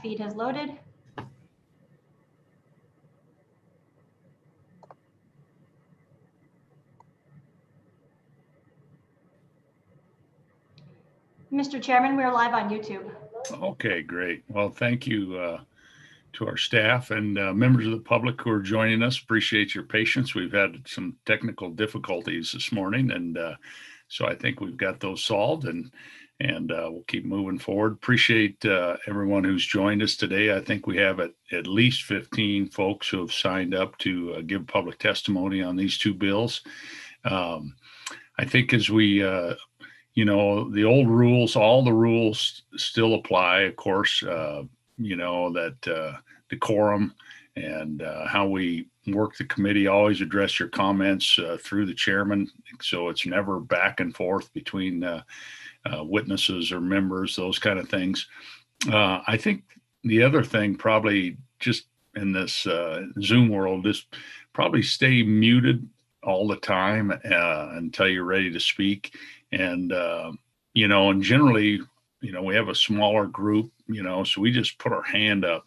Feed has loaded. Mr. Chairman, we're live on YouTube. Okay, great. Well, thank you to our staff and members of the public who are joining us. Appreciate your patience. We've had some technical difficulties this morning, and so I think we've got those solved, and we'll keep moving forward. Appreciate everyone who's joined us today. I think we have at least 15 folks who have signed up to give public testimony on these two bills. I think as we the old rules, all the rules still apply, of course, that decorum and how we work the committee, always address your comments through the chairman. So it's never back and forth between witnesses or members, those kind of things. I think the other thing, probably just in this Zoom world, is probably stay muted all the time until you're ready to speak. And, and generally, we have a smaller group, so we just put our hand up,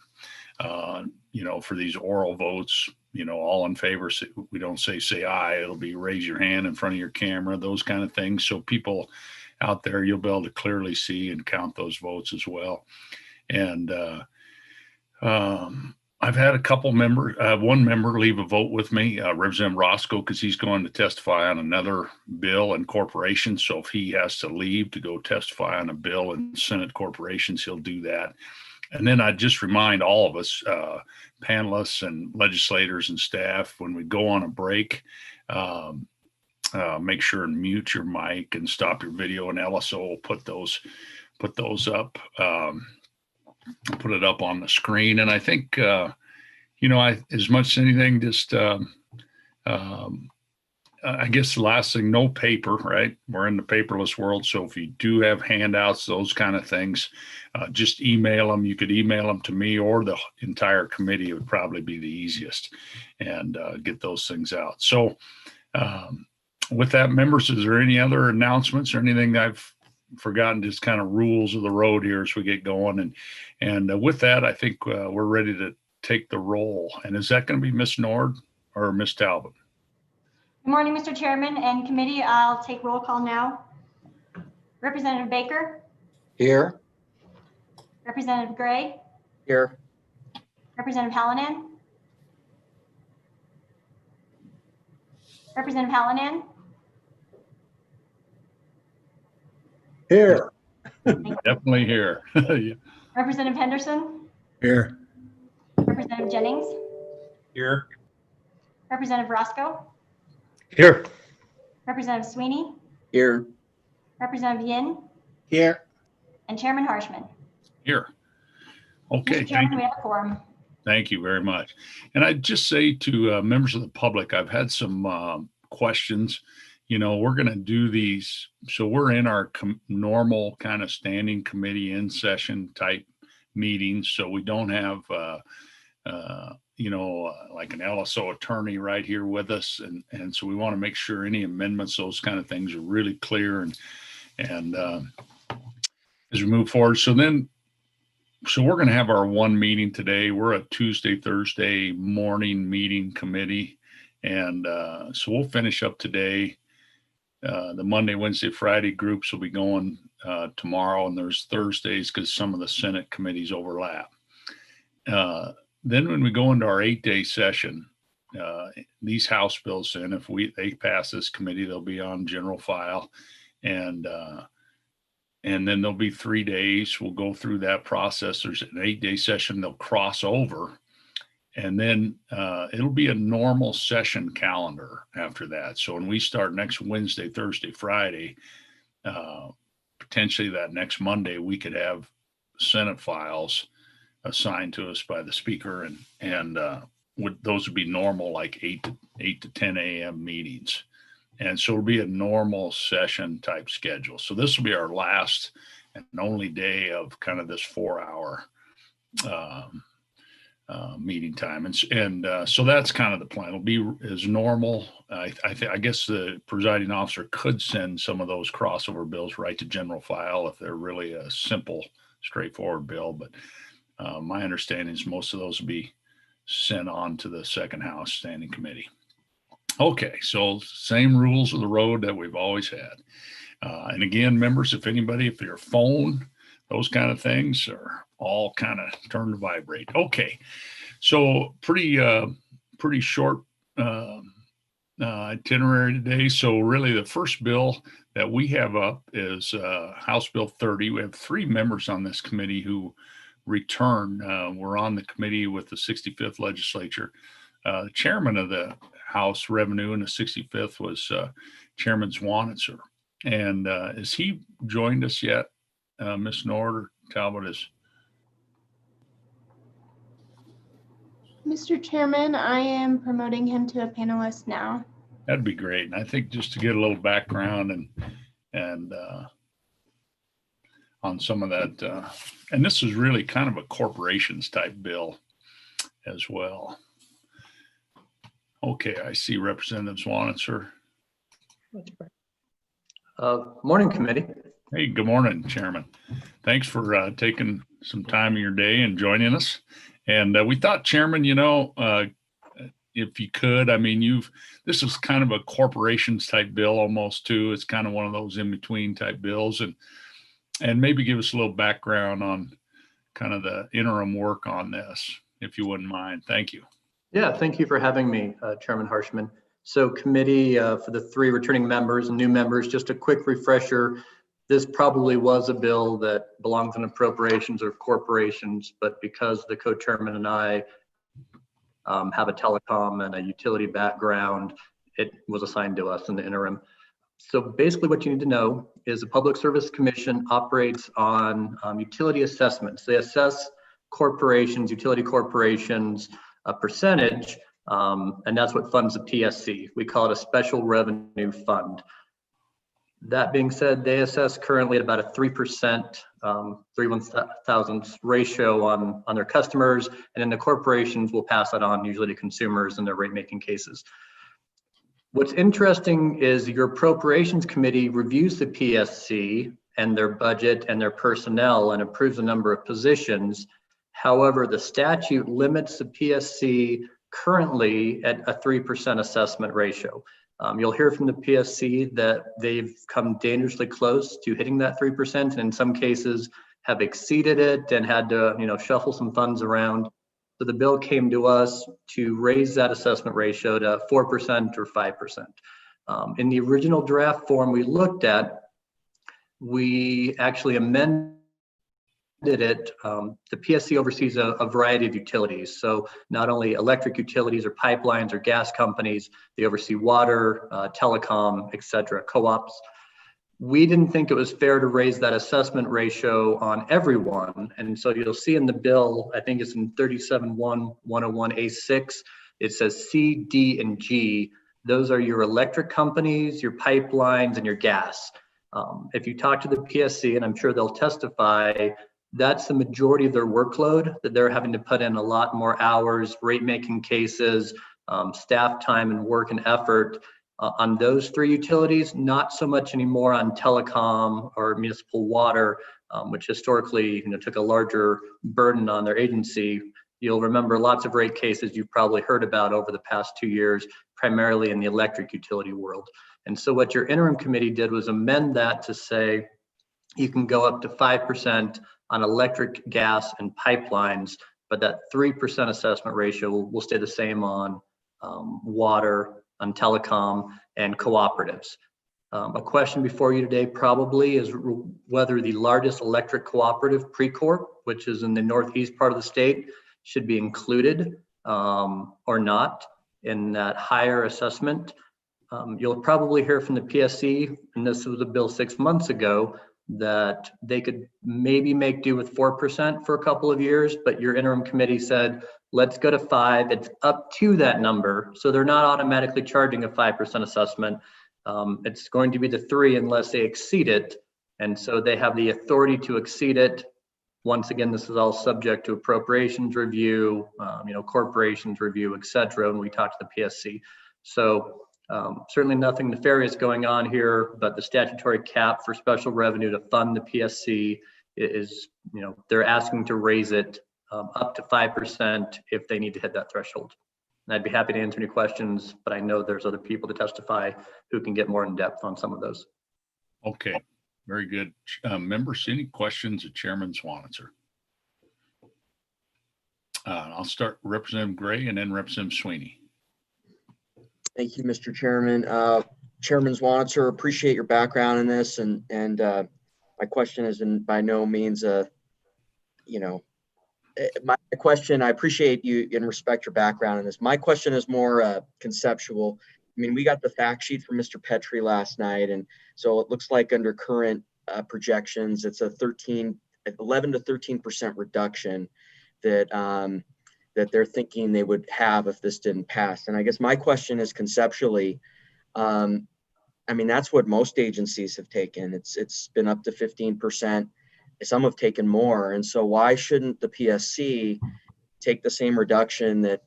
for these oral votes, all in favor. We don't say aye. It'll be raise your hand in front of your camera, those kind of things. So people out there, you'll be able to clearly see and count those votes as well. And I've had a couple one member leave a vote with me, Representative Roscoe, because he's going to testify on another bill in corporations. So if he has to leave to go testify on a bill in Senate corporations, he'll do that. And then I just remind all of us, panelists and legislators and staff, when we go on a break, make sure and mute your mic and stop your video, and LSO will put those up. Put it up on the screen. And I think, as much as anything, just, I guess the last thing, no paper, right? We're in the paperless world. So if you do have handouts, those kind of things, just email them. You could email them to me or the entire committee. It would probably be the easiest, and get those things out. So with that, members, is there any other announcements or anything I've forgotten? Just kind of rules of the road here as we get going. And with that, I think we're ready to take the roll. And is that going to be Ms. Nord or Ms. Talbot? Good morning, Mr. Chairman and committee. I'll take roll call now. Representative Baker? Here. Representative Gray? Here. Representative Hallinan? Representative Hallinan? Here. Definitely here. Yeah. Representative Henderson? Here. Representative Jennings? Here. Representative Roscoe? Here. Representative Sweeney? Here. Representative Yin? Here. And Chairman Harshman? Here. Okay. Mr. Chairman, we have a quorum. Thank you very much. And I'd just say to members of the public, I've had some questions. We're going to do these. So we're in our normal kind of standing committee in session type meetings. So we don't have, like an LSO attorney right here with us. And so we want to make sure any amendments, those kind of things are really clear. And as we move forward, so we're going to have our one meeting today. We're a Tuesday, Thursday morning meeting committee. And so we'll finish up today. The Monday, Wednesday, Friday groups will be going tomorrow, and there's Thursdays because some of the Senate committees overlap. Then when we go into our 8-day session, these House bills in, if they pass this committee, they'll be on general file, and then there'll be 3 days. We'll go through that process. There's an 8-day session. They'll cross over. And then it'll be a normal session calendar after that. So when we start next Wednesday, Thursday, Friday, potentially that next Monday, we could have Senate files assigned to us by the speaker, and those would be normal, like 8 to 10 a.m. meetings. And so it'll be a normal session type schedule. So this will be our last and only day of kind of this 4-hour meeting time. And so that's kind of the plan. It'll be as normal. I guess the presiding officer could send some of those crossover bills right to general file if they're really a simple, straightforward bill. But My understanding is most of those will be sent on to the second House Standing Committee. Okay, so same rules of the road that we've always had. And again, members, if your phone, those kind of things are all kind of turned to vibrate. Okay, so pretty short itinerary today. So really the first bill that we have up is House Bill 30. We have 3 members on this committee who return. We're on the committee with the 65th legislature. The chairman of the House Revenue in the 65th was Chairman Zwanitzer. And has he joined us yet? Ms. Nord or Talbot is? Mr. Chairman, I am promoting him to a panelist now. That'd be great. And I think just to get a little background and on some of that, and this is really kind of a corporations type bill as well. Okay, I see Representative Zwanitzer. Morning, committee. Hey, good morning, Chairman. Thanks for taking some time of your day and joining us. And we thought, Chairman, if you could, I mean, this is kind of a corporations type bill almost too. It's kind of one of those in between type bills, and maybe give us a little background on kind of the interim work on this, if you wouldn't mind. Thank you. Yeah, thank you for having me, Chairman Harshman. So committee, for the 3 returning members and new members, just a quick refresher. This probably was a bill that belongs in appropriations or corporations, but because the co-chairman and I have a telecom and a utility background, it was assigned to us in the interim. So basically what you need to know is the Public Service Commission operates on utility assessments. They assess corporations, utility corporations, a percentage, and that's what funds the PSC. We call it a special revenue fund. That being said, they assess currently at about a 3%, 3/1000 ratio on their customers, and then the corporations will pass that on usually to consumers in their rate making cases. What's interesting is your appropriations committee reviews the PSC and their budget and their personnel and approves a number of positions. However, the statute limits the PSC currently at a 3% assessment ratio. You'll hear from the PSC that they've come dangerously close to hitting that 3%, and in some cases have exceeded it and had to, shuffle some funds around. So the bill came to us to raise that assessment ratio to 4% or 5%. In the original draft form we looked at, we actually amended it. The PSC oversees a variety of utilities. So not only electric utilities or pipelines or gas companies, they oversee water, telecom, et cetera, co-ops. We didn't think it was fair to raise that assessment ratio on everyone. And so you'll see in the bill, I think it's in 37-101A6, it says C, D, and G. Those are your electric companies, your pipelines, and your gas. If you talk to the PSC, and I'm sure they'll testify, that's the majority of their workload, that they're having to put in a lot more hours, rate making cases, staff time and work and effort on those 3 utilities, not so much anymore on telecom or municipal water, which historically took a larger burden on their agency. You'll remember lots of rate cases you've probably heard about over the past 2 years, primarily in the electric utility world. And so what your interim committee did was amend that to say you can go up to 5% on electric, gas, and pipelines, but that 3% assessment ratio will stay the same on water, on telecom, and cooperatives. A question before you today probably is whether the largest electric cooperative, Precorp, which is in the northeast part of the state, should be included or not in that higher assessment. You'll probably hear from the PSC, and this was a bill 6 months ago, that they could maybe make do with 4% for a couple of years, but your interim committee said, let's go to 5. It's up to that number. So they're not automatically charging a 5% assessment. It's going to be the 3 unless they exceed it. And so they have the authority to exceed it. Once again, this is all subject to appropriations review, corporations review, et cetera, when we talk to the PSC. So certainly nothing nefarious going on here, but the statutory cap for special revenue to fund the PSC is, they're asking to raise it up to 5% if they need to hit that threshold. And I'd be happy to answer any questions, but I know there's other people to testify who can get more in depth on some of those. Okay, very good. Members, any questions of Chairman Swanitzer? I'll start Representative Gray and then Representative Sweeney. Thank you, Mr. Chairman. Chairman Swanitzer, appreciate your background in this, and my question is by no means my question, I appreciate you and respect your background in this. My question is more conceptual. I mean, we got the fact sheet from Mr. Petrie last night, and so it looks like under current projections, it's a 11 to 13% reduction that they're thinking they would have if this didn't pass. And I guess my question is conceptually, I mean, that's what most agencies have taken. It's been up to 15%. Some have taken more. And so why shouldn't the PSC take the same reduction that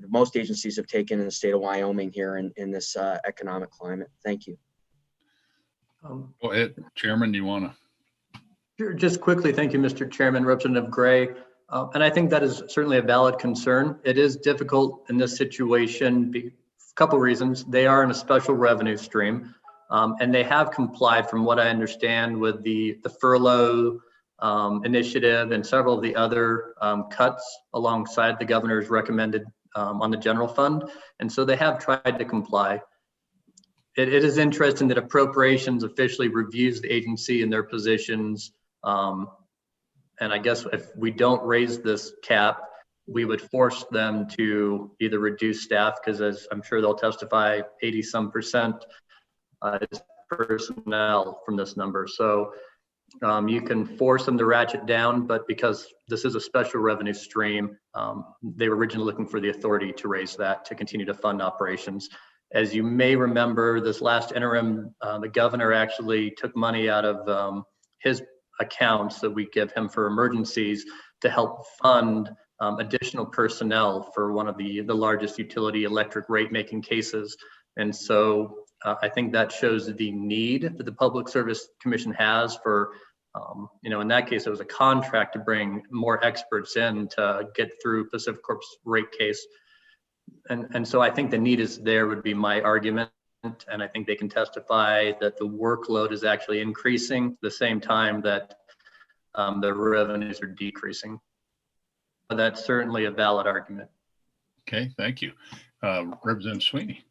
most agencies have taken in the state of Wyoming here in this economic climate? Thank you. Go ahead, Chairman, do you want to? Sure, just quickly, thank you, Mr. Chairman, Representative Gray. And I think that is certainly a valid concern. It is difficult in this situation, a couple reasons. They are in a special revenue stream, and they have complied, from what I understand, with the furlough initiative and several of the other cuts alongside the governor's recommended on the general fund. And so they have tried to comply. It is interesting that appropriations officially reviews the agency and their positions. And I guess if we don't raise this cap, we would force them to either reduce staff, because as I'm sure they'll testify, 80% is personnel from this number. So you can force them to ratchet down, but because this is a special revenue stream, they were originally looking for the authority to raise that to continue to fund operations. As you may remember, this last interim, the governor actually took money out of his accounts that we give him for emergencies to help fund additional personnel for one of the largest utility electric rate making cases. And so I think that shows the need that the Public Service Commission has for, in that case, it was a contract to bring more experts in to get through Pacific Corp's rate case. And so I think the need is there, would be my argument. And I think they can testify that the workload is actually increasing at the same time that the revenues are decreasing. But that's certainly a valid argument. Okay, thank you. Representative Sweeney.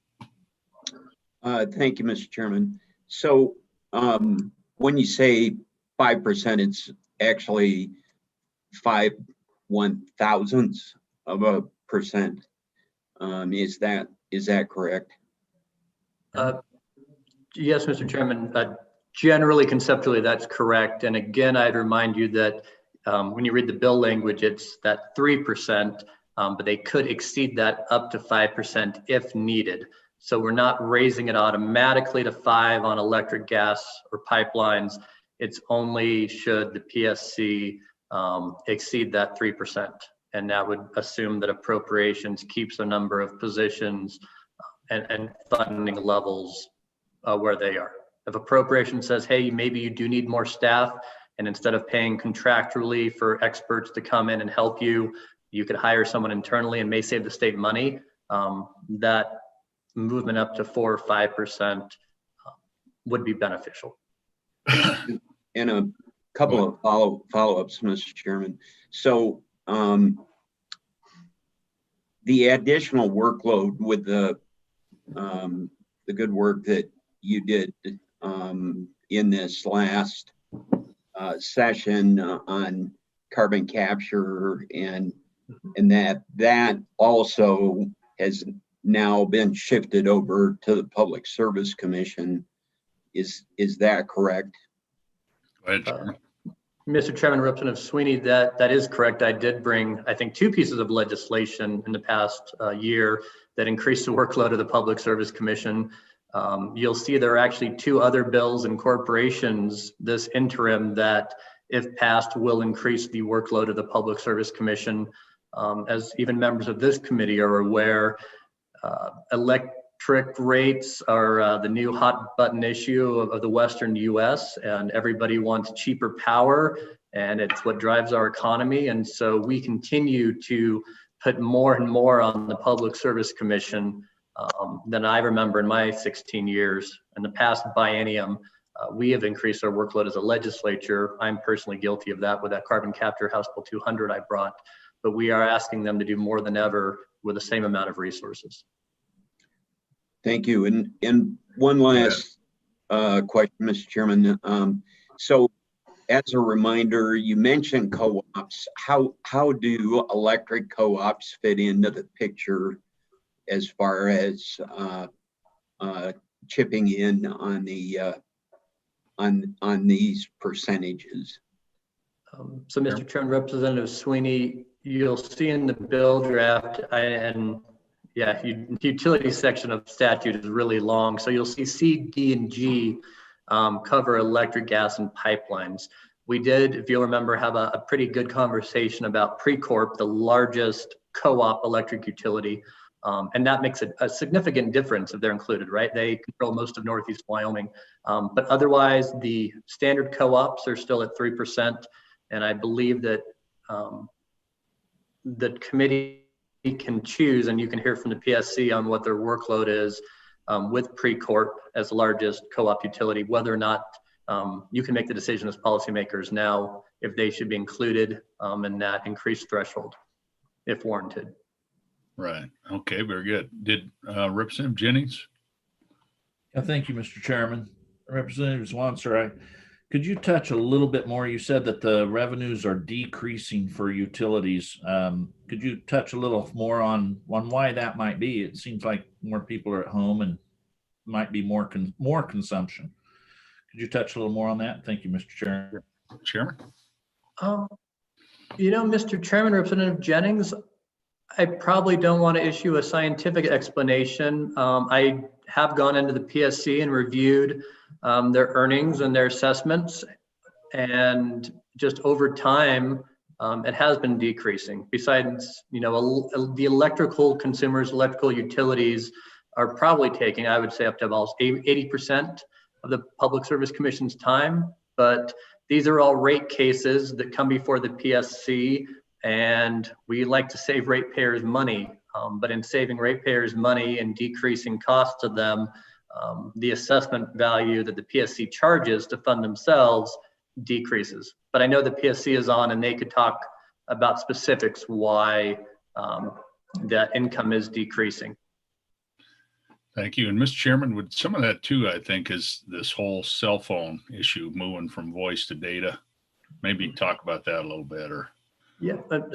Thank you, Mr. Chairman. So when you say 5%, it's actually 5/1000ths of a percent. Is that correct? Yes, Mr. Chairman. Generally, conceptually, that's correct. And again, I'd remind you that when you read the bill language, it's that 3%, but they could exceed that up to 5% if needed. So we're not raising it automatically to 5 on electric, gas, or pipelines. It's only should the PSC exceed that 3%. And that would assume that appropriations keeps the number of positions and funding levels where they are. If appropriation says, hey, maybe you do need more staff, and instead of paying contractually for experts to come in and help you, you could hire someone internally and may save the state money, that movement up to 4 or 5% would be beneficial. And a couple of follow-ups, Mr. Chairman. So the additional workload with the good work that you did in this last session on carbon capture and that also has now been shifted over to the Public Service Commission. Is that correct? Go ahead, Chairman. Mr. Chairman, Representative Sweeney, that is correct. I did bring, I think, 2 pieces of legislation in the past year that increased the workload of the Public Service Commission. You'll see there are actually 2 other bills and corporations this interim that, if passed, will increase the workload of the Public Service Commission. As even members of this committee are aware, electric rates are the new hot button issue of the Western US, and everybody wants cheaper power. and it's what drives our economy. And so we continue to put more and more on the Public Service Commission than I remember in my 16 years. In the past biennium, we have increased our workload as a legislature. I'm personally guilty of that with that carbon capture House Bill 200 I brought, but we are asking them to do more than ever with the same amount of resources. Thank you. And one last question, Mr. Chairman. So as a reminder, you mentioned co-ops. How do electric co-ops fit into the picture as far as chipping in on the on these percentages? So Mr. Chairman, Representative Sweeney, you'll see in the bill draft, utility section of statute is really long. So you'll see C, D, and G cover electric, gas, and pipelines. We did, if you'll remember, have a pretty good conversation about Precorp, the largest co-op electric utility. And that makes a significant difference if they're included, right? They control most of Northeast Wyoming. But otherwise, the standard co-ops are still at 3%. And I believe that the committee can choose, and you can hear from the PSC on what their workload is with Precorp as the largest co-op utility, whether or not you can make the decision as policymakers now if they should be included in that increased threshold, if warranted. Right. Okay, very good. Did Representative Jennings? Thank you, Mr. Chairman. Representative Swanser, could you touch a little bit more? You said that the revenues are decreasing for utilities. Could you touch a little more on why that might be? It seems like more people are at home and might be more consumption. Could you touch a little more on that? Thank you, Mr. Chairman. Chairman? Mr. Chairman, Representative Jennings, I probably don't want to issue a scientific explanation. I have gone into the PSC and reviewed their earnings and their assessments, and just over time, it has been decreasing. Besides, the electrical consumers, electrical utilities are probably taking, I would say, up to about 80% of the Public Service Commission's time, but these are all rate cases that come before the PSC, and we like to save ratepayers money. But in saving ratepayers money and decreasing costs to them, the assessment value that the PSC charges to fund themselves decreases. But I know the PSC is on, and they could talk about specifics why that income is decreasing. Thank you. And Mr. Chairman, with some of that too, I think, is this whole cell phone issue moving from voice to data. Maybe talk about that a little bit, or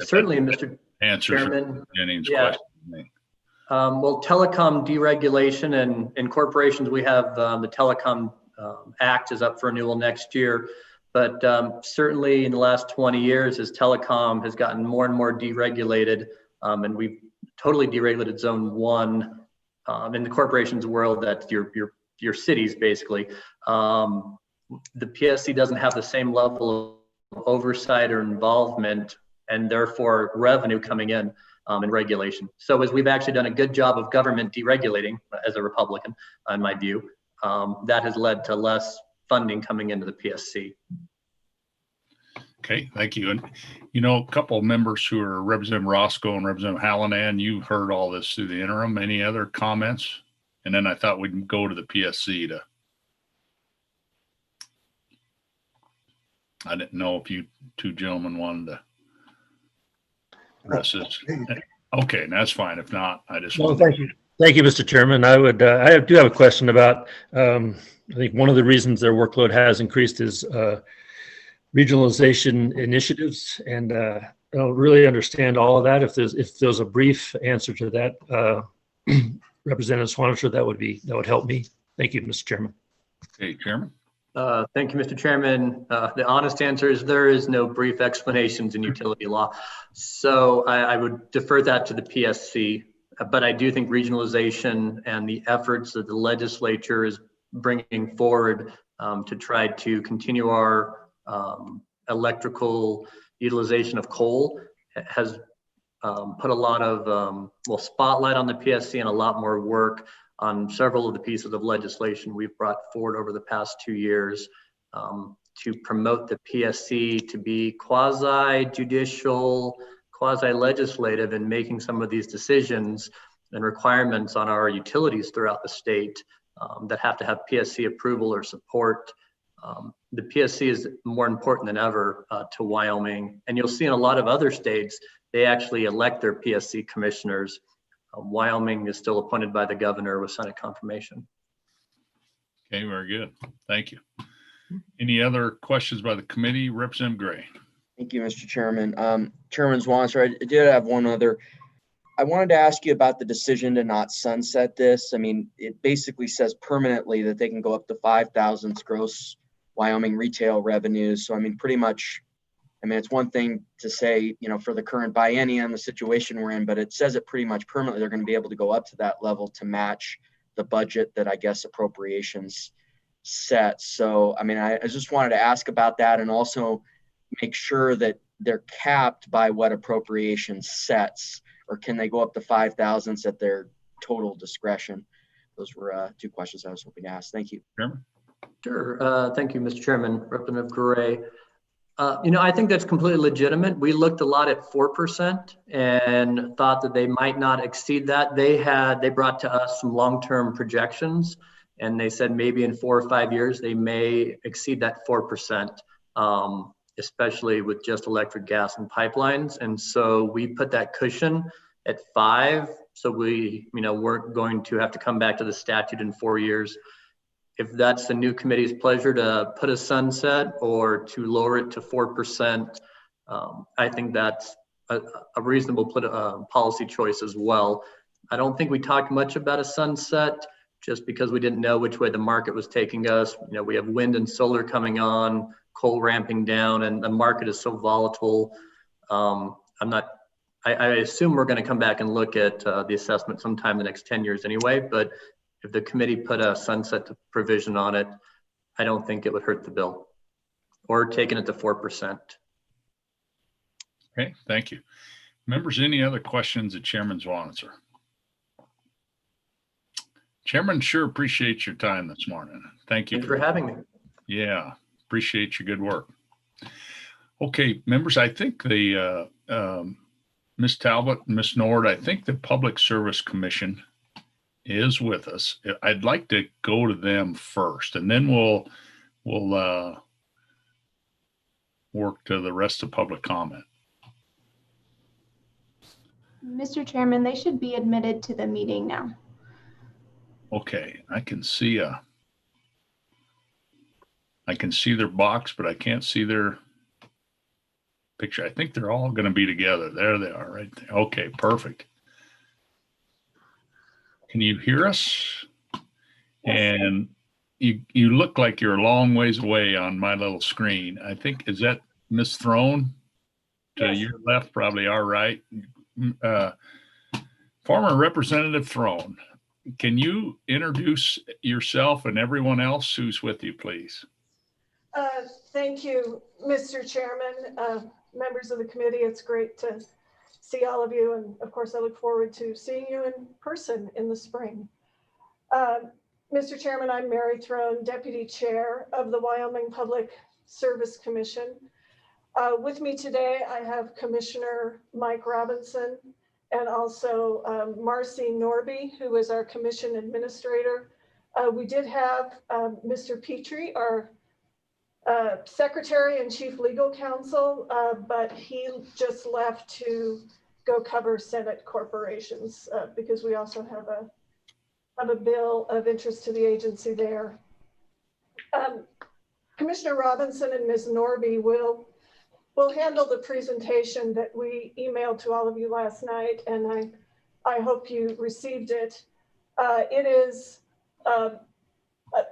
certainly, Mr. Chairman. Jennings' question. Well, telecom deregulation and in corporations, we have the Telecom Act is up for renewal next year. But certainly in the last 20 years, as telecom has gotten more and more deregulated, and we've totally deregulated Zone 1 in the corporations world, that's your cities basically. The PSC doesn't have the same level of oversight or involvement, and therefore revenue coming in regulation. So as we've actually done a good job of government deregulating, as a Republican, in my view, that has led to less funding coming into the PSC. Okay, thank you. And, a couple of members who are Representative Roscoe and Representative Hallinan, you heard all this through the interim. Any other comments? And then I thought we'd go to the PSC I didn't know if you two gentlemen wanted to address this. Okay, that's fine. If not, I just want thank you. Thank you, Mr. Chairman. I do have a question about, I think one of the reasons their workload has increased is regionalization initiatives, and I don't really understand all of that. If there's a brief answer to that, Representative Swanser, that would help me. Thank you, Mr. Chairman. Okay, Chairman. Thank you, Mr. Chairman. The honest answer is there is no brief explanations in utility law. So I would defer that to the PSC, but I do think regionalization and the efforts that the legislature is bringing forward to try to continue our electrical utilization of coal has put a lot of spotlight on the PSC and a lot more work on several of the pieces of legislation we've brought forward over the past 2 years to promote the PSC to be quasi-judicial, quasi-legislative in making some of these decisions and requirements on our utilities throughout the state that have to have PSC approval or support. The PSC is more important than ever to Wyoming. And you'll see in a lot of other states, they actually elect their PSC commissioners. Wyoming is still appointed by the governor with Senate confirmation. Okay, very good. Thank you. Any other questions by the committee? Representative Gray. Thank you, Mr. Chairman. Chairman Swanser, I did have one other. I wanted to ask you about the decision to not sunset this. I mean, it basically says permanently that they can go up to 5,000 gross Wyoming retail revenues. So, I mean, pretty much, I mean, it's one thing to say, you know, for the current biennium, the situation we're in, but it says it pretty much permanently. They're going to be able to go up to that level to match the budget that I guess appropriations set. So, I mean, I just wanted to ask about that and also make sure that they're capped by what appropriations sets, or can they go up to 5,000s at their total discretion? Those were two questions I was hoping to ask. Thank you. Chairman. Sure. Thank you, Mr. Chairman. Representative Gray. You know, I think that's completely legitimate. We looked a lot at 4% and thought that they might not exceed that. They brought to us some long-term projections, and they said maybe in 4 or 5 years they may exceed that 4%, especially with just electric, gas, and pipelines. And so we put that cushion at 5. So we, you know, weren't going to have to come back to the statute in 4 years. If that's the new committee's pleasure to put a sunset or to lower it to 4%, I think that's a reasonable policy choice as well. I don't think we talked much about a sunset just because we didn't know which way the market was taking us. You know, we have wind and solar coming on, coal ramping down, and the market is so volatile. I assume we're going to come back and look at the assessment sometime in the next 10 years anyway, but if the committee put a sunset provision on it, I don't think it would hurt the bill, or taking it to 4%. Okay, thank you. Members, any other questions of Chairman Swanser? Chairman, sure appreciate your time this morning. Thank you. Thanks for having me. Yeah, appreciate your good work. Okay, members, I think the Ms. Talbot and Ms. Nord, I think the Public Service Commission is with us. I'd like to go to them first, and then we'll work to the rest of public comment. Mr. Chairman, they should be admitted to the meeting now. Okay, I can see their box, but I can't see their picture. I think they're all going to be together. There they are right there. Okay, perfect. Can you hear us? And you look like you're a long ways away on my little screen. I think, is that Ms. Throne? To Yes. your left, probably our right. Former Representative Throne, can you introduce yourself and everyone else who's with you, please? Thank you, Mr. Chairman, members of the committee. It's great to see all of you. And of course, I look forward to seeing you in person in the spring. Mr. Chairman, I'm Mary Throne, Deputy Chair of the Wyoming Public Service Commission. With me today, I have Commissioner Mike Robinson and also Marcy Norby, who is our Commission Administrator. We did have Mr. Petrie, our Secretary and Chief Legal Counsel, but he just left to go cover Senate corporations because we also have a bill of interest to the agency there. Commissioner Robinson and Ms. Norby will handle the presentation that we emailed to all of you last night, and I hope you received it. It is a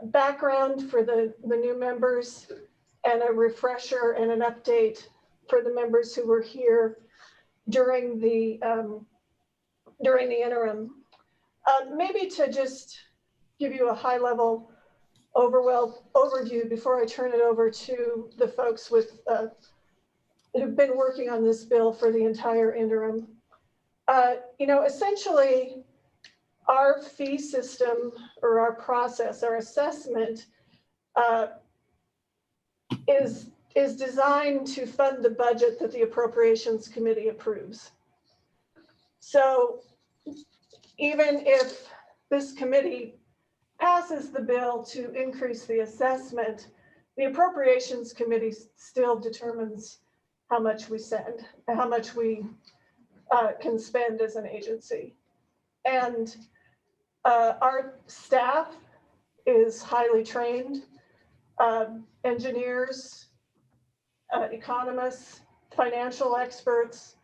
background for the new members and a refresher and an update for the members who were here during the interim. Maybe to just give you a high-level overview before I turn it over to the folks who've been working on this bill for the entire interim. You know, essentially, our fee system or our process, our assessment is designed to fund the budget that the Appropriations Committee approves. So even if this committee passes the bill to increase the assessment, the Appropriations Committee still determines how much we send, how much we can spend as an agency. And our staff is highly trained, engineers, economists, financial experts,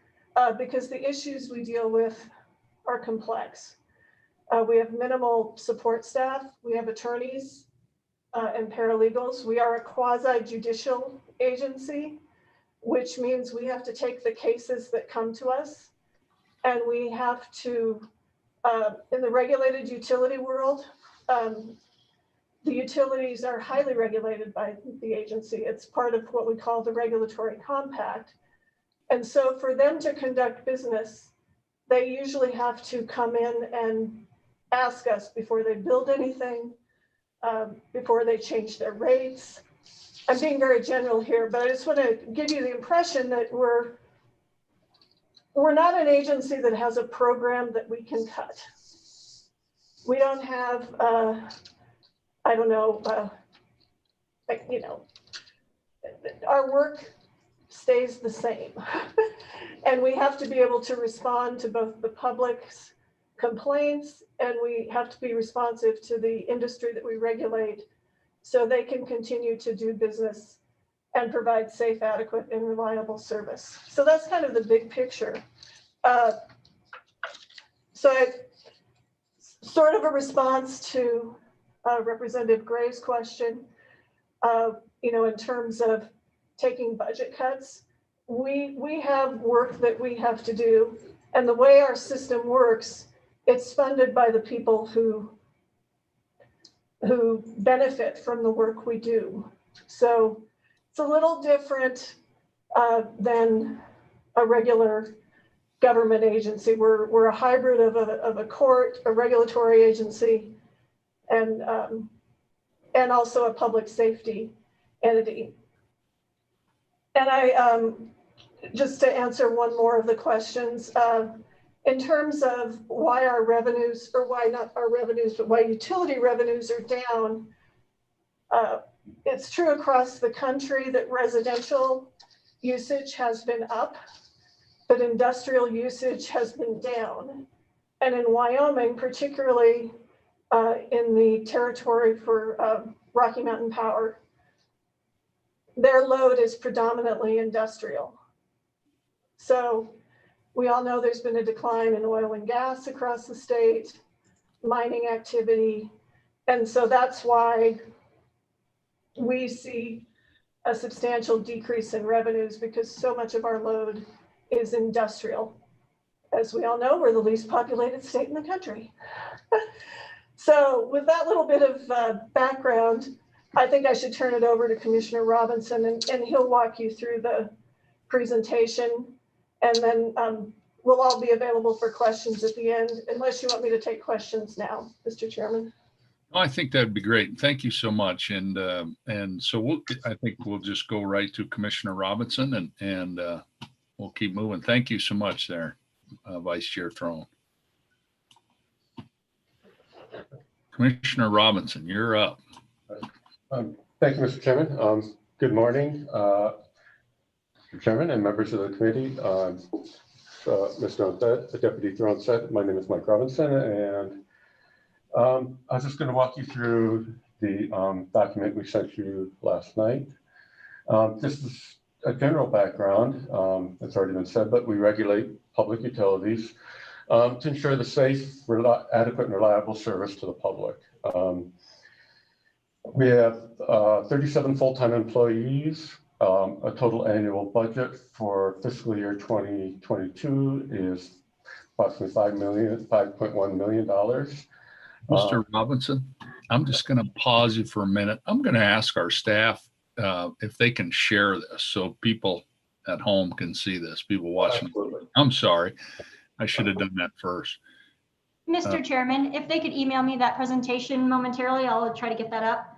because the issues we deal with are complex. We have minimal support staff. We have attorneys and paralegals. We are a quasi-judicial agency, which means we have to take the cases that come to us, and we have to, in the regulated utility world, the utilities are highly regulated by the agency. It's part of what we call the regulatory compact. And so for them to conduct business, they usually have to come in and ask us before they build anything, before they change their rates. I'm being very general here, but I just want to give you the impression that we're not an agency that has a program that we can cut. We don't have, I don't know, you know, our work stays the same. And we have to be able to respond to both the public's complaints, and we have to be responsive to the industry that we regulate so they can continue to do business and provide safe, adequate, and reliable service. So that's kind of the big picture. So sort of a response to Representative Gray's question, you know, in terms of taking budget cuts, we have work that we have to do, and the way our system works, it's funded by the people who benefit from the work we do. So it's a little different than a regular government agency. We're a hybrid of a court, a regulatory agency, and also a public safety entity. And I, just to answer one more of the questions, in terms of why our revenues, or why not our revenues, but why utility revenues are down, it's true across the country that residential usage has been up, but industrial usage has been down. And in Wyoming, particularly in the territory for Rocky Mountain Power, their load is predominantly industrial. So we all know there's been a decline in oil and gas across the state, mining activity. And so that's why we see a substantial decrease in revenues, because so much of our load is industrial. As we all know, we're the least populated state in the country. So with that little bit of background, I think I should turn it over to Commissioner Robinson, and he'll walk you through the presentation, and then we'll all be available for questions at the end, unless you want me to take questions now, Mr. Chairman. Oh, I think that'd be great. Thank you so much. And so I think we'll just go right to Commissioner Robinson, and we'll keep moving. Thank you so much there, Vice Chair Throne. Commissioner Robinson, you're up. Thank you, Mr. Chairman. Good morning, Mr. Chairman and members of the committee. Mr. Deputy Throne said, my name is Mike Robinson, and I was just going to walk you through the document we sent you last night. This is a general background. It's already been said, but we regulate public utilities to ensure the safe, adequate, and reliable service to the public. We have 37 full-time employees. A total annual budget for fiscal year 2022 is approximately $5.1 million. Mr. Robinson, I'm just going to pause you for a minute. I'm going to ask our staff if they can share this so people at home can see this, people watching. Absolutely. I'm sorry. I should have done that first. Mr. Chairman, if they could email me that presentation momentarily, I'll try to get that up.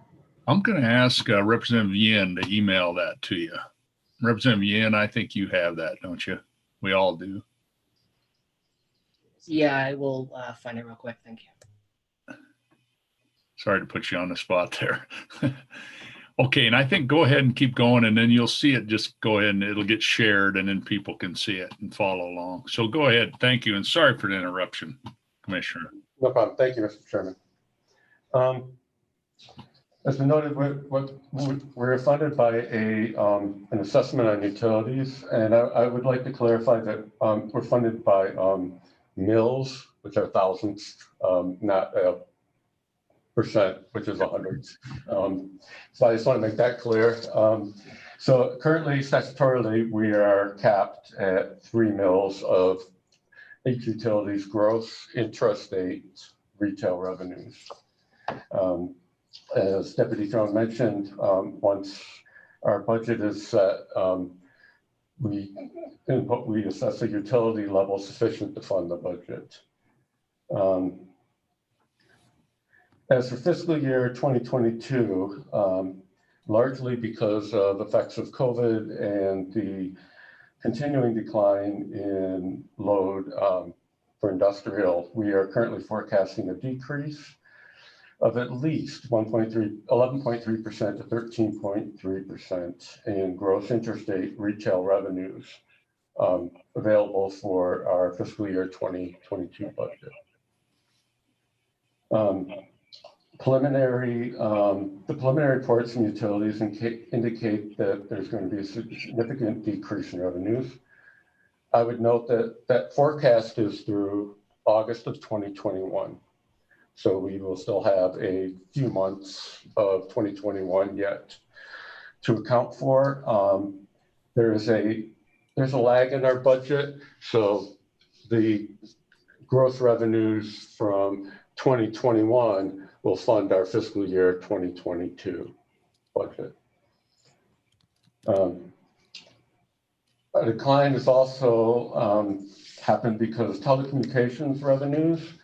I'm going to ask Representative Yin to email that to you. Representative Yin, I think you have that, don't you? We all do. Yeah, I will find it real quick. Thank you. Sorry to put you on the spot there. Okay, and I think go ahead and keep going, and then you'll see it. Just go ahead and it'll get shared, and then people can see it and follow along. So go ahead. Thank you, and sorry for the interruption, Commissioner. No problem. Thank you, Mr. Chairman. As we noted, we're funded by an assessment on utilities, and I would like to clarify that we're funded by mills, which are thousands, not percent, which is hundreds. So I just want to make that clear. So currently, statutorily, we are capped at 3 mills of each utility's gross intrastate retail revenues. As Deputy Jones mentioned, once our budget is set, we assess a utility level sufficient to fund the budget. As for fiscal year 2022, largely because of effects of COVID and the continuing decline in load for industrial, we are currently forecasting a decrease of at least 11.3% to 13.3% in gross interstate retail revenues available for our fiscal year 2022 budget. The preliminary reports from utilities indicate that there's going to be a significant decrease in revenues. I would note that that forecast is through August of 2021. So we will still have a few months of 2021 yet to account for. There's a lag in our budget. So the gross revenues from 2021 will fund our fiscal year 2022 budget. A decline has also happened because telecommunications revenues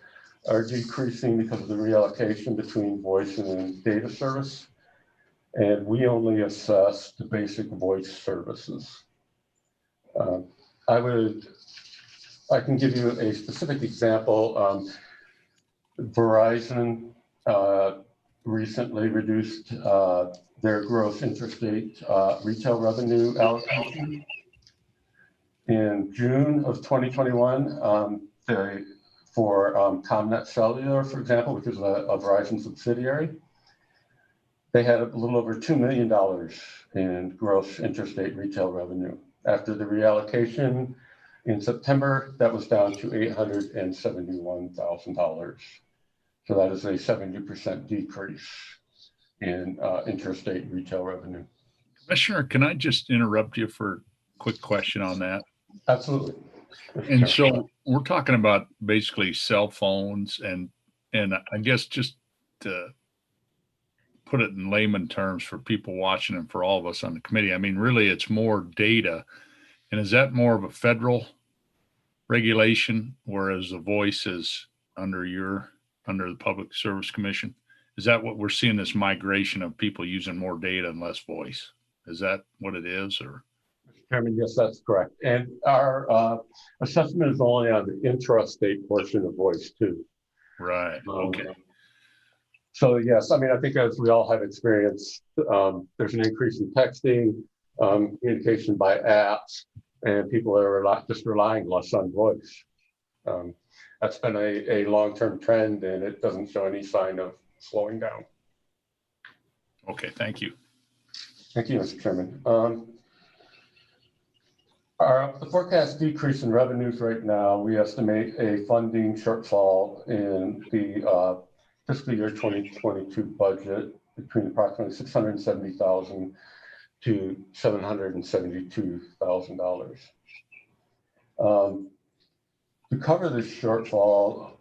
are decreasing because of the reallocation between voice and data service. And we only assess the basic voice services. I can give you a specific example. Verizon recently reduced their gross interstate retail revenue allocation. In June of 2021, for ComNet Cellular, for example, which is a Verizon subsidiary, they had a little over $2 million in gross interstate retail revenue. After the reallocation in September, that was down to $871,000. So that is a 70% decrease in interstate retail revenue. Commissioner, can I just interrupt you for a quick question on that? Absolutely. And so we're talking about basically cell phones and I guess just to put it in layman terms for people watching and for all of us on the committee, I mean, really it's more data. And is that more of a federal regulation, whereas the voice is under the Public Service Commission? Is that what we're seeing, this migration of people using more data and less voice? Is that what it is, or? Mr. Chairman, yes, that's correct. And our assessment is only on the intrastate portion of voice too. Right, okay. So yes, I mean, I think as we all have experienced, there's an increase in texting, communication by apps, and people are just relying less on voice. That's been a long-term trend, and it doesn't show any sign of slowing down. Okay, thank you. Thank you, Mr. Chairman. The forecast decrease in revenues right now, we estimate a funding shortfall in the fiscal year 2022 budget between approximately $670,000 to $772,000. To cover this shortfall,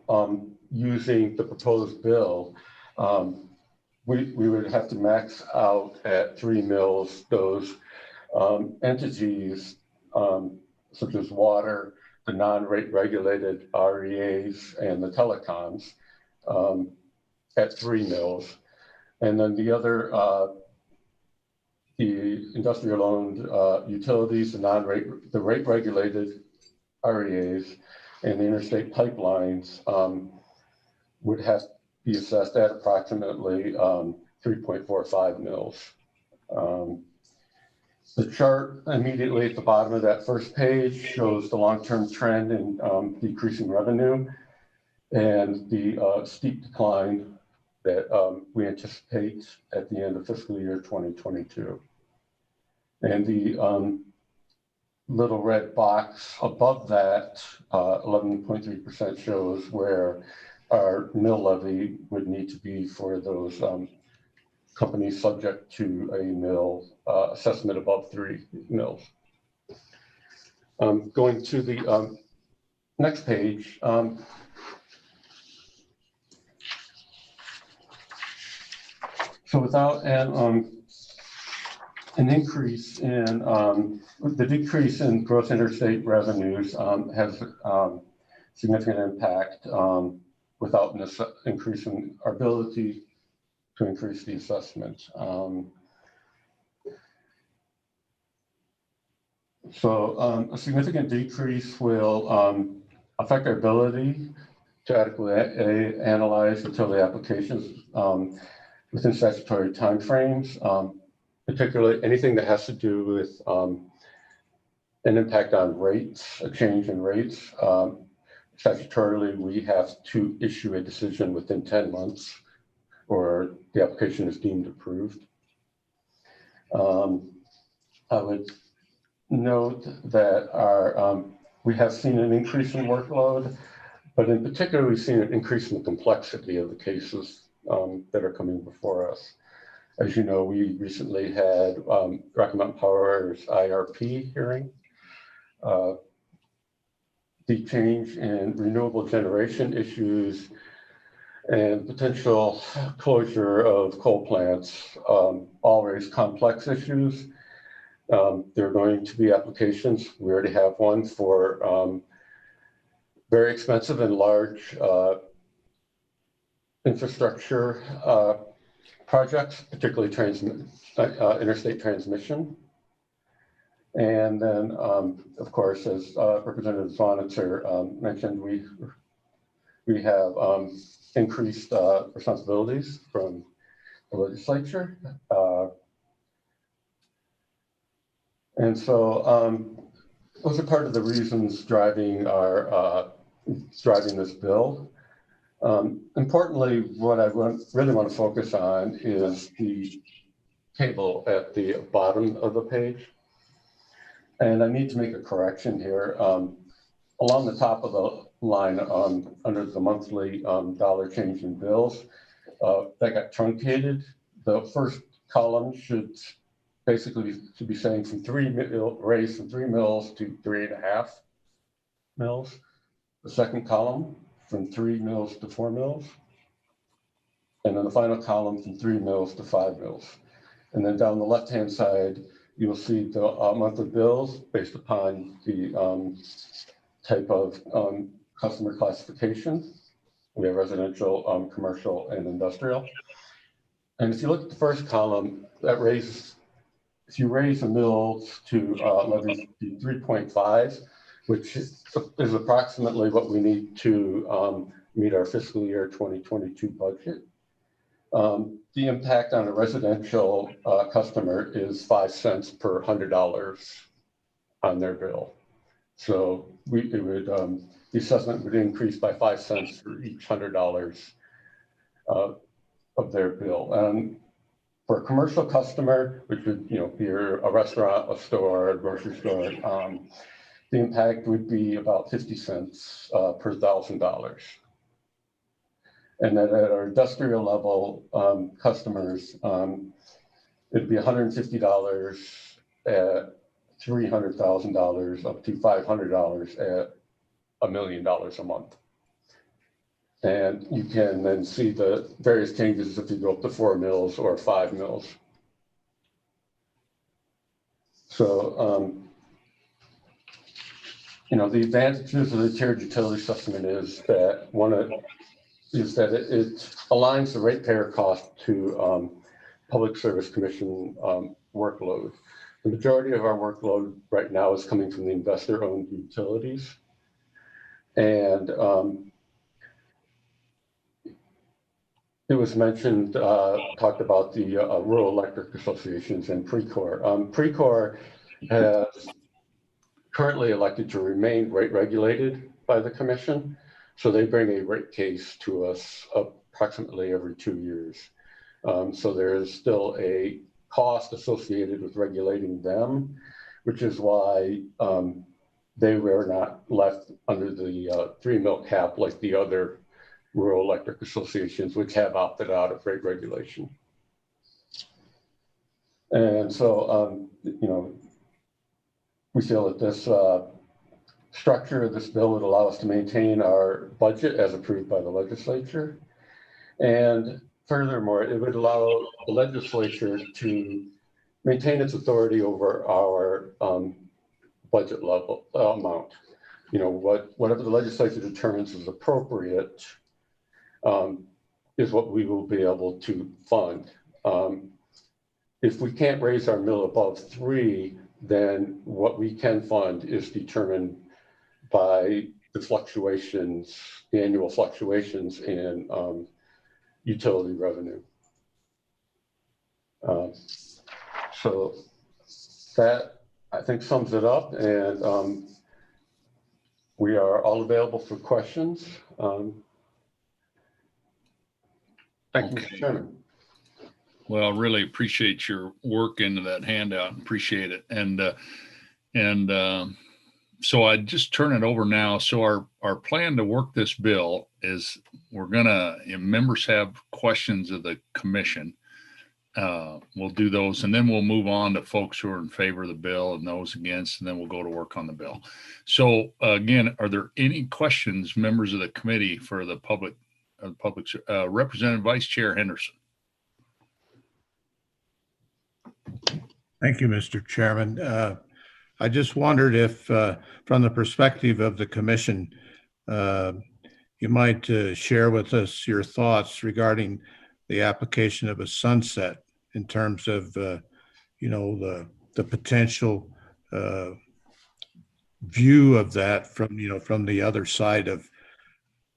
using the proposed bill, we would have to max out at 3 mills those entities such as water, the non-rate regulated REAs, and the telecoms at 3 mills. And then the other, the industrial owned utilities, the rate regulated REAs and the interstate pipelines would have to be assessed at approximately 3.45 mils. The chart immediately at the bottom of that first page shows the long-term trend in decreasing revenue and the steep decline that we anticipate at the end of fiscal year 2022. And the little red box above that, 11.3% shows where our mill levy would need to be for those companies subject to a mill assessment above 3 mils. Going to the next page. So without an increase in the decrease in gross interstate revenues has significant impact without increasing our ability to increase the assessment. So a significant decrease will affect our ability to adequately analyze utility applications within statutory timeframes, particularly anything that has to do with an impact on rates, a change in rates. Statutorily, we have to issue a decision within 10 months or the application is deemed approved. I would note that we have seen an increase in workload, but in particular, we've seen an increase in the complexity of the cases that are coming before us. As you know, we recently had Rocky Mountain Power's IRP hearing. The change in renewable generation issues and potential closure of coal plants all raise complex issues. There are going to be applications. We already have one for very expensive and large infrastructure projects, particularly interstate transmission. And then, of course, as Representative Swanitzer mentioned, we have increased responsibilities from the legislature. And so those are part of the reasons driving this bill. Importantly, what I really want to focus on is the table at the bottom of the page. And I need to make a correction here. Along the top of the line under the monthly dollar change in bills, that got truncated. The first column should basically be saying raise from 3 mils to 3.5 mils. The second column from 3 mils to 4 mils. And then the final column from 3 mils to 5 mils. And then down the left-hand side, you'll see the monthly bills based upon the type of customer classification. We have residential, commercial, and industrial. And if you look at the first column, if you raise the mills to levy 3.5, which is approximately what we need to meet our fiscal year 2022 budget. The impact on a residential customer is 5 cents per $100 on their bill. So the assessment would increase by 5 cents for each $100 of their bill. For a commercial customer, which would be a restaurant, a store, a grocery store, the impact would be about 50 cents per $1,000. And then at our industrial level customers, it'd be $150 at $300,000 up to $500 at $1 million a month. And you can then see the various changes if you go up to 4 mils or 5 mils. So, the advantages of the tiered utility supplement is that one, is that it aligns the ratepayer cost to Public Service Commission workload. The majority of our workload right now is coming from the investor-owned utilities. And it was mentioned, talked about the rural electric associations and Precor. Precor has currently elected to remain rate regulated by the commission. So they bring a rate case to us approximately every 2 years. So there is still a cost associated with regulating them, which is why they were not left under the 3 mil cap like the other rural electric associations, which have opted out of rate regulation. And so, you know, we feel that this structure of this bill would allow us to maintain our budget as approved by the legislature. And furthermore, it would allow the legislature to maintain its authority over our budget level amount. You know, whatever the legislature determines is appropriate is what we will be able to fund. If we can't raise our mill above 3, then what we can fund is determined by the fluctuations, the annual fluctuations in utility revenue. So that, I think, sums it up, and we are all available for questions. Thank you, Mr. Chairman. Well, really appreciate your work into that handout. Appreciate it. And so I just turn it over now. So our plan to work this bill is we're gonna, if members have questions of the commission, we'll do those, and then we'll move on to folks who are in favor of the bill and those against, and then we'll go to work on the bill. So again, are there any questions, members of the committee, for the public? Representative Vice Chair Henderson. Thank you, Mr. Chairman. I just wondered if, from the perspective of the commission, you might share with us your thoughts regarding the application of a sunset in terms of, you know, the potential view of that from, you know, from the other side of,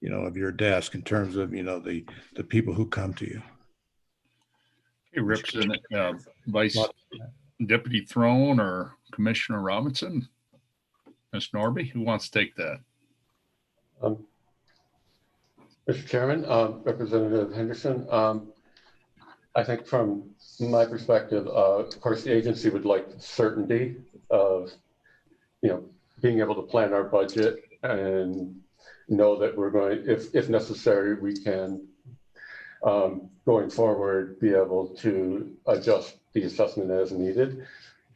you know, of your desk in terms of, you know, the people who come to you. Hey, Representative Vice Deputy Throne or Commissioner Robinson, Ms. Norby, who wants to take that? Mr. Chairman, Representative Henderson, I think from my perspective, of course, the agency would like certainty of, you know, being able to plan our budget and know that we're going, if necessary, we can, going forward, be able to adjust the assessment as needed.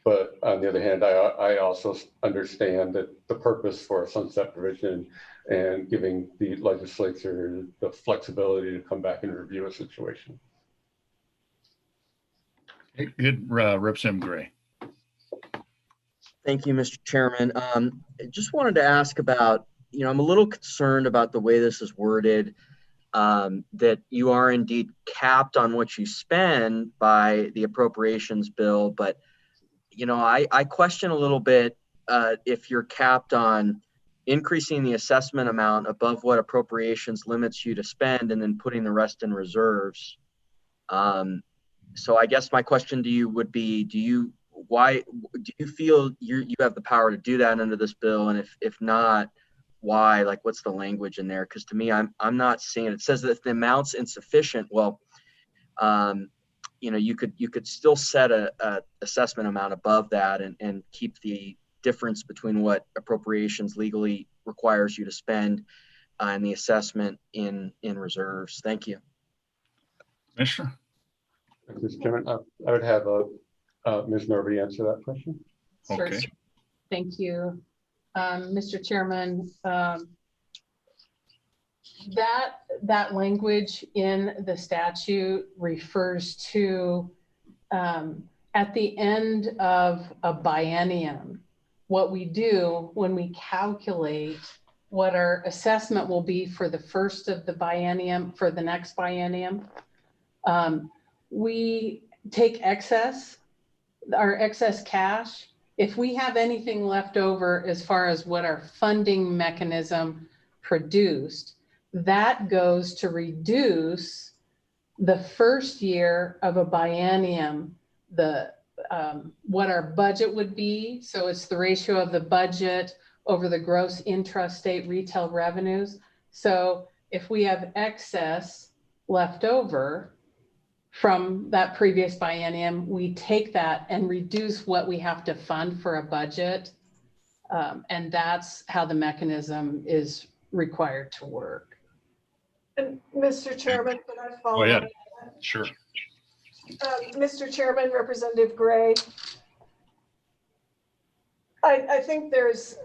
But on the other hand, I also understand that the purpose for a sunset provision and giving the legislature the flexibility to come back and review a situation. Good, Representative Gray. Thank you, Mr. Chairman. I just wanted to ask about, you know, I'm a little concerned about the way this is worded, that you are indeed capped on what you spend by the appropriations bill. But, you know, I question a little bit if you're capped on increasing the assessment amount above what appropriations limits you to spend and then putting the rest in reserves. So I guess my question to you would be, do you feel you have the power to do that under this bill? And if not, why? Like, what's the language in there? Because to me, I'm not seeing it. It says that if the amount's insufficient, well, you know, you could still set a assessment amount above that and keep the difference between what appropriations legally requires you to spend and the assessment in reserves. Thank you. Commissioner? Mr. Chairman, I would have Ms. Norby answer that question. Sure. Okay. Thank you. Mr. Chairman, that language in the statute refers to at the end of a biennium, what we do when we calculate what our assessment will be for the first of the biennium, for the next biennium. We take our excess cash. If we have anything left over as far as what our funding mechanism produced, that goes to reduce the first year of a biennium, what our budget would be. So it's the ratio of the budget over the gross intrastate retail revenues. So if we have excess left over from that previous biennium, we take that and reduce what we have to fund for a budget. And that's how the mechanism is required to work. And Mr. Chairman, can I follow Go ahead. up? Sure. Mr. Chairman, Representative Gray, I think there's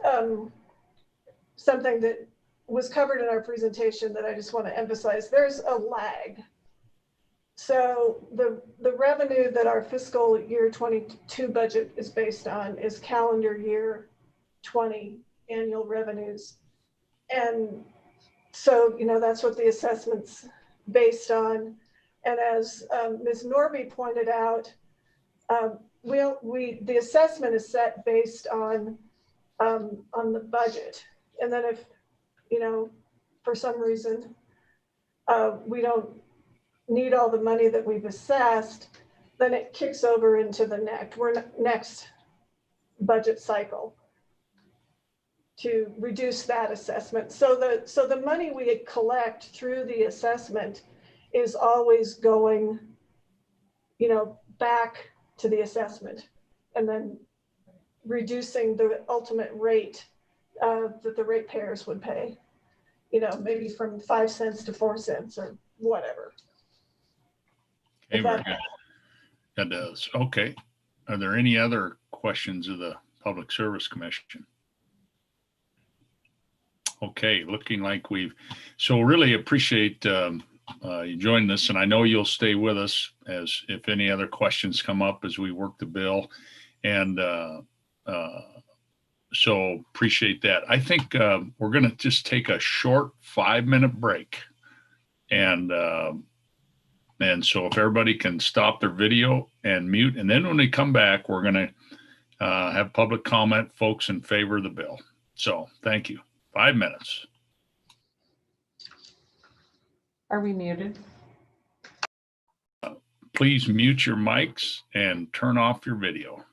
something that was covered in our presentation that I just want to emphasize. There's a lag. So the revenue that our fiscal year 22 budget is based on is calendar year 20 annual revenues. And so, you know, that's what the assessment's based on. And as Ms. Norby pointed out, the assessment is set based on the budget. And then if, you know, for some reason, we don't need all the money that we've assessed, then it kicks over into the next budget cycle to reduce that assessment. So the money we collect through the assessment is always going, you know, back to the assessment and then reducing the ultimate rate that the ratepayers would pay, you know, maybe from 5 cents to 4 cents or whatever. Okay, very good. That does. Okay. Are there any other questions of the Public Service Commission? Okay, looking like so really appreciate you joining us, and I know you'll stay with us as if any other questions come up as we work the bill, and so appreciate that. I think we're going to just take a short 5-minute break, and so if everybody can stop their video and mute, and then when we come back, we're going to have public comment, folks in favor of the bill. So thank you. 5 minutes. Are we muted? Please mute your mics and turn off your video.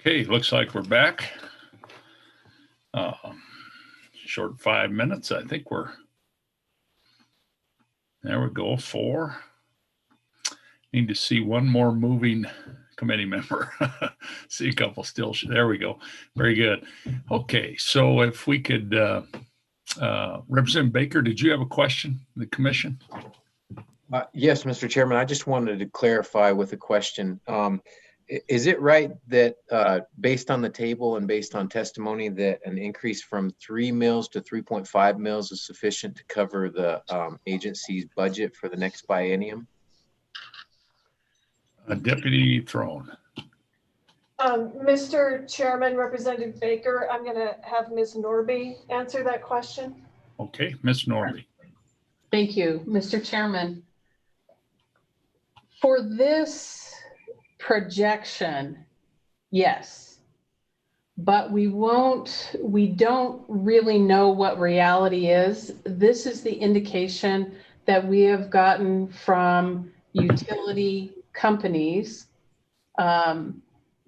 Okay, looks like we're back. Short 5 minutes. I think there we go. 4. Need to see one more moving committee member. See a couple still. There we go. Very good. Okay, so if we could, Representative Baker, did you have a question? The commission? Yes, Mr. Chairman, I just wanted to clarify with a question. Is it right that based on the table and based on testimony that an increase from 3 mills to 3.5 mills is sufficient to cover the agency's budget for the next biennium? Deputy Throne. Mr. Chairman, Representative Baker, I'm going to have Ms. Norby answer that question. Okay, Ms. Norby. Thank you, Mr. Chairman. For this projection, yes, but we don't really know what reality is. This is the indication that we have gotten from utility companies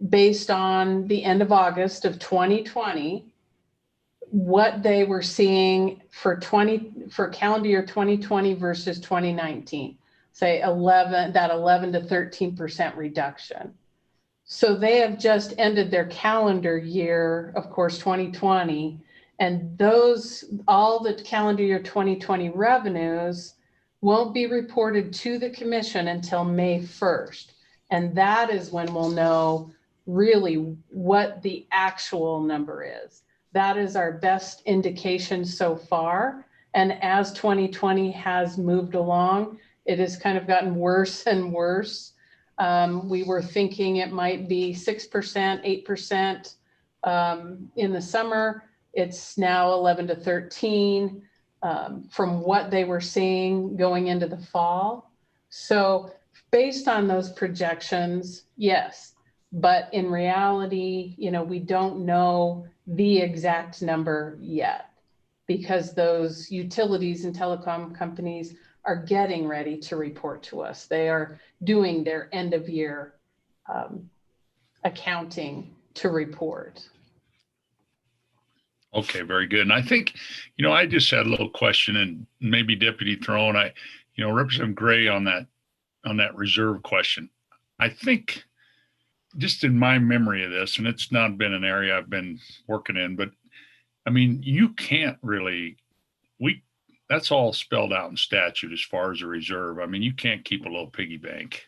based on the end of August of 2020, what they were seeing for calendar year 2020 versus 2019. Say 11 to 13% reduction. So they have just ended their calendar year, of course, 2020, and all the calendar year 2020 revenues won't be reported to the commission until May 1st. And that is when we'll know really what the actual number is. That is our best indication so far. And as 2020 has moved along, it has kind of gotten worse and worse. We were thinking it might be 6%, 8% in the summer. It's now 11 to 13 from what they were seeing going into the fall. So based on those projections, yes. But in reality, we don't know the exact number yet because those utilities and telecom companies are getting ready to report to us. They are doing their end of year accounting to report. Okay, very good. And I think, I just had a little question, and maybe Deputy Throne, Representative Gray on that reserve question. I think just in my memory of this, and it's not been an area I've been working in, but I mean, you can't really, that's all spelled out in statute as far as a reserve. I mean, you can't keep a little piggy bank.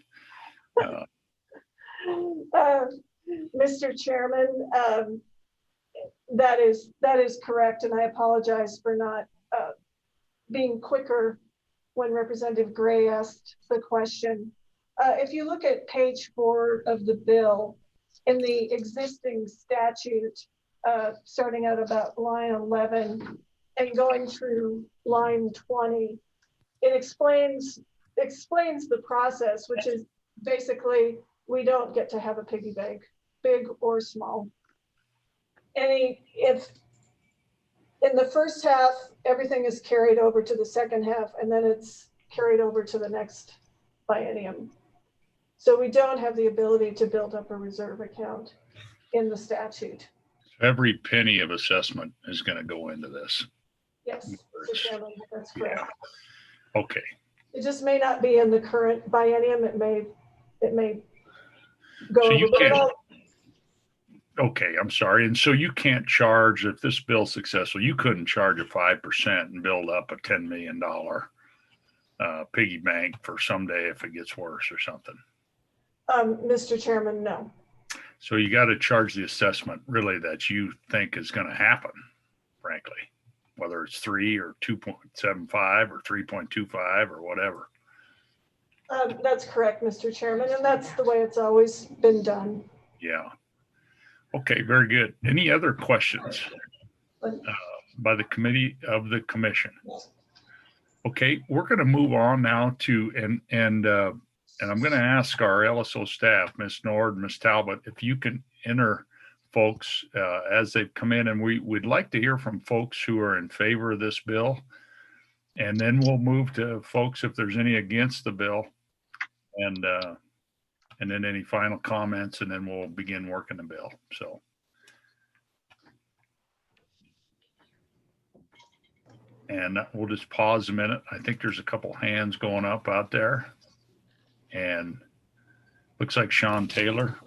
Mr. Chairman, that is correct, and I apologize for not being quicker when Representative Gray asked the question. If you look at page 4 of the bill, in the existing statute, starting at about line 11 and going through line 20, it explains the process, which is basically we don't get to have a piggy bank, big or small. If in the first half, everything is carried over to the second half, and then it's carried over to the next biennium. So we don't have the ability to build up a reserve account in the statute. Every penny of assessment is going to go into this. Yes, Mr. Chairman, that's correct. Yeah. Okay. It just may not be in the current biennium. It may go So over. you can't, okay, I'm sorry. And so you can't charge, if this bill's successful, you couldn't charge a 5% and build up a $10 million piggy bank for someday if it gets worse or something. Mr. Chairman, no. So you got to charge the assessment really that you think is going to happen, frankly, whether it's 3 or 2.75 or 3.25 or whatever. That's correct, Mr. Chairman, and that's the way it's always been done. Yeah. Okay, very good. Any other questions by the committee of the commission? Okay, we're going to move on now to, and I'm going to ask our LSO staff, Ms. Nord, Ms. Talbot, if you can enter folks as they've come in, and we'd like to hear from folks who are in favor of this bill. And then we'll move to folks if there's any against the bill. And and then any final comments, and then we'll begin working the bill. So. And we'll just pause a minute. I think there's a couple hands going up out there. And looks like Sean Taylor.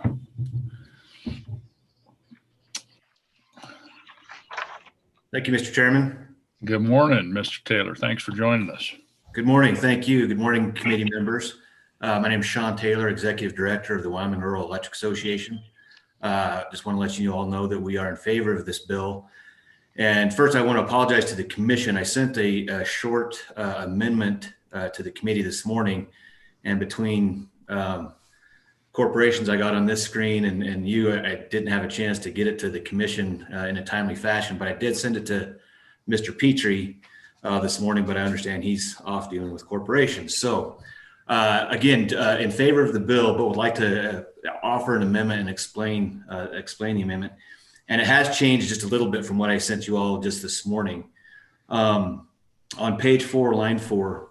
Thank you, Mr. Chairman. Good morning, Mr. Taylor. Thanks for joining us. Good morning. Thank you. Good morning, committee members. My name is Sean Taylor, Executive Director of the Wyoming Rural Electric Association. Just want to let you all know that we are in favor of this bill. And first, I want to apologize to the commission. I sent a short amendment to the committee this morning, and between corporations I got on this screen and you, I didn't have a chance to get it to the commission in a timely fashion, but I did send it to Mr. Petrie this morning, but I understand he's off dealing with corporations. So again, in favor of the bill, but would like to offer an amendment and explain the amendment. And it has changed just a little bit from what I sent you all just this morning. On page 4, line 4,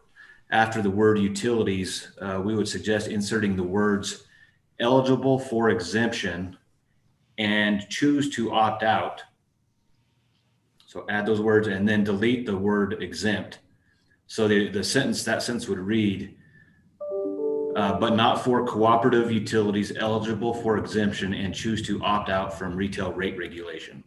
after the word utilities, we would suggest inserting the words eligible for exemption and choose to opt out. So add those words and then delete the word exempt. So that sentence would read, but not for cooperative utilities eligible for exemption and choose to opt out from retail rate regulation.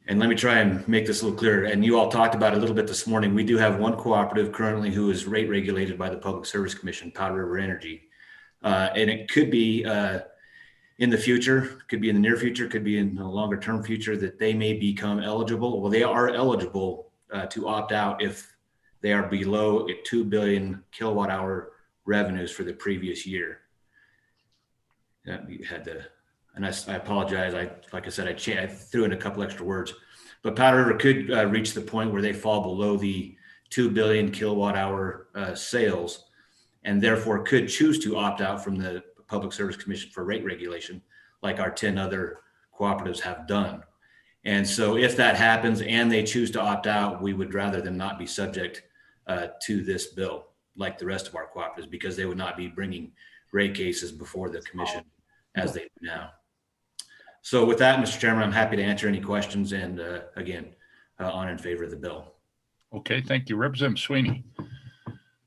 And let me try and make this a little clearer. And you all talked about it a little bit this morning. We do have one cooperative currently who is rate regulated by the Public Service Commission, Powder River Energy. And it could be in the future, could be in the near future, could be in the longer term future that they may become eligible. Well, they are eligible to opt out if they are below 2 billion kilowatt hour revenues for the previous year. We had to, and I apologize. Like I said, I threw in a couple extra words, but Powder River could reach the point where they fall below the 2 billion kilowatt hour sales, and therefore could choose to opt out from the Public Service Commission for rate regulation, like our 10 other cooperatives have done. And so if that happens and they choose to opt out, we would rather them not be subject to this bill like the rest of our cooperatives, because they would not be bringing rate cases before the commission as they do now. So with that, Mr. Chairman, I'm happy to answer any questions, and again, on in favor of the bill. Okay, thank you. Representative Sweeney.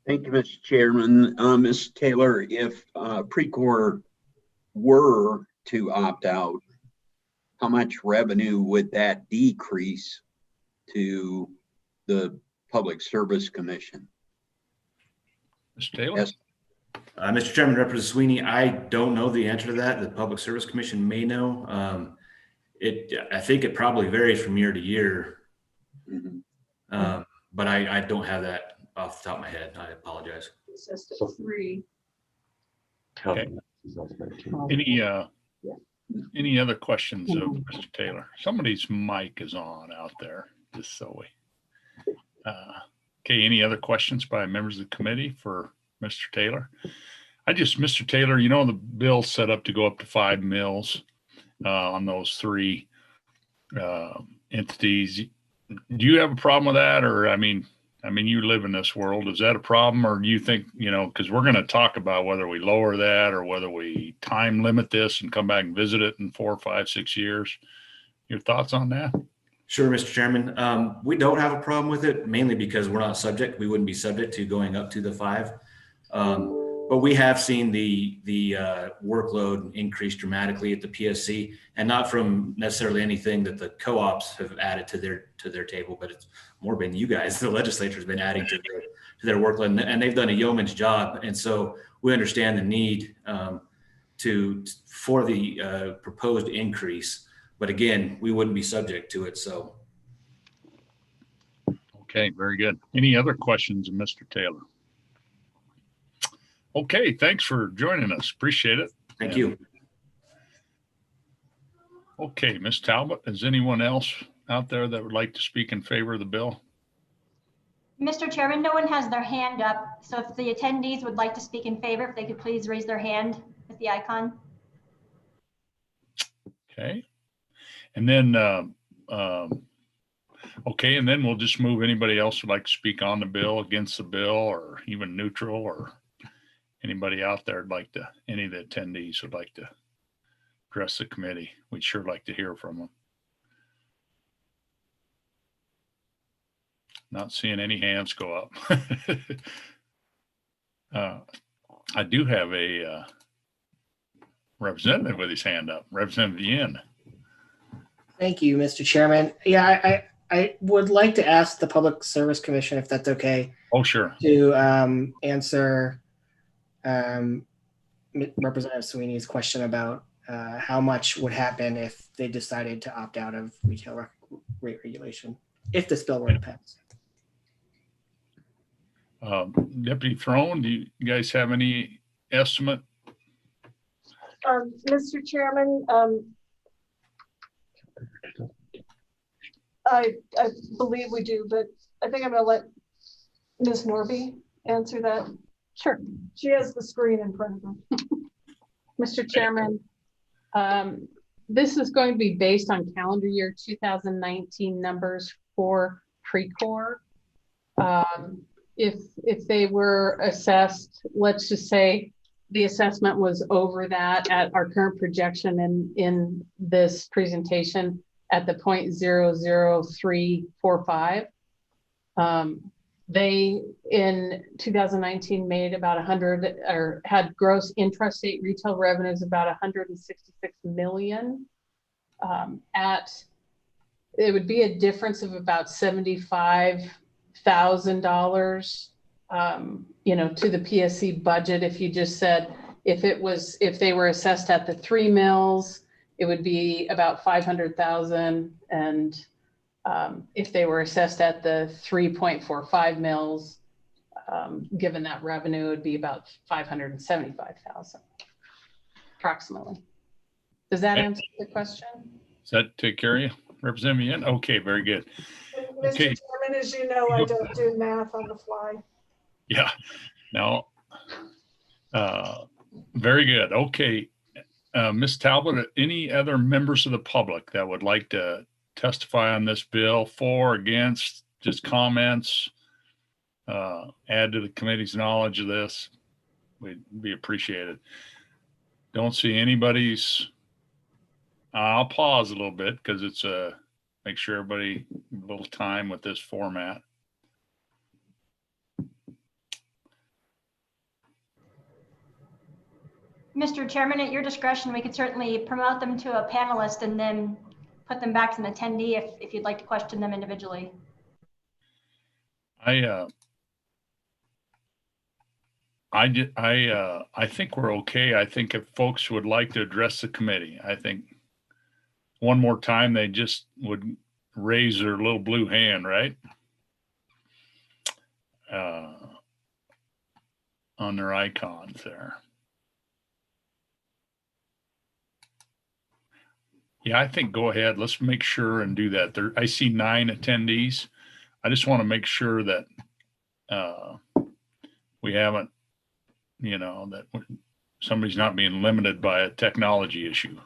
Thank you, Mr. Chairman. Ms. Taylor, if Precor were to opt out, how much revenue would that decrease to the Public Service Commission? Mr. Taylor? Yes. Mr. Chairman, Representative Sweeney, I don't know the answer to that. The Public Service Commission may know. I think it probably varies from year to year, but I don't have that off the top of my head. I apologize. Three. Okay. Any other questions of Mr. Taylor? Somebody's mic is on out there, just so we. Okay, any other questions by members of the committee for Mr. Taylor? Mr. Taylor, you know, the bill's set up to go up to 5 mills on those 3 entities. Do you have a problem with that? Or, I mean, you live in this world. Is that a problem? Or do you think, because we're going to talk about whether we lower that or whether we time limit this and come back and visit it in 4, 5, 6 years. Your thoughts on that? Sure, Mr. Chairman. We don't have a problem with it, mainly because we're not subject. We wouldn't be subject to going up to the 5. But we have seen the workload increase dramatically at the PSC, and not from necessarily anything that the co-ops have added to their table, but it's more been you guys. The legislature has been adding to their workload, and they've done a yeoman's job. And so we understand the need for the proposed increase. But again, we wouldn't be subject to it. So. Okay, very good. Any other questions of Mr. Taylor? Okay, thanks for joining us. Appreciate it. Thank you. Okay, Ms. Talbot, is anyone else out there that would like to speak in favor of the bill? Mr. Chairman, no one has their hand up. So if the attendees would like to speak in favor, if they could please raise their hand with the icon. Okay. And then, okay, and then we'll just move anybody else who'd like to speak on the bill, against the bill, or even neutral, or anybody out there any of the attendees would like to address the committee, we'd sure like to hear from them. Not seeing any hands go up. I do have a representative with his hand up, Representative Yin. Thank you, Mr. Chairman. Yeah, I would like to ask the Public Service Commission, if that's okay, Oh, sure. to answer Representative Sweeney's question about how much would happen if they decided to opt out of retail rate regulation, if this bill were to pass. Deputy Throne, do you guys have any estimate? Mr. Chairman, I believe we do, but I think I'm going to let Ms. Norby answer that. Sure. She has the screen in front of her. Mr. Chairman, this is going to be based on calendar year 2019 numbers for Pre-Corps. If they were assessed, let's just say the assessment was over that at our current projection in this presentation at the 0.00345. They in 2019 made about 100 or had gross intrastate retail revenues about 166 million. It would be a difference of about $75,000, to the PSC budget. If you just said, if they were assessed at the 3 mills, it would be about 500,000. And if they were assessed at the 3.45 mills, given that revenue, it would be about 575,000 approximately. Does that answer the question? Does that take care of you, Representative Yin? Okay, very good. Mr. Okay. Chairman, as you know, I don't do math on the fly. Yeah, no. Very good. Okay. Ms. Talbot, any other members of the public that would like to testify on this bill, for, against, just comments, add to the committee's knowledge of this? We'd be appreciated. Don't see anybody's. I'll pause a little bit because it's make sure everybody a little time with this format. Mr. Chairman, at your discretion, we could certainly promote them to a panelist and then put them back as an attendee if you'd like to question them individually. I think we're okay. I think if folks would like to address the committee, I think one more time they just would raise their little blue hand, right? On their icons there. Yeah, I think go ahead. Let's make sure and do that. I see 9 attendees. I just want to make sure that we haven't, that somebody's not being limited by a technology issue.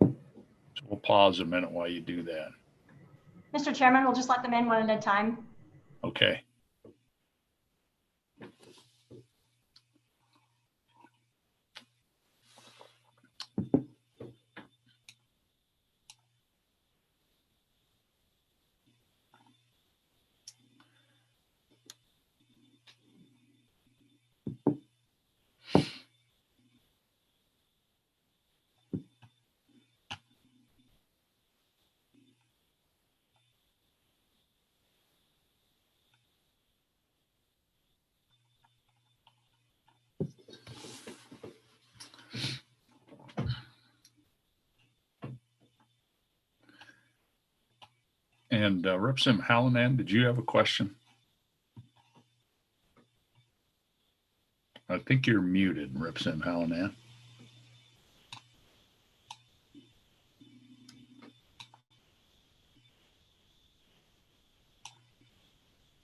So we'll pause a minute while you do that. Mr. Chairman, we'll just let them in one at a time. Okay. And Representative Hallinan, did you have a question? I think you're muted, Representative Hallinan.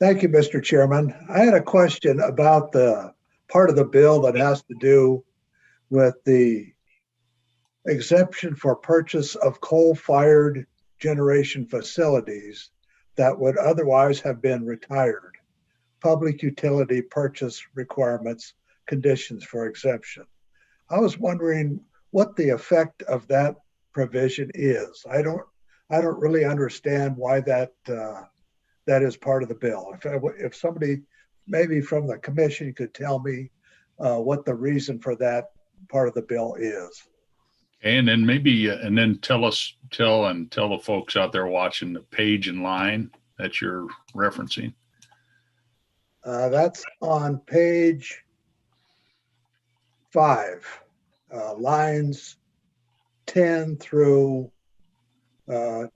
Thank you, Mr. Chairman. I had a question about the part of the bill that has to do with the exemption for purchase of coal-fired generation facilities that would otherwise have been retired. public utility purchase requirements, conditions for exemption. I was wondering what the effect of that provision is. I don't really understand why that is part of the bill. If somebody maybe from the commission could tell me what the reason for that part of the bill is. And then maybe, and then tell the folks out there watching the page and line that you're referencing. That's on page 5, lines 10 through the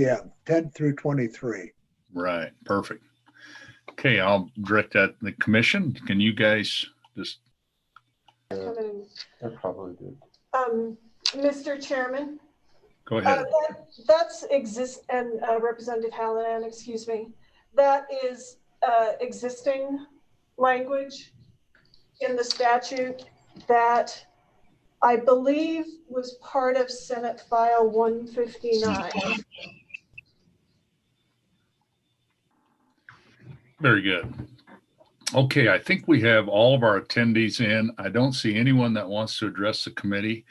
end, 10 through 23. Right. Perfect. Okay. I'll direct that to the commission. Can you guys just. That probably did. Mr. Chairman. Go ahead. That's and Representative Hallinan, excuse me. That is existing language in the statute that I believe was part of Senate File 159. Very good. Okay, I think we have all of our attendees in. I don't see anyone that wants to address the committee.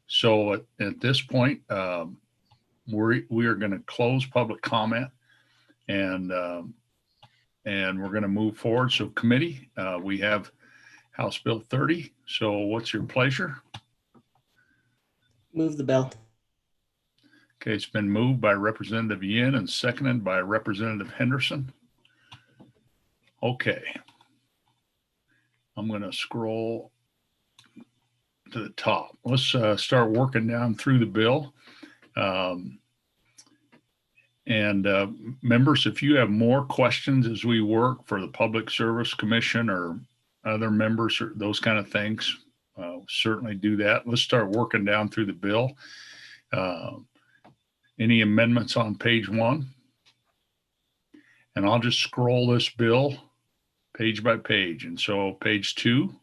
So at this point, we are going to close public comment, and we're going to move forward. So committee, we have House Bill 30. So what's your pleasure? Move the bill. Okay, it's been moved by Representative Yin and seconded by Representative Henderson. Okay. I'm going to scroll to the top. Let's start working down through the bill. Members, if you have more questions as we work for the Public Service Commission or other members or those kind of things, certainly do that. Let's start working down through the bill. Any amendments on page 1? And I'll just scroll this bill page by page. And so page 2.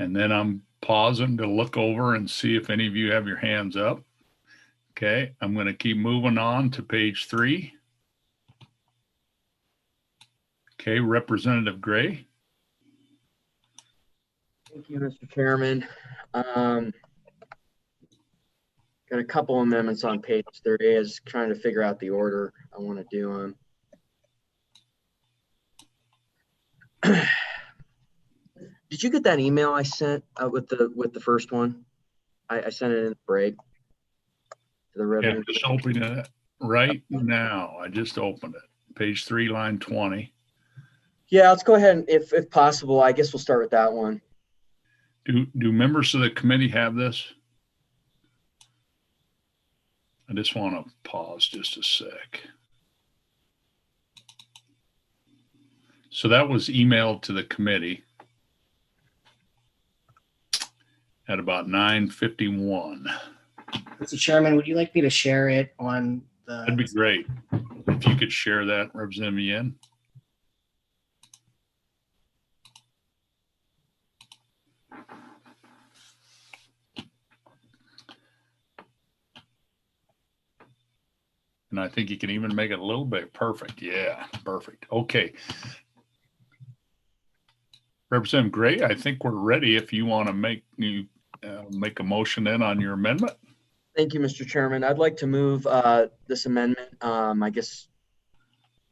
And then I'm pausing to look over and see if any of you have your hands up. Okay, I'm going to keep moving on to page 3. Okay, Representative Gray. Thank you, Mr. Chairman. Got a couple amendments on page 3. I was trying to figure out the order I want to do them. Did you get that email I sent with the first one? I sent it in the break to the revenue. Yeah, just opening it right now. I just opened it. Page 3, line 20. Yeah, let's go ahead and if possible, I guess we'll start with that one. Do members of the committee have this? I just want to pause just a sec. So that was emailed to the committee at about 9:51. Mr. Chairman, would you like me to share it on the? That'd be great. If you could share that, Representative Yen. And I think you can even make it a little bit perfect. Yeah, perfect. Okay. Representative Gray, I think we're ready if you want to make a motion then on your amendment. Thank you, Mr. Chairman. I'd like to move this amendment. I guess,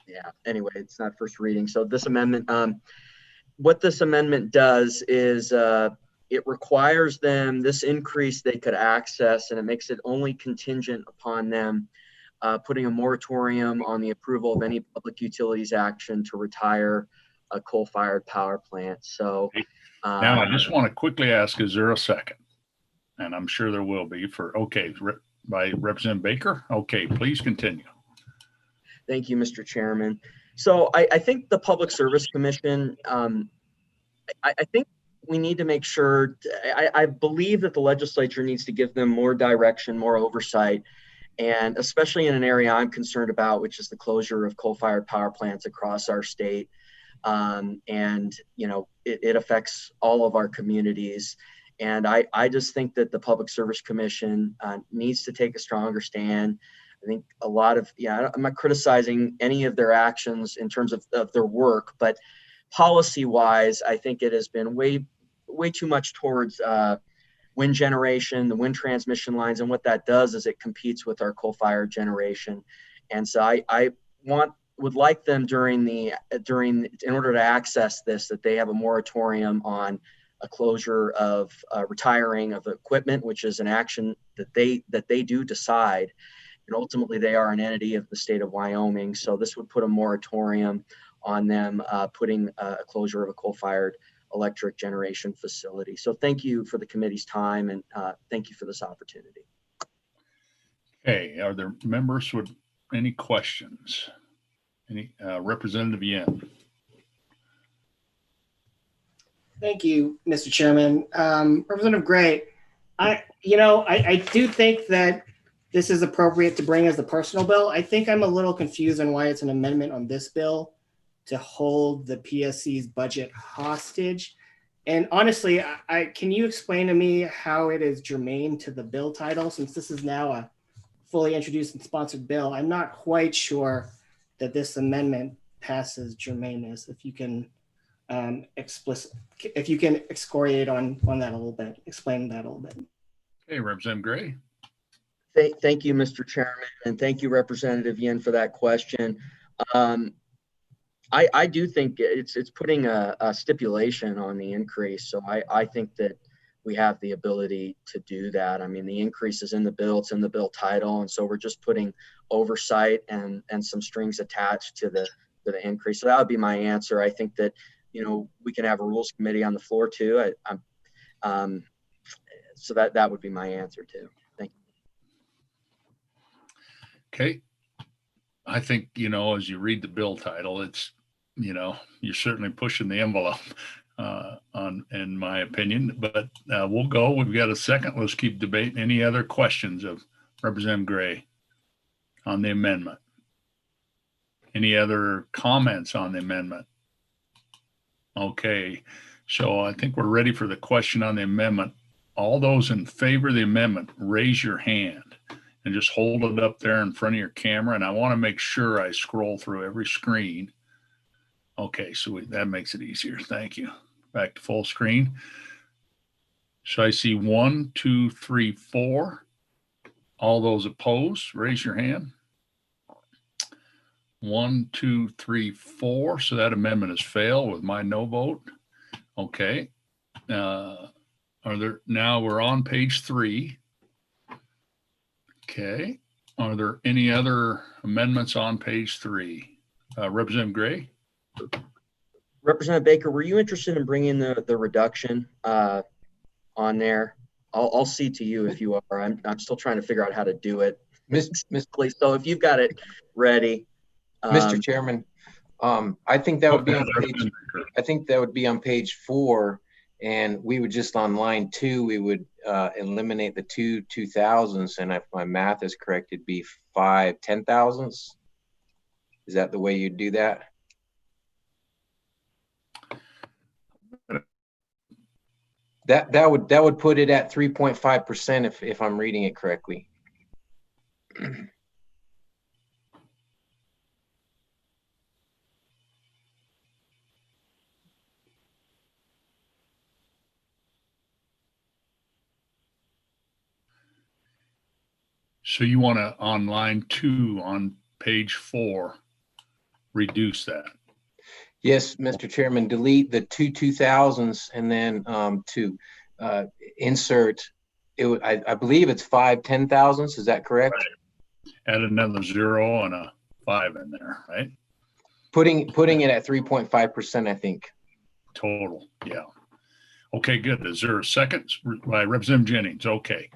yeah, anyway, it's not first reading. So this amendment, what this amendment does is it requires them this increase they could access, and it makes it only contingent upon them putting a moratorium on the approval of any public utilities action to retire a coal-fired power plant. So now I just want to quickly ask, is there a second? And I'm sure there will be by Representative Baker. Okay, please continue. Thank you, Mr. Chairman. So I think the Public Service Commission, I think we need to make sure, I believe that the legislature needs to give them more direction, more oversight, and especially in an area I'm concerned about, which is the closure of coal-fired power plants across our state. And, you know, it affects all of our communities. And I just think that the Public Service Commission needs to take a stronger stand. I think a lot of, I'm not criticizing any of their actions in terms of their work, but policy wise, I think it has been way too much towards wind generation, the wind transmission lines. And what that does is it competes with our coal-fired generation. And so I would like them in order to access this, that they have a moratorium on a closure of retiring of equipment, which is an action that they do decide. And ultimately they are an entity of the state of Wyoming. So this would put a moratorium on them putting a closure of a coal-fired electric generation facility. So thank you for the committee's time, and thank you for this opportunity. Okay, are there members with any questions? Any Representative Yen? Thank you, Mr. Chairman. Representative Gray, I do think that this is appropriate to bring as the personal bill. I think I'm a little confused on why it's an amendment on this bill to hold the PSC's budget hostage. And honestly, can you explain to me how it is germane to the bill title, since this is now a fully introduced and sponsored bill? I'm not quite sure that this amendment passes germaneness. If you can excoriate on that a little bit, explain that a little bit. Okay, Representative Gray. Thank you, Mr. Chairman, and thank you, Representative Yin, for that question. I do think it's putting a stipulation on the increase. So I think that we have the ability to do that. I mean, the increase is in the bill, it's in the bill title. And so we're just putting oversight and some strings attached to the increase. So that would be my answer. I think that, we can have a rules committee on the floor too. So that would be my answer too. Thank you. Okay. I think, as you read the bill title, it's, you're certainly pushing the envelope in my opinion, but we'll go. We've got a second. Let's keep debating. Any other questions of Representative Gray on the amendment? Any other comments on the amendment? Okay, so I think we're ready for the question on the amendment. All those in favor of the amendment, raise your hand and just hold it up there in front of your camera. And I want to make sure I scroll through every screen. Okay, so that makes it easier. Thank you. Back to full screen. So I see 1, 2, 3, 4. All those opposed, raise your hand. 1, 2, 3, 4. So that amendment has failed with my no vote. Okay. Now we're on page 3. Okay. Are there any other amendments on page 3? Representative Gray? Representative Baker, were you interested in bringing the reduction on there? I'll see to you if you are. I'm still trying to figure out how to do it. Please. So if you've got it ready. Mr. Chairman, I think that would be on page, on page 4, and we would just on line 2, we would eliminate the 2 2000s, and if my math is correct, it'd be 5 10,000s. Is that the way you'd do that? That would put it at 3.5% if I'm reading it correctly. So you want to, on line 2 on page 4, reduce that? Yes, Mr. Chairman, delete the 2 2000s and then to insert, I believe it's 5 10,000s. Is that correct? Right. Add another 0 and a 5 in there, right? Putting it at 3.5%, I think. Total, yeah. Okay, good. Is there a second by Representative Jennings? Okay.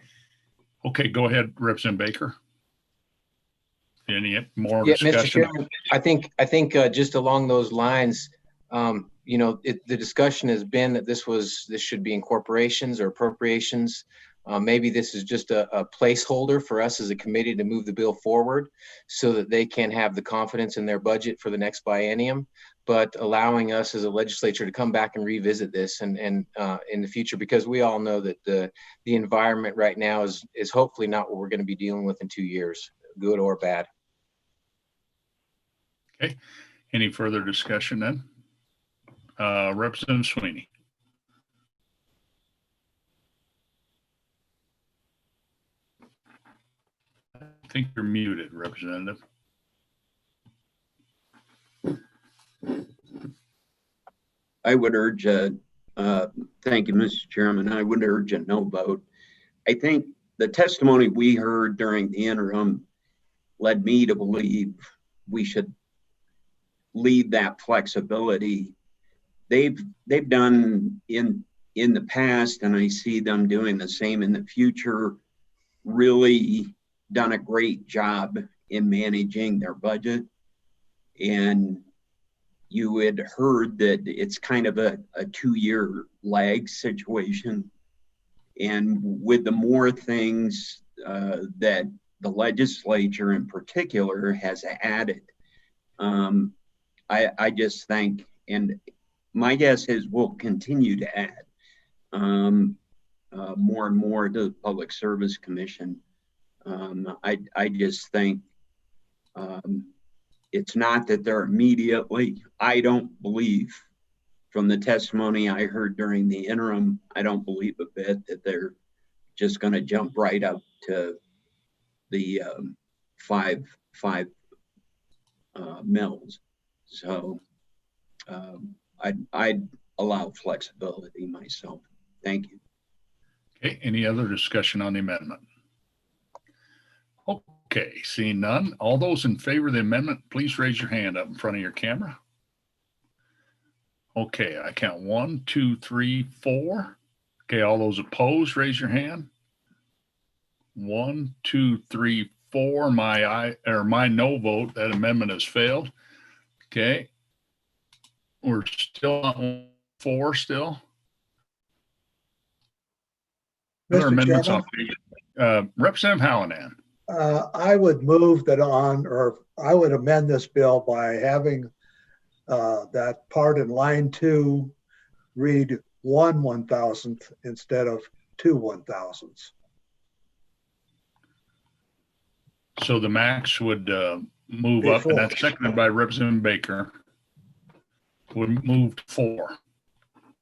Okay, go ahead, Representative Baker. Any more discussion? Mr. Chairman, I think just along those lines, the discussion has been that this should be incorporations or appropriations. Maybe this is just a placeholder for us as a committee to move the bill forward so that they can have the confidence in their budget for the next biennium. but allowing us as a legislature to come back and revisit this and in the future, because we all know that the environment right now is hopefully not what we're going to be dealing with in 2 years, good or bad. Okay. Any further discussion then? Representative Sweeney. I think you're muted, Representative. I would urge thank you, Mr. Chairman. I would urge a no vote. I think the testimony we heard during the interim led me to believe we should leave that flexibility. They've done in the past, and I see them doing the same in the future, really done a great job in managing their budget. And you had heard that it's kind of a 2-year lag situation. And with the more things that the legislature in particular has added, I just think, and my guess is we'll continue to add more and more to the Public Service Commission. I just think it's not that they're immediately, I don't believe from the testimony I heard during the interim, I don't believe a bit that they're just going to jump right up to the five mills. So I'd allow flexibility myself. Thank you. Okay, any other discussion on the amendment? Okay, seeing none. All those in favor of the amendment, please raise your hand up in front of your camera. Okay, I count 1, 2, 3, 4. Okay, all those opposed, raise your hand. 1, 2, 3, 4. My no vote, that amendment has failed. Okay, we're still on 4 still. Other amendments on page. Representative Hallinan. I would move that I would amend this bill by having that part in line 2 read 1 1,000th instead of 2 1,000ths. So the max would move up, and that's seconded by Representative Baker. Would move to 4.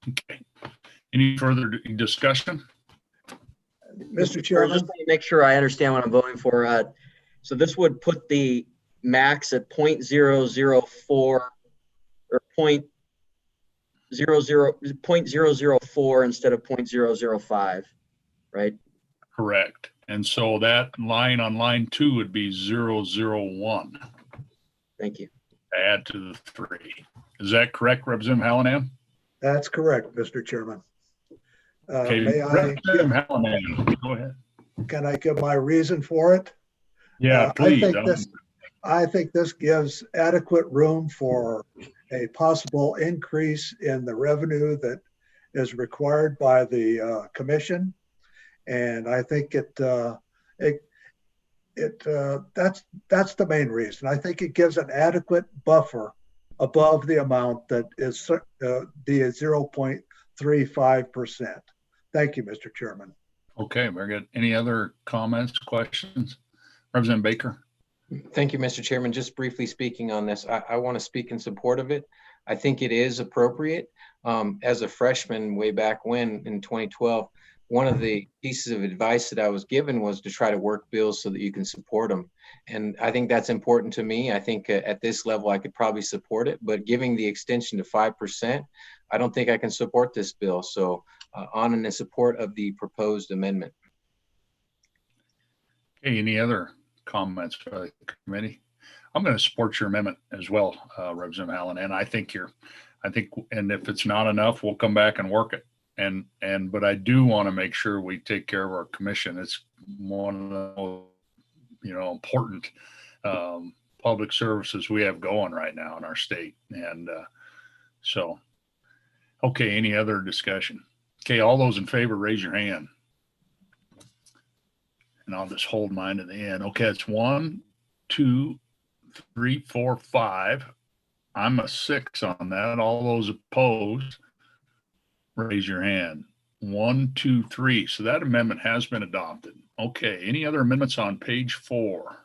Okay. Any further discussion? Mr. Chairman, just to make sure I understand what I'm voting for. So this would put the max at 0.004 or 0.004 instead of 0.005, right? Correct. And so that line on line 2 would be 001. Thank you. Add to the 3. Is that correct, Representative Hallinan? That's correct, Mr. Chairman. Okay, Representative Hallinan, go ahead. Can I give my reason for it? Yeah, please. I think this gives adequate room for a possible increase in the revenue that is required by the commission, and I think that's the main reason. I think it gives an adequate buffer above the amount that is the 0.35%. Thank you, Mr. Chairman. Okay, very good. Any other comments, questions? Representative Baker. Thank you, Mr. Chairman. Just briefly speaking on this, I want to speak in support of it. I think it is appropriate. As a freshman way back when in 2012, one of the pieces of advice that I was given was to try to work bills so that you can support them. And I think that's important to me. I think at this level, I could probably support it, but giving the extension to 5%, I don't think I can support this bill. So on and in support of the proposed amendment. Okay, any other comments by the committee? I'm going to support your amendment as well, Representative Allen. And I think and if it's not enough, we'll come back and work it. But I do want to make sure we take care of our commission. It's one of the important public services we have going right now in our state. And so, okay, any other discussion? Okay, all those in favor, raise your hand. And I'll just hold mine to the end. Okay, it's 1, 2, 3, 4, 5. I'm a 6 on that. All those opposed, raise your hand. 1, 2, 3. So that amendment has been adopted. Okay, any other amendments on page 4?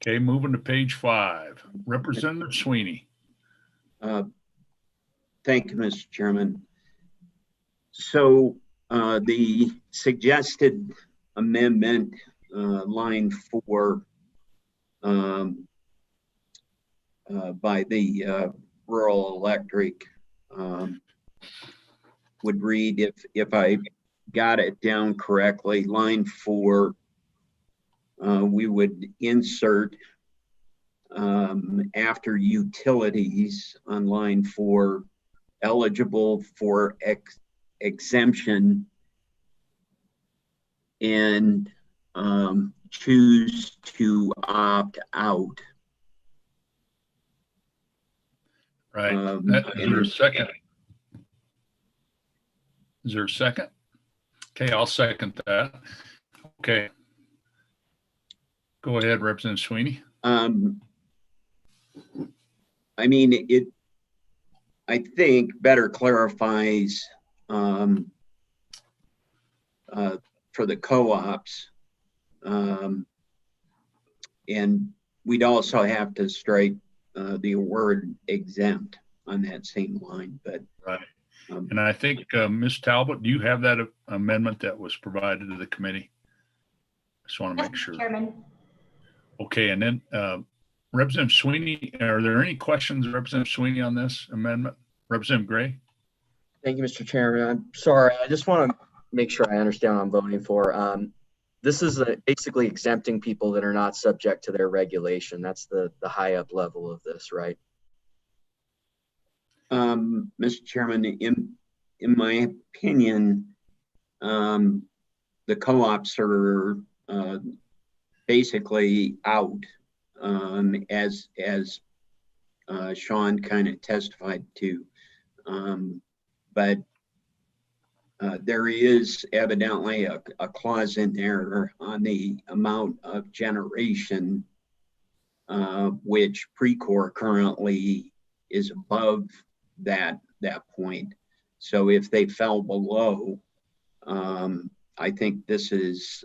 Okay, moving to page 5. Representative Sweeney. Thank you, Mr. Chairman. So the suggested amendment, line 4, by the rural electric would read, if I got it down correctly, line 4, we would insert after utilities on line 4, eligible for exemption, and choose to opt out. Right. Is there a second? Is there a second? Okay, I'll second that. Okay. Go ahead, Representative Sweeney. I mean, I think better clarifies for the co-ops, and we'd also have to strike the word exempt on that same line. But right, and I think Ms. Talbot, do you have that amendment that was provided to the committee? I just want to make sure. Chairman. Okay, and then Representative Sweeney, are there any questions, Representative Sweeney, on this amendment? Representative Gray? Thank you, Mr. Chairman. I'm sorry. I just want to make sure I understand what I'm voting for. This is basically exempting people that are not subject to their regulation. That's the high up level of this, right? Mr. Chairman, in my opinion, the co-ops are basically out, as Sean kind of testified to. But there is evidently a clause in there on the amount of generation, which Precor currently is above that point. So if they fell below, I think this is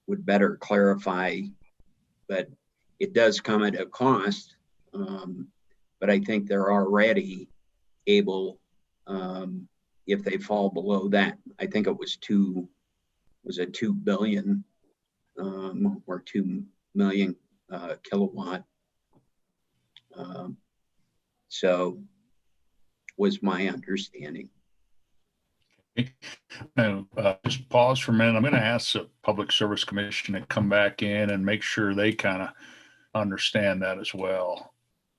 would better clarify, but it does come at a cost. But I think they're already able, if they fall below that, I think it was 2 billion or 2 million kilowatt. So was my understanding. Just pause for a minute. I'm going to ask the Public Service Commission to come back in and make sure they kind of understand that as well.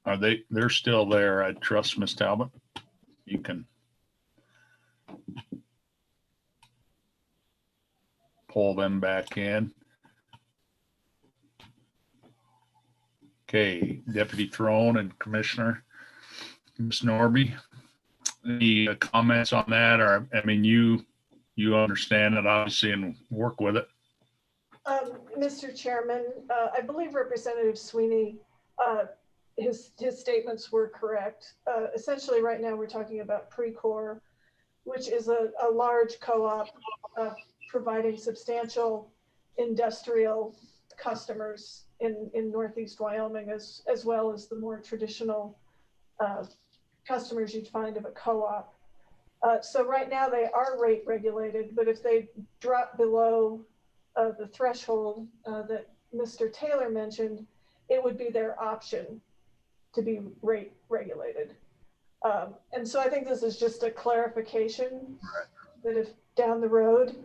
They're still there? I trust Ms. Talbot. You can pull them back in. Okay, Deputy Throne and Commissioner Ms. Norby, any comments on that? Or, I mean, you understand it obviously and work with it. Mr. Chairman, I believe Representative Sweeney, his statements were correct. Essentially, right now we're talking about Precor, which is a large co-op providing substantial industrial customers in Northeast Wyoming, as well as the more traditional customers you'd find of a co-op. So right now they are rate regulated, but if they drop below the threshold that Mr. Taylor mentioned, it would be their option to be rate regulated. And so I think this is just a clarification that if down the road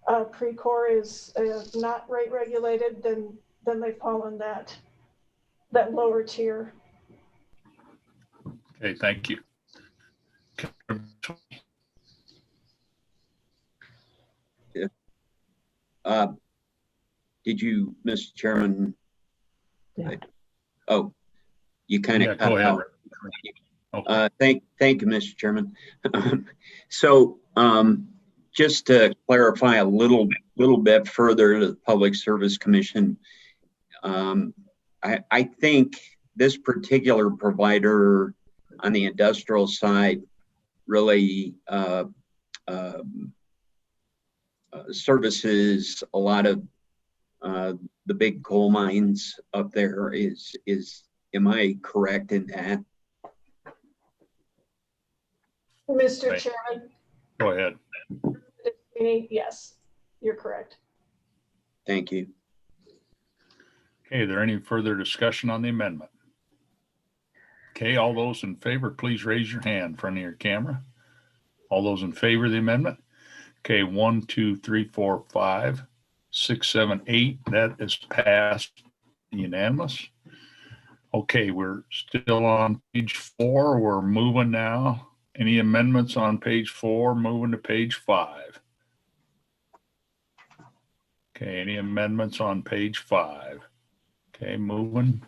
Precor is not rate regulated, then they fall in that lower tier. Okay, thank you. Did you, Mr. Chairman? Yeah. Oh, you kind of go ahead. Thank you, Mr. Chairman. So just to clarify a little bit further to the Public Service Commission, I think this particular provider on the industrial side really services a lot of the big coal mines up there. Am I correct in that? Mr. Right. Chairman, Go ahead. yes, you're correct. Thank you. Okay, is there any further discussion on the amendment? Okay, all those in favor, please raise your hand in front of your camera. All those in favor of the amendment? Okay, 1, 2, 3, 4, 5, 6, 7, 8. That is passed unanimous. Okay, we're still on page 4. We're moving now. Any amendments on page 4? Moving to page 5. Okay, any amendments on page 5? Okay, moving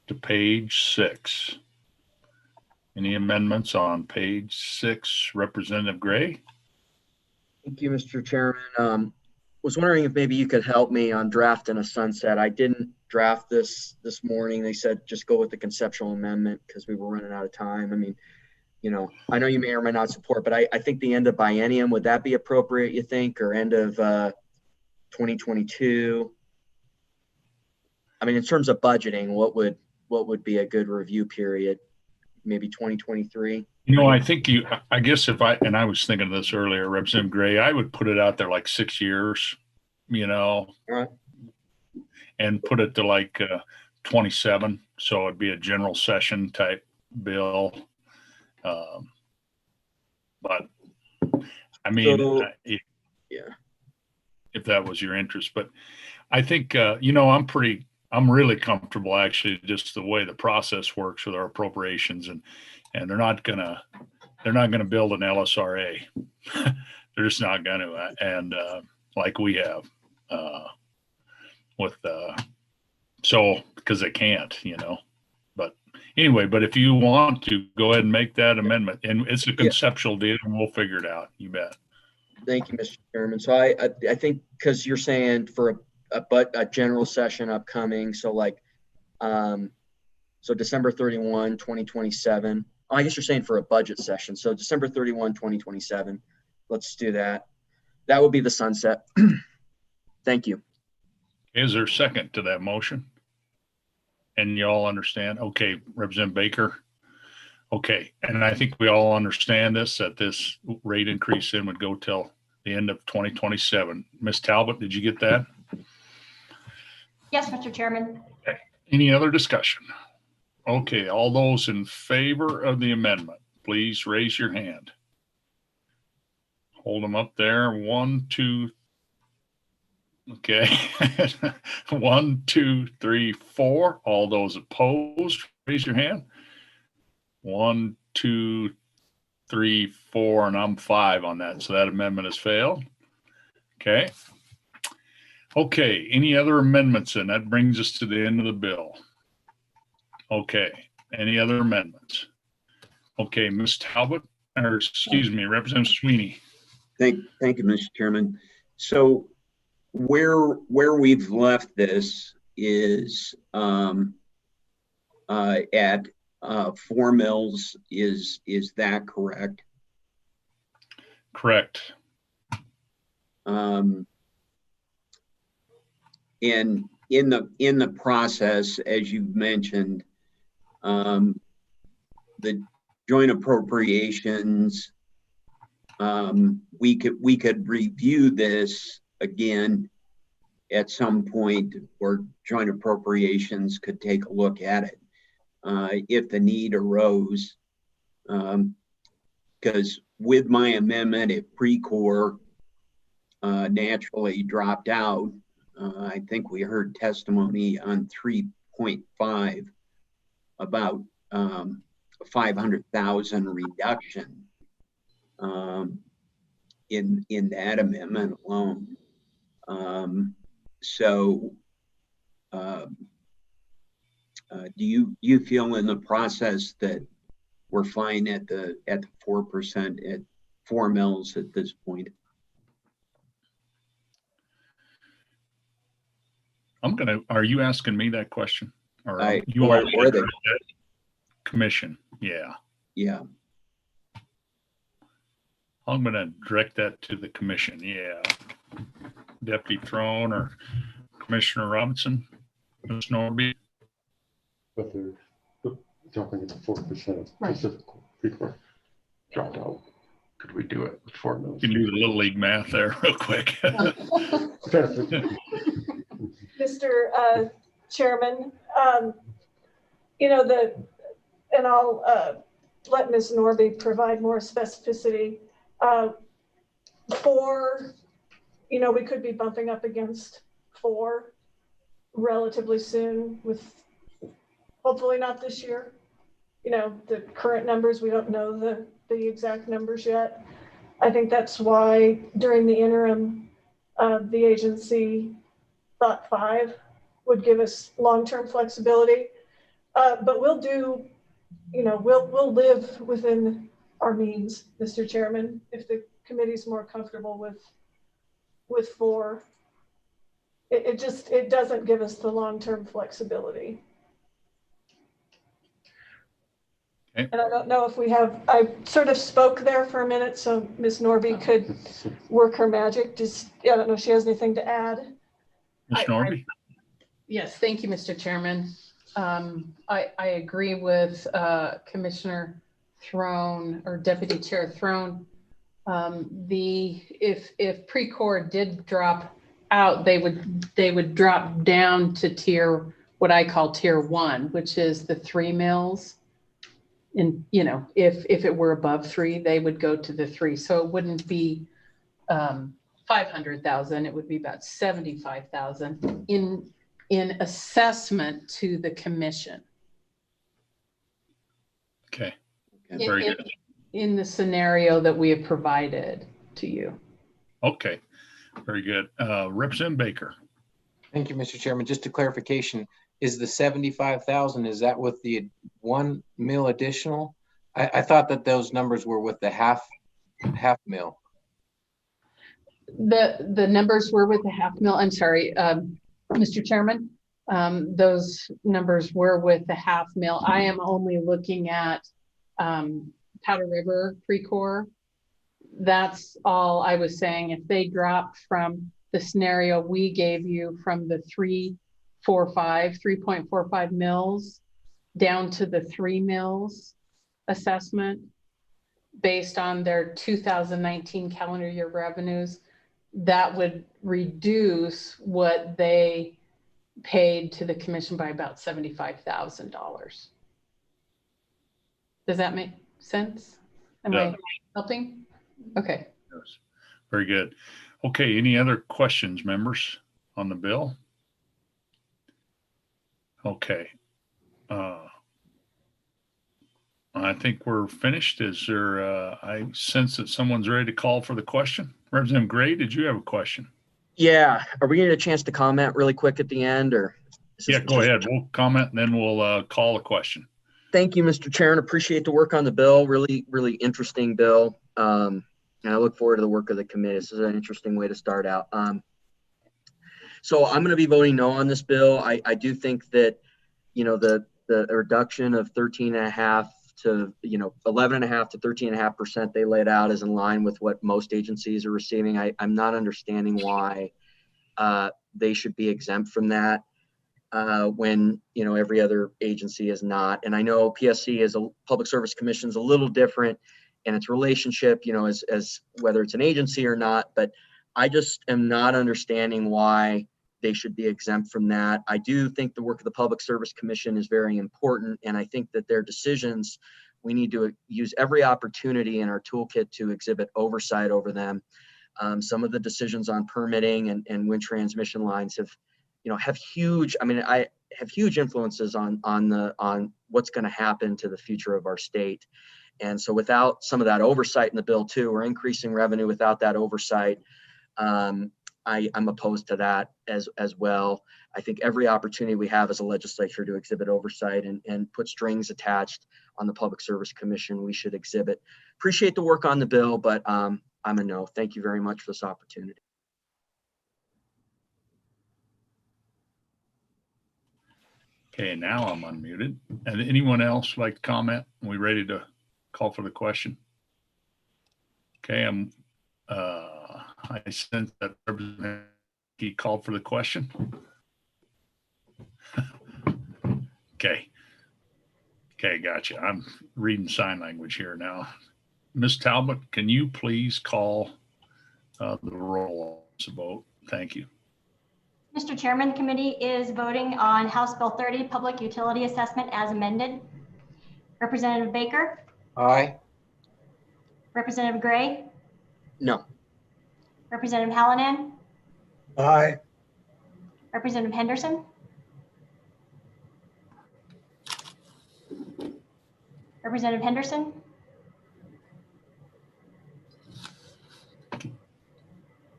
to page 6. Any amendments on page 6? Representative Gray? Thank you, Mr. Chairman. Was wondering if maybe you could help me on drafting a sunset. I didn't draft this morning. They said just go with the conceptual amendment because we were running out of time. I mean, you know, I know you may or may not support, but I think the end of biennium, would that be appropriate, you think, or end of 2022? I mean, in terms of budgeting, what would be a good review period? Maybe 2023? You know, I think I guess I was thinking of this earlier, Representative Gray, I would put it out there like 6 years, you know, All right. and put it to like 27. So it'd be a general session type bill. But I mean, So, if that was your interest, but I think, you know, I'm really comfortable actually just the way the process works with our appropriations, and they're not gonna build an LSRA. They're just not gonna, and like we have with so because they can't, you know. But anyway, but if you want to go ahead and make that amendment, and it's a conceptual deal, and we'll figure it out. You bet. Thank you, Mr. Chairman. So I think because you're saying for a general session upcoming, so like so December 31, 2027. Oh, I guess you're saying for a budget session. So December 31, 2027. Let's do that. That would be the sunset. Thank you. Is there a second to that motion? And you all understand? Okay, Representative Baker. Okay, and I think we all understand this, that this rate increase in would go till the end of 2027. Ms. Talbot, did you get that? Yes, Mr. Chairman. Okay. Any other discussion? Okay, all those in favor of the amendment, please raise your hand. Hold them up there. 1, 2. Okay. 1, 2, 3, 4. All those opposed, raise your hand. 1, 2, 3, 4, and I'm 5 on that. So that amendment has failed. Okay. Okay. Any other amendments? And that brings us to the end of the bill. Okay. Any other amendments? Okay, Ms. Talbot, or excuse me, Representative Sweeney. Thank you, Mr. Chairman. So where we've left this is at 4 mills. Is that correct? Correct. And in the process, as you've mentioned, the joint appropriations, we could review this again at some point, or joint appropriations could take a look at it if the need arose. Because with my amendment, if Precor naturally dropped out, I think we heard testimony on 3.5 about 500,000 reduction in that amendment alone. So do you feel in the process that we're fine at the 4% at 4 mills at this point? Are you asking me that question? Or I- you or- want me or to the- direct that? Commission, yeah. Yeah. I'm going to direct that to the commission, yeah. Deputy Throne or Commissioner Robinson, Ms. Norby. But they're jumping at the 4% Right. Pacific Corp dropped out. Could we do it with 4 You mils? can do the little league math there real quick. Mr. Chairman, you know, and I'll let Ms. Norby provide more specificity. For, you know, we could be bumping up against 4 relatively soon with, hopefully not this year. You know, the current numbers, we don't know the exact numbers yet. I think that's why during the interim, the agency thought 5 would give us long-term flexibility. But we'll do, you know, we'll live within our means, Mr. Chairman, if the committee's more comfortable with 4. It doesn't give us the long-term flexibility. Okay. And I don't know if we have, I sort of spoke there for a minute, so Ms. Norby could work her magic. Just, I don't know if she has anything to add. Ms. Norby? Yes, thank you, Mr. Chairman. I agree with Commissioner Throne or Deputy Chair Throne. If Pre-Corps did drop out, they would drop down to what I call tier 1, which is the 3 mills. And, you know, if it were above 3, they would go to the 3. So it wouldn't be 500,000. It would be about 75,000 in assessment to the commission. Okay, very good. In the scenario that we have provided to you. Okay, very good. Representative Baker. Thank you, Mr. Chairman. Just a clarification, is the 75,000, is that with the 1 mil additional? I thought that those numbers were with the half mil. The numbers were with the half mil. I'm sorry, Mr. Chairman. Those numbers were with the half mil. I am only looking at Powder River Pre-Corps. That's all I was saying. If they dropped from the scenario we gave you from the 3.45 mils down to the 3 mils assessment based on their 2019 calendar year revenues, that would reduce what they paid to the commission by about $75,000. Does that make sense? Am I helping? Okay. Yes. Very good. Okay, any other questions, members, on the bill? Okay. I think we're finished. Is there, I sense that someone's ready to call for the question. Representative Gray, did you have a question? Yeah, are we getting a chance to comment really quick at the end, or? Yeah, go ahead. We'll comment and then we'll call a question. Thank you, Mr. Chair, and appreciate the work on the bill. Really, really interesting bill. And I look forward to the work of the committee. This is an interesting way to start out. So I'm going to be voting no on this bill. I do think that, you know, the reduction of 13.5 to, 11.5 to 13.5% they laid out is in line with what most agencies are receiving. I'm not understanding why they should be exempt from that when, every other agency is not. And I know PSC is a Public Service Commission is a little different in its relationship, as whether it's an agency or not, but I just am not understanding why they should be exempt from that. I do think the work of the Public Service Commission is very important, and I think that their decisions, we need to use every opportunity in our toolkit to exhibit oversight over them. Some of the decisions on permitting and wind transmission lines have huge, I have huge influences on what's going to happen to the future of our state. And so without some of that oversight in the bill too, we're increasing revenue without that oversight. I'm opposed to that as well. I think every opportunity we have as a legislature to exhibit oversight and put strings attached on the Public Service Commission, we should exhibit. Appreciate the work on the bill, but I'm a no. Thank you very much for this opportunity. Okay, now I'm unmuted. And anyone else like to comment? Are we ready to call for the question? Okay, I sense that Representative he called for the question. Okay. Okay, gotcha. I'm reading sign language here now. Ms. Talbot, can you please call the roll on this vote? Thank you. Mr. Chairman, the committee is voting on House Bill 30, Public Utility Assessment as amended. Representative Baker, Aye. Representative Gray, No. Representative Hallinan, Aye. Representative Henderson, Representative Henderson,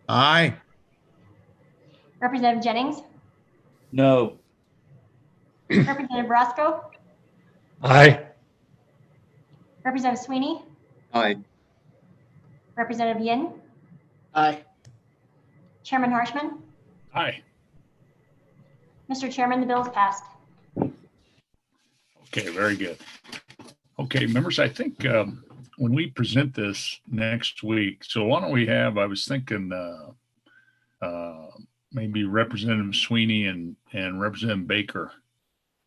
Aye. Representative Jennings, No. Representative Roscoe, Aye. Representative Sweeney, Aye. Representative Yin, Aye. Chairman Harshman. Aye. Mr. Chairman, the bill is passed. Okay, very good. Okay, members, I think when we present this next week, so why don't we have, I was thinking maybe Representative Sweeney and Representative Baker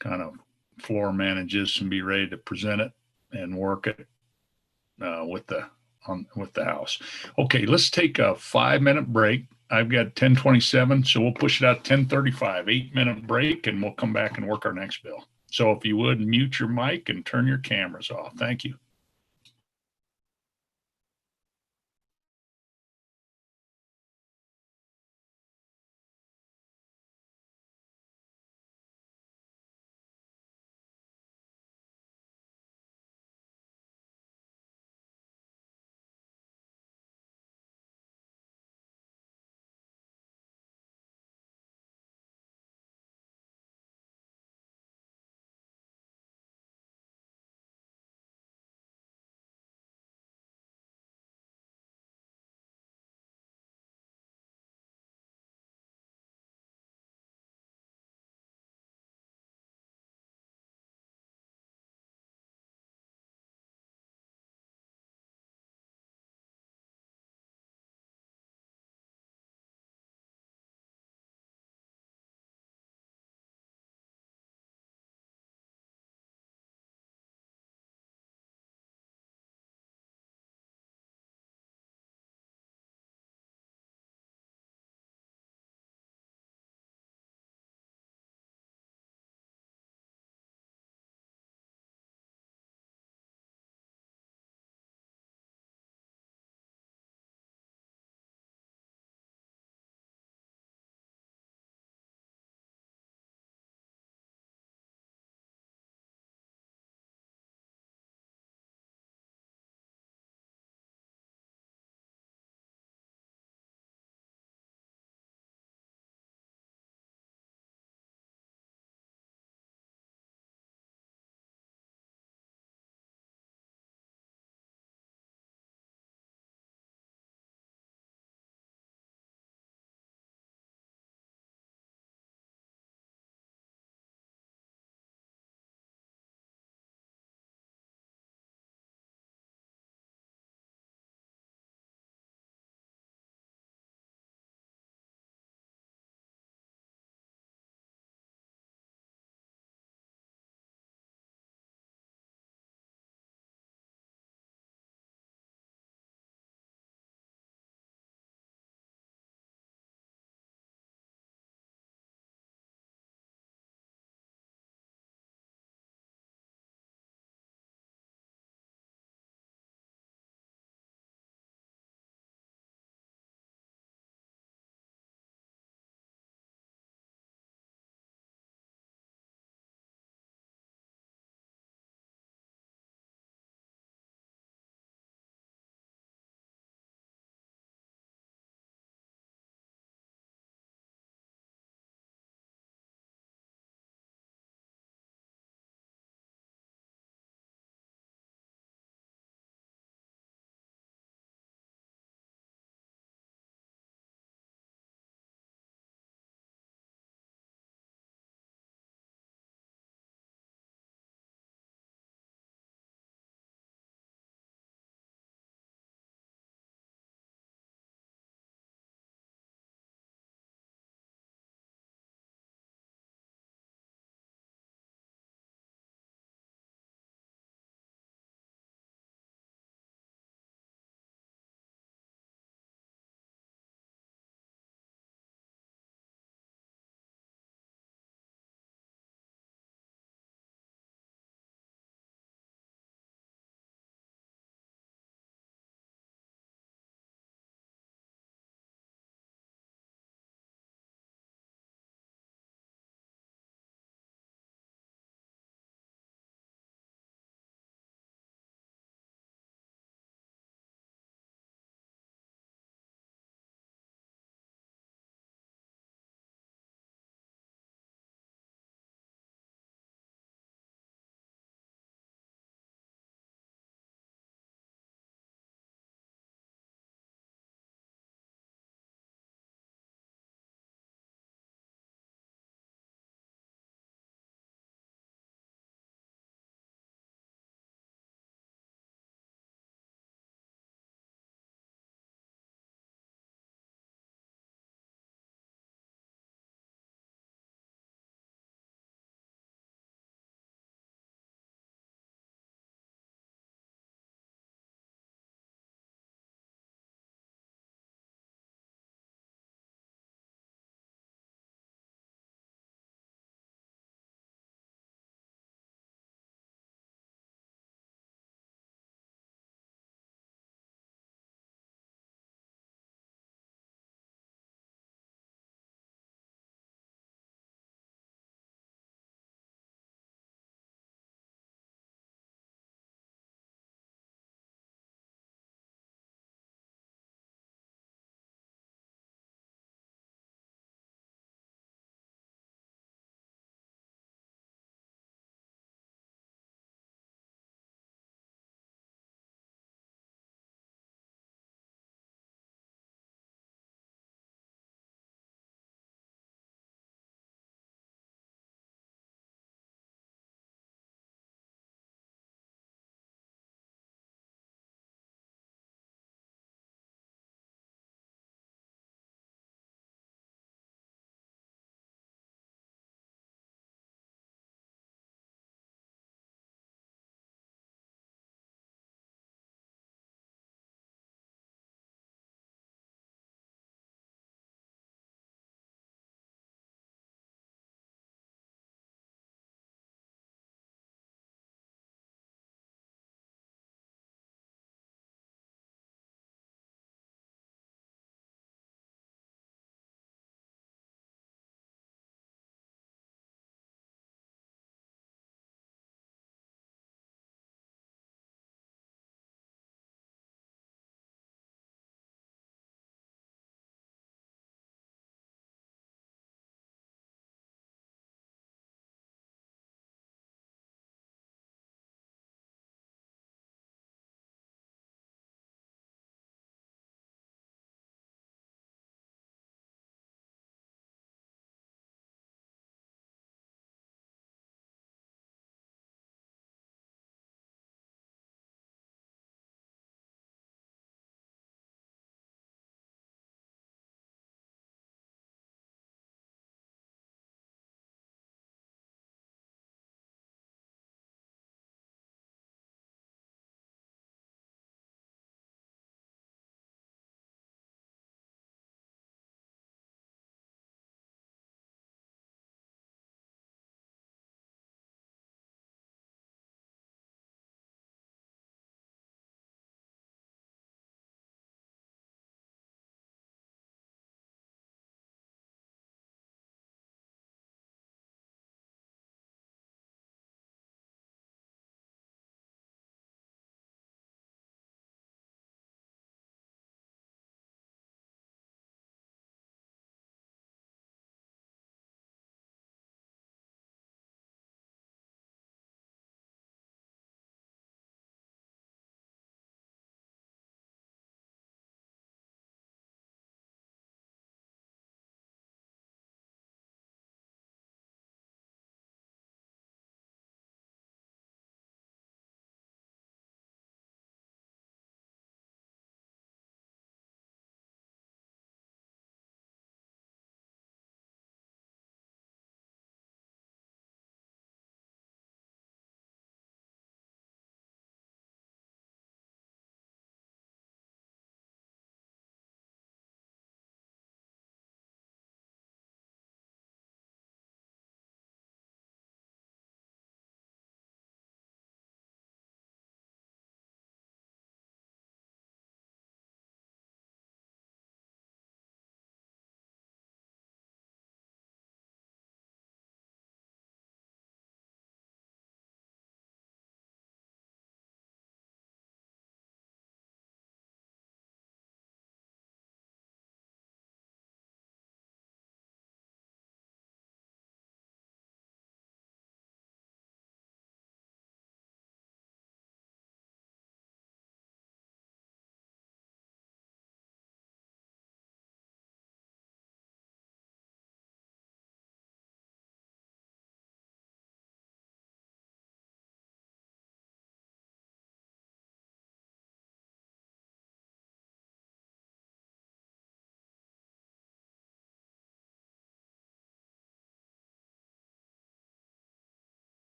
kind of floor manages and be ready to present it and work it with the House. Okay, let's take a 5-minute break. I've got 10:27, so we'll push it out 10:35, 8-minute break, and we'll come back and work our next bill. So if you would, mute your mic and turn your cameras off. Thank you.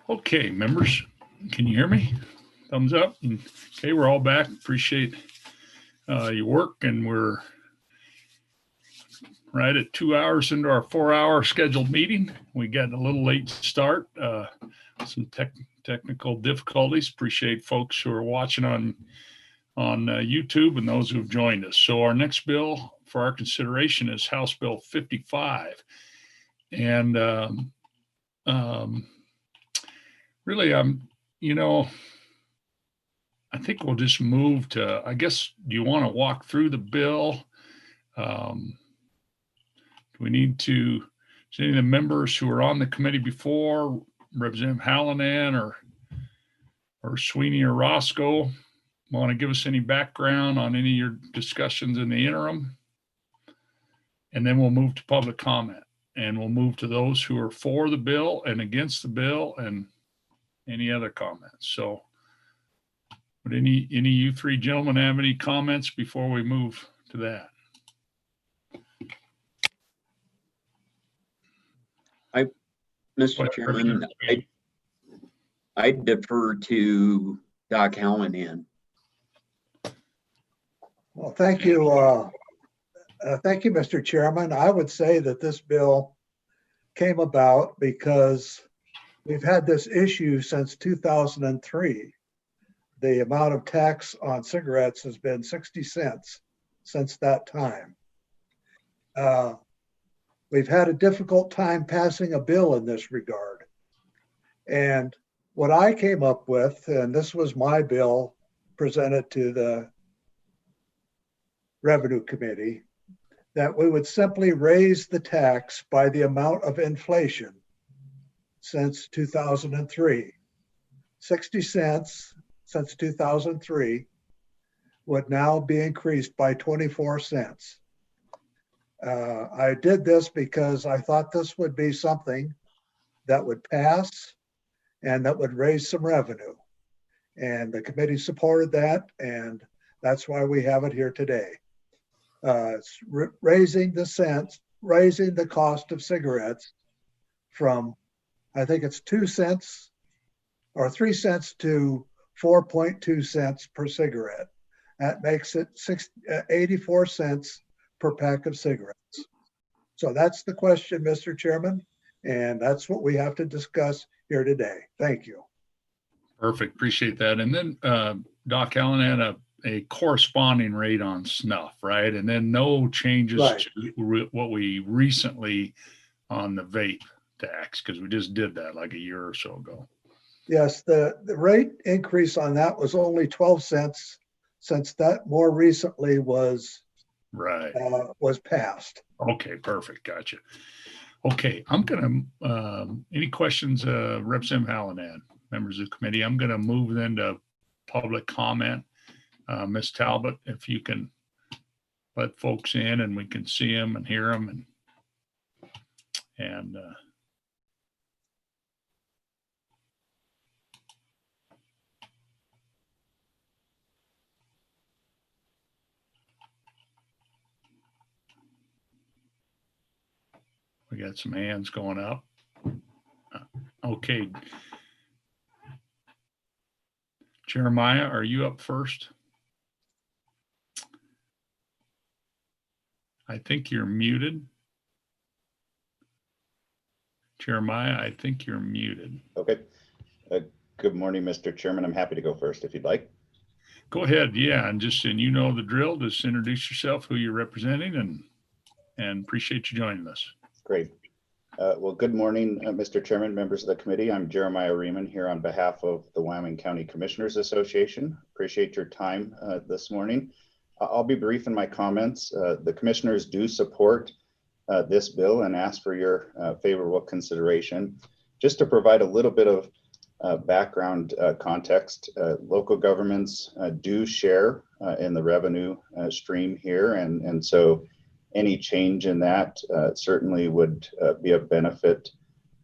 Okay, members, can you hear me? Thumbs up. Okay, we're all back. Appreciate your work, and we're right at 2 hours into our 4-hour scheduled meeting. We got a little late start, some technical difficulties. Appreciate folks who are watching on YouTube and those who have joined us. So our next bill for our consideration is House Bill 55. And really, I think we'll just move to, I guess, do you want to walk through the bill? Do we need to, is any of the members who were on the committee before, Representative Hallinan or Sweeney or Roscoe, want to give us any background on any of your discussions in the interim? And then we'll move to public comment, and we'll move to those who are for the bill and against the bill and any other comments. So would any of you three gentlemen have any comments before we move to that? Mr. Chairman, I defer to Doc Hallinan. Well, thank you. Thank you, Mr. Chairman. I would say that this bill came about because we've had this issue since 2003. The amount of tax on cigarettes has been 60 cents since that time. We've had a difficult time passing a bill in this regard. And what I came up with, and this was my bill presented to the Revenue Committee, that we would simply raise the tax by the amount of inflation since 2003. 60 cents since 2003 would now be increased by 24 cents. I did this because I thought this would be something that would pass and that would raise some revenue. And the committee supported that, and that's why we have it here today. It's raising the cost of cigarettes from, I think it's 2 cents or 3 cents to 4.2 cents per cigarette. That makes it 84 cents per pack of cigarettes. So that's the question, Mr. Chairman, and that's what we have to discuss here today. Thank you. Perfect. Appreciate that. And then Doc Allen had a corresponding rate on snuff, right? And then no changes to what we recently on the vape tax, because we just did that like a year or so ago. Yes, the rate increase on that was only 12 cents since that more recently was passed. Okay, perfect. Gotcha. Okay, I'm going to, any questions, Representative Hallinan, members of the committee? I'm going to move then to public comment. Ms. Talbot, if you can let folks in and we can see them and hear them and we got some hands going up. Okay. Jeremiah, are you up first? I think you're muted. Jeremiah, I think you're muted. Okay. Good morning, Mr. Chairman. I'm happy to go first if you'd like. Go ahead. Yeah. And you know the drill. Just introduce yourself, who you're representing, and appreciate you joining us. Great. Well, good morning, Mr. Chairman, members of the committee. I'm Jeremiah Riemann here on behalf of the Wyoming County Commissioners Association. Appreciate your time this morning. I'll be brief in my comments. The commissioners do support this bill and ask for your favorable consideration. Just to provide a little bit of background context, local governments do share in the revenue stream here, and so any change in that certainly would be of benefit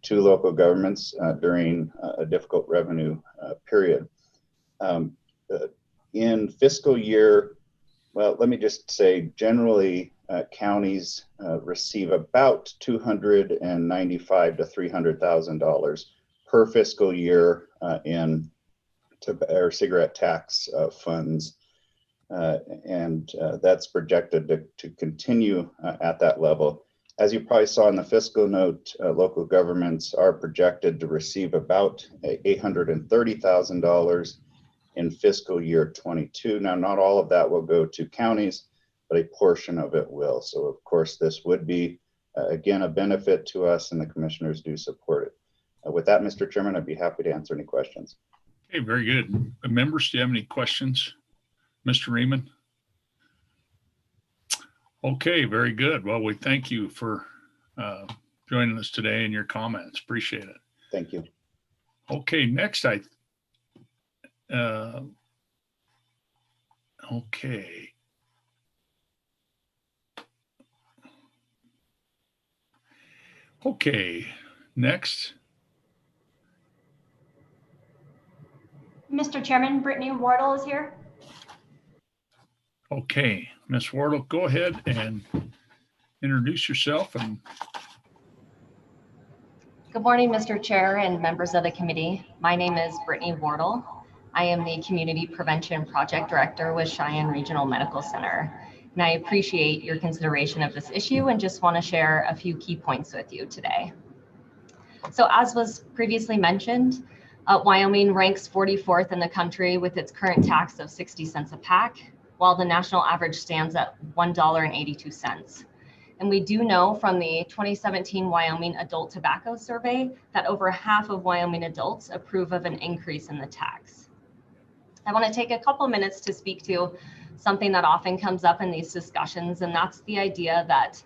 to local governments during a difficult revenue period. In fiscal year, well, let me just say generally counties receive about $295,000 to $300,000 per fiscal year in cigarette tax funds. And that's projected to continue at that level. As you probably saw in the fiscal note, local governments are projected to receive about $830,000 in fiscal year 22. Now, not all of that will go to counties, but a portion of it will. So, of course, this would be, again, a benefit to us, and the commissioners do support it. With that, Mr. Chairman, I'd be happy to answer any questions. Okay, very good. Members, do you have any questions? Mr. Riemann? Okay, very good. Well, we thank you for joining us today and your comments. Appreciate it. Thank you. Okay, next okay. Okay, next. Mr. Chairman, Brittany Wardle is here. Okay, Ms. Wardle, go ahead and introduce yourself. And good morning, Mr. Chair and members of the committee. My name is Brittany Wardle. I am the Community Prevention Project Director with Cheyenne Regional Medical Center. And I appreciate your consideration of this issue and just want to share a few key points with you today. So as was previously mentioned, Wyoming ranks 44th in the country with its current tax of 60 cents a pack, while the national average stands at $1.82. And we do know from the 2017 Wyoming Adult Tobacco Survey that over half of Wyoming adults approve of an increase in the tax. I want to take a couple minutes to speak to something that often comes up in these discussions, and that's the idea that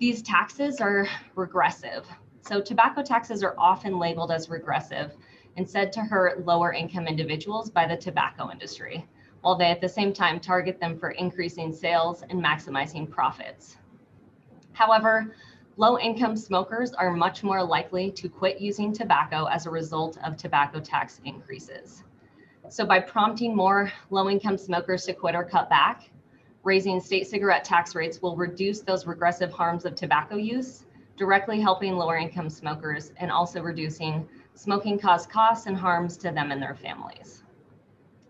these taxes are regressive. So tobacco taxes are often labeled as regressive and said to hurt lower income individuals by the tobacco industry, while they at the same time target them for increasing sales and maximizing profits. However, low-income smokers are much more likely to quit using tobacco as a result of tobacco tax increases. So by prompting more low-income smokers to quit or cut back, raising state cigarette tax rates will reduce those regressive harms of tobacco use, directly helping lower-income smokers and also reducing smoking-caused costs and harms to them and their families.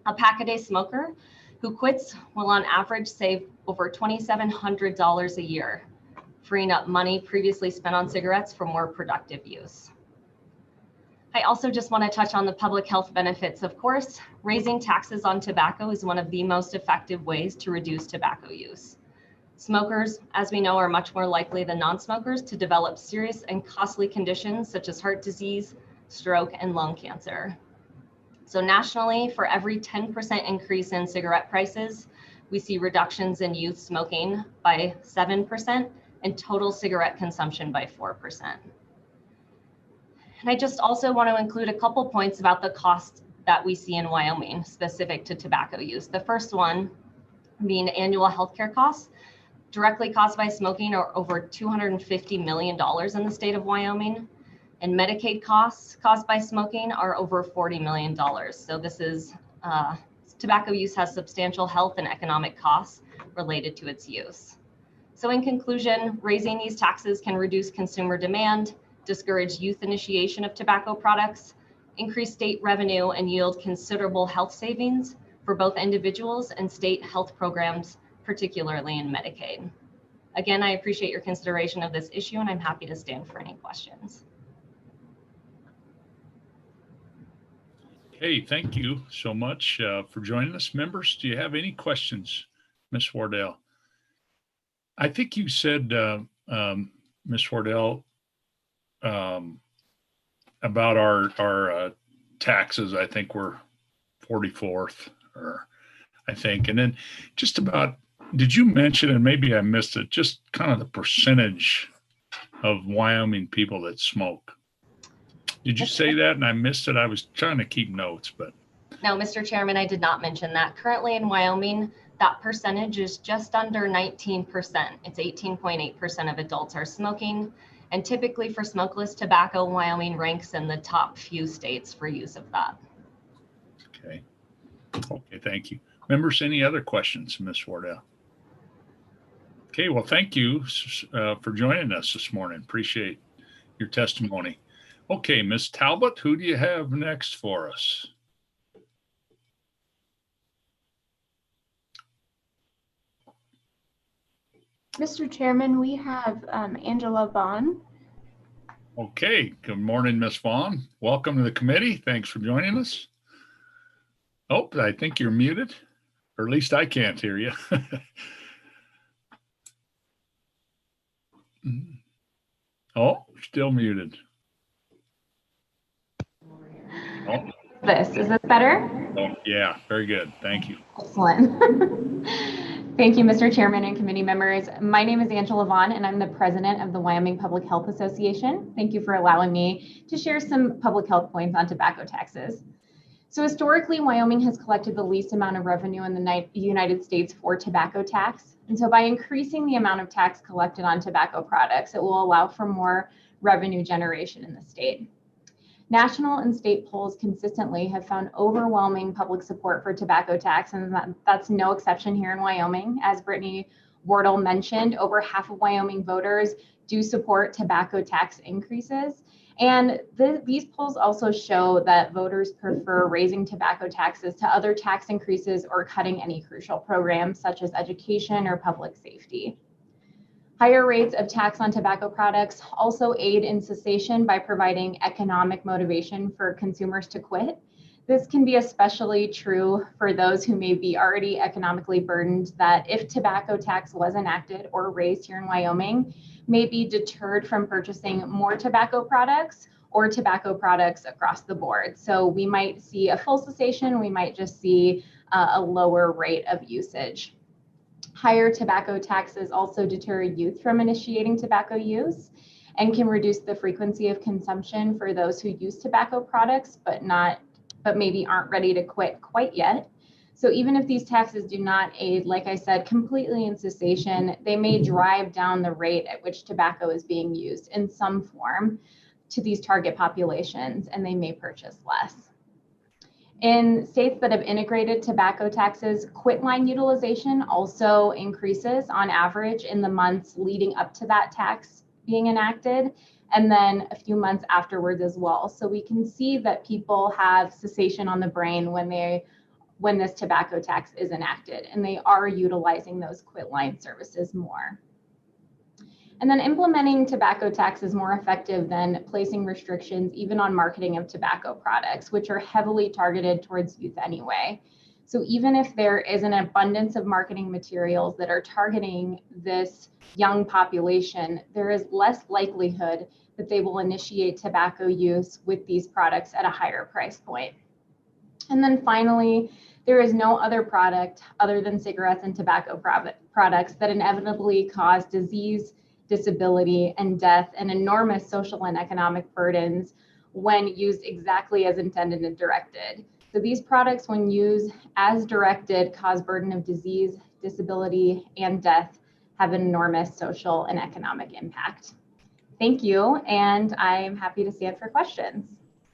A pack-a-day smoker who quits will on average save over $2,700 a year, freeing up money previously spent on cigarettes for more productive use. I also just want to touch on the public health benefits. Of course, raising taxes on tobacco is one of the most effective ways to reduce tobacco use. Smokers, as we know, are much more likely than non-smokers to develop serious and costly conditions such as heart disease, stroke, and lung cancer. So nationally, for every 10% increase in cigarette prices, we see reductions in youth smoking by 7% and total cigarette consumption by 4%. And I just also want to include a couple points about the cost that we see in Wyoming specific to tobacco use. The first one being annual healthcare costs directly caused by smoking are over $250 million in the state of Wyoming. And Medicaid costs caused by smoking are over $40 million. So this is, tobacco use has substantial health and economic costs related to its use. So in conclusion, raising these taxes can reduce consumer demand, discourage youth initiation of tobacco products, increase state revenue, and yield considerable health savings for both individuals and state health programs, particularly in Medicaid. Again, I appreciate your consideration of this issue, and I'm happy to stand for any questions. hey, thank you so much for joining us. Members, do you have any questions, Ms. Wardell? I think you said, Ms. Wardell, about our taxes. I think we're 44th, or I think, and then just about, did you mention, and maybe I missed it, just kind of the percentage of Wyoming people that smoke? Did you say that and I missed it? I was trying to keep notes, but. No, Mr. Chairman, I did not mention that. Currently in Wyoming, that percentage is just under 19%. It's 18.8% of adults are smoking. And typically for smokeless tobacco, Wyoming ranks in the top few states for use of that. Okay. Okay, thank you. Members, any other questions, Ms. Wardell? Okay, well, thank you for joining us this morning. Appreciate your testimony. Okay, Ms. Talbot, who do you have next for us? Mr. Chairman, we have Angela Vaughn. Okay, good morning, Ms. Vaughn. Welcome to the committee. Thanks for joining us. Oh, I think you're muted, or at least I can't hear you. Oh, still muted. Oh. Is this better? Oh, yeah, very good. Thank you. Excellent. Thank you, Mr. Chairman and committee members. My name is Angela Vaughn, and I'm the president of the Wyoming Public Health Association. Thank you for allowing me to share some public health points on tobacco taxes. So historically, Wyoming has collected the least amount of revenue in the United States for tobacco tax. And so by increasing the amount of tax collected on tobacco products, it will allow for more revenue generation in the state. National and state polls consistently have found overwhelming public support for tobacco tax, and that's no exception here in Wyoming. As Brittany Wardle mentioned, over half of Wyoming voters do support tobacco tax increases. And these polls also show that voters prefer raising tobacco taxes to other tax increases or cutting any crucial programs such as education or public safety. Higher rates of tax on tobacco products also aid in cessation by providing economic motivation for consumers to quit. This can be especially true for those who may be already economically burdened that if tobacco tax was enacted or raised here in Wyoming, may be deterred from purchasing more tobacco products or tobacco products across the board. So we might see a full cessation, we might just see a lower rate of usage. Higher tobacco taxes also deter youth from initiating tobacco use and can reduce the frequency of consumption for those who use tobacco products but maybe aren't ready to quit quite yet. So even if these taxes do not aid, like I said, completely in cessation, they may drive down the rate at which tobacco is being used in some form to these target populations, and they may purchase less. In states that have integrated tobacco taxes, quit line utilization also increases on average in the months leading up to that tax being enacted, and then a few months afterwards as well. So we can see that people have cessation on the brain when this tobacco tax is enacted, and they are utilizing those quit line services more. And then implementing tobacco tax is more effective than placing restrictions even on marketing of tobacco products, which are heavily targeted towards youth anyway. So even if there is an abundance of marketing materials that are targeting this young population, there is less likelihood that they will initiate tobacco use with these products at a higher price point. And then finally, there is no other product other than cigarettes and tobacco products that inevitably cause disease, disability, and death, and enormous social and economic burdens when used exactly as intended and directed. So these products, when used as directed, cause burden of disease, disability, and death, have an enormous social and economic impact. Thank you, and I'm happy to stand for questions.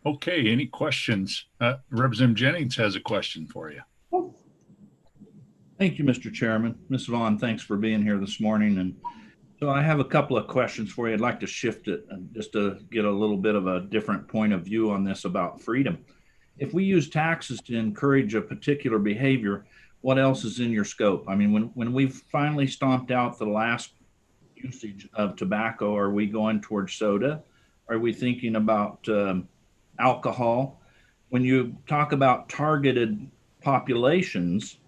Okay, any questions? Representative Jennings has a question for you. Thank you, Mr. Chairman. Ms. Vaughn, thanks for being here this morning. And so I have a couple of questions for you. I'd like to shift it just to get a little bit of a different point of view on this about freedom. If we use taxes to encourage a particular behavior, what else is in your scope? I mean, when we've finally stomped out the last usage of tobacco, are we going towards soda? Are we thinking about alcohol? When you talk about targeted populations,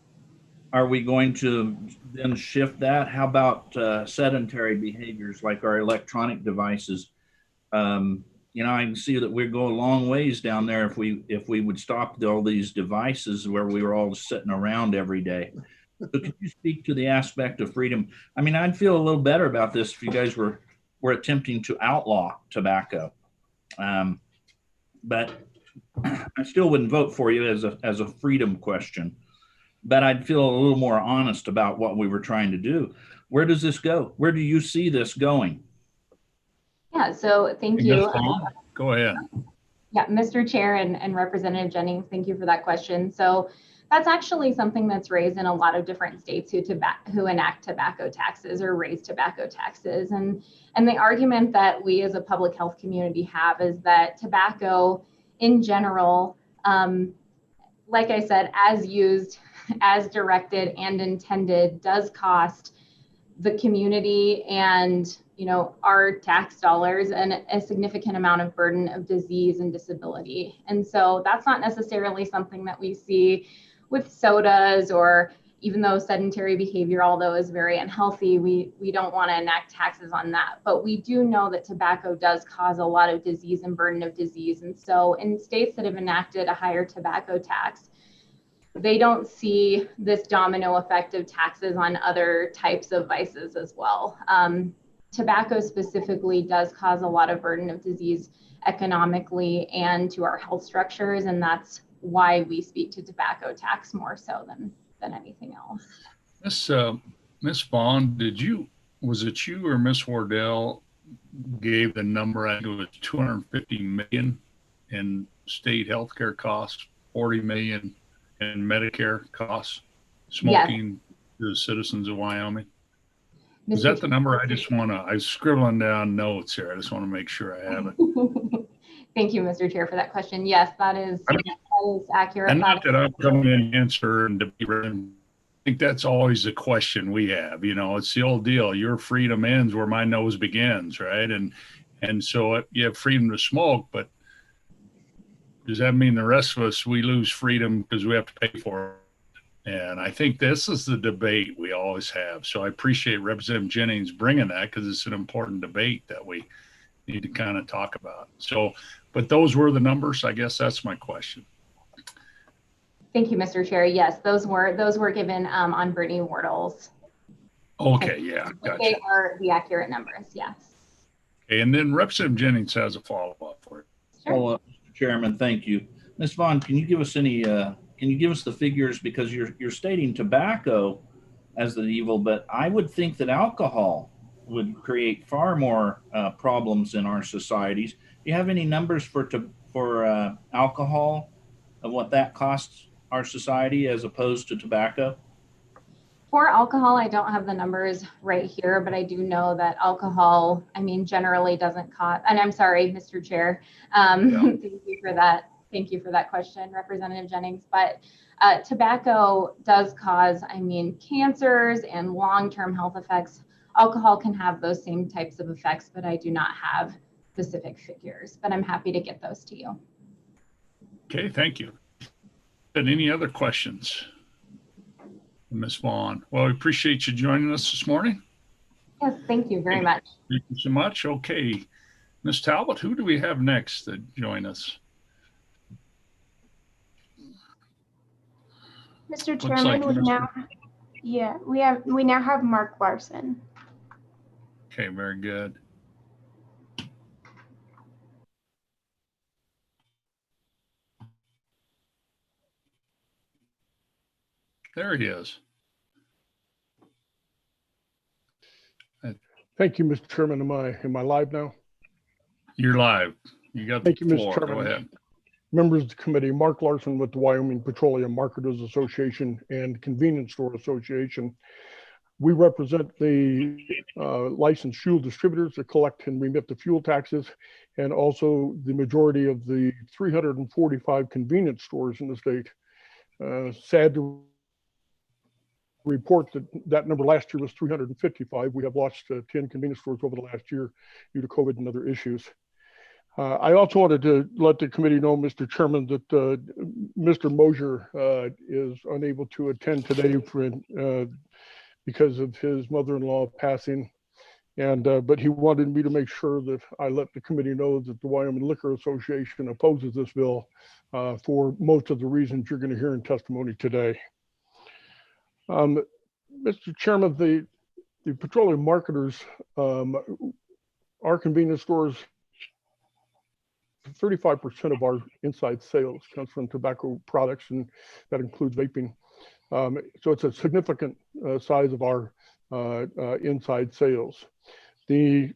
are we going to then shift that? How about sedentary behaviors like our electronic devices? You know, I can see that we go a long ways down there if we would stop all these devices where we were all sitting around every day. So could you speak to the aspect of freedom? I mean, I'd feel a little better about this if you guys were attempting to outlaw tobacco. But I still wouldn't vote for you as a freedom question. But I'd feel a little more honest about what we were trying to do. Where does this go? Where do you see this going? Yeah, so thank you. Go ahead. Yeah, Mr. Chair and Representative Jennings, thank you for that question. So That's actually something that's raised in a lot of different states who enact tobacco taxes or raise tobacco taxes. And the argument that we as a public health community have is that tobacco in general, like I said, as used, as directed and intended, does cost the community and our tax dollars and a significant amount of burden of disease and disability. And so that's not necessarily something that we see with sodas, or even though sedentary behavior, although is very unhealthy, we don't want to enact taxes on that. But we do know that tobacco does cause a lot of disease and burden of disease. And so in states that have enacted a higher tobacco tax, they don't see this domino effect of taxes on other types of vices as well. Tobacco specifically does cause a lot of burden of disease economically and to our health structures, and that's why we speak to tobacco tax more so than anything else. Miss Vaughn, was it you or Miss Wardell gave the number? I think it was 250 million in state healthcare costs, 40 million in Medicare costs, smoking to the citizens of Wyoming. Is that the number? I'm scribbling down notes here. I just want to make sure I have it. Thank you, Mr. Chair, for that question. Yes, that is accurate. And not that I'm coming in to answer and debate. I think that's always the question we have. It's the old deal. Your freedom ends where my nose begins, right? And so you have freedom to smoke, but does that mean the rest of us, we lose freedom because we have to pay for it? And I think this is the debate we always have. So I appreciate Representative Jennings bringing that, because it's an important debate that we need to kind of talk about. So, but those were the numbers. I guess that's my question. Thank you, Mr. Chair. Yes, those were given on Brittany Wardle's. Okay, yeah, gotcha. They are the accurate numbers, yes. Okay, and then Representative Jennings has a follow-up for it. Sure. Mr. Chairman, thank you. Ms. Vaughn, can you give us the figures, because you're stating tobacco as the evil, but I would think that alcohol would create far more problems in our societies. Do you have any numbers for alcohol, of what that costs our society as opposed to tobacco? For alcohol, I don't have the numbers right here, but I do know that alcohol, generally doesn't cost, and I'm sorry, Mr. Chair, thank you for that. Thank you for that question, Representative Jennings. But tobacco does cause, cancers and long-term health effects. Alcohol can have those same types of effects, but I do not have specific figures, but I'm happy to get those to you. Okay, thank you. And any other questions? Ms. Vaughn. Well, we appreciate you joining us this morning. Yes, thank you very much. Thank you so much. Okay, Ms. Talbot, who do we have next to join us? Mr. Chairman, we now have Mark Larson. Okay, very good. There he is. Thank you, Mr. Chairman. Am I live now? You're live. You got the floor. Go ahead. Members of the committee, Mark Larson with the Wyoming Petroleum Marketers Association and Convenience Store Association. We represent the licensed fuel distributors that collect and remit the fuel taxes, and also the majority of the 345 convenience stores in the state. Sad to report that number last year was 355. We have lost 10 convenience stores over the last year due to COVID and other issues. I also wanted to let the committee know, Mr. Chairman, that Mr. Mosier is unable to attend today because of his mother-in-law passing. But he wanted me to make sure that I let the committee know that the Wyoming Liquor Association opposes this bill for most of the reasons you're going to hear in testimony today. Mr. Chairman, the petroleum marketers, our convenience stores, 35% of our inside sales comes from tobacco products, and that includes vaping. So it's a significant size of our inside sales. The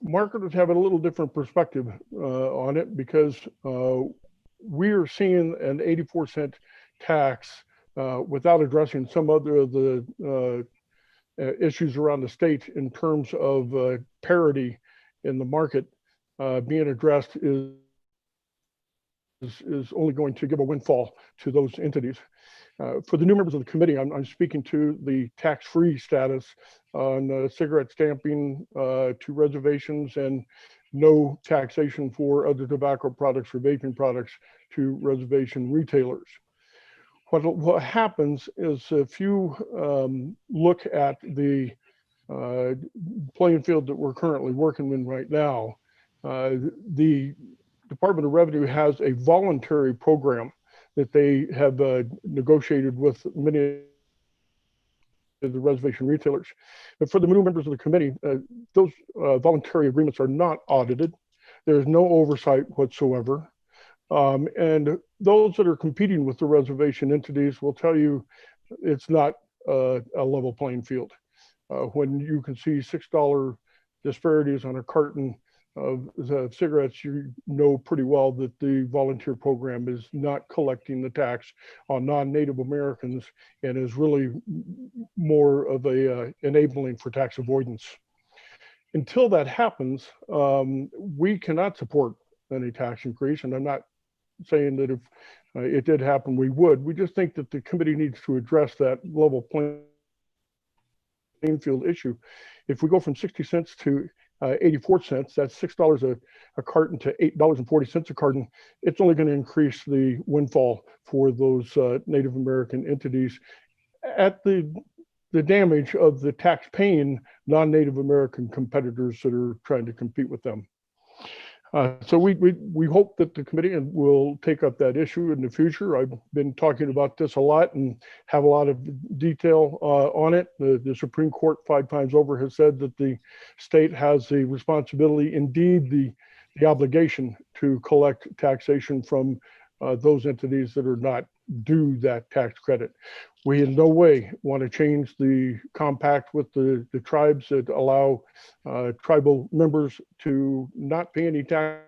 marketers have a little different perspective on it, because we are seeing an 84-cent tax without addressing some other of the issues around the state in terms of parity in the market being addressed is only going to give a windfall to those entities. For the new members of the committee, I'm speaking to the tax-free status on cigarette stamping to reservations and no taxation for other tobacco products or vaping products to reservation retailers. What happens is if you look at the playing field that we're currently working in right now, the Department of Revenue has a voluntary program that they have negotiated with many of the reservation retailers. But for the new members of the committee, those voluntary agreements are not audited. There's no oversight whatsoever. And those that are competing with the reservation entities will tell you it's not a level playing field. When you can see $6 disparities on a carton of cigarettes, you know pretty well that the volunteer program is not collecting the tax on non-Native Americans and is really more of a enabling for tax avoidance. Until that happens, we cannot support any tax increase, and I'm not saying that if it did happen, we would. We just think that the committee needs to address that level playing field issue. If we go from 60 cents to 84 cents, that's $6 a carton to $8.40 a carton. It's only going to increase the windfall for those Native American entities at the damage of the tax-paying non-Native American competitors that are trying to compete with them. So we hope that the committee will take up that issue in the future. I've been talking about this a lot and have a lot of detail on it. The Supreme Court 5 times over has said that the state has the responsibility, indeed the obligation, to collect taxation from those entities that are not due that tax credit. We in no way want to change the compact with the tribes that allow tribal members to not pay any taxes.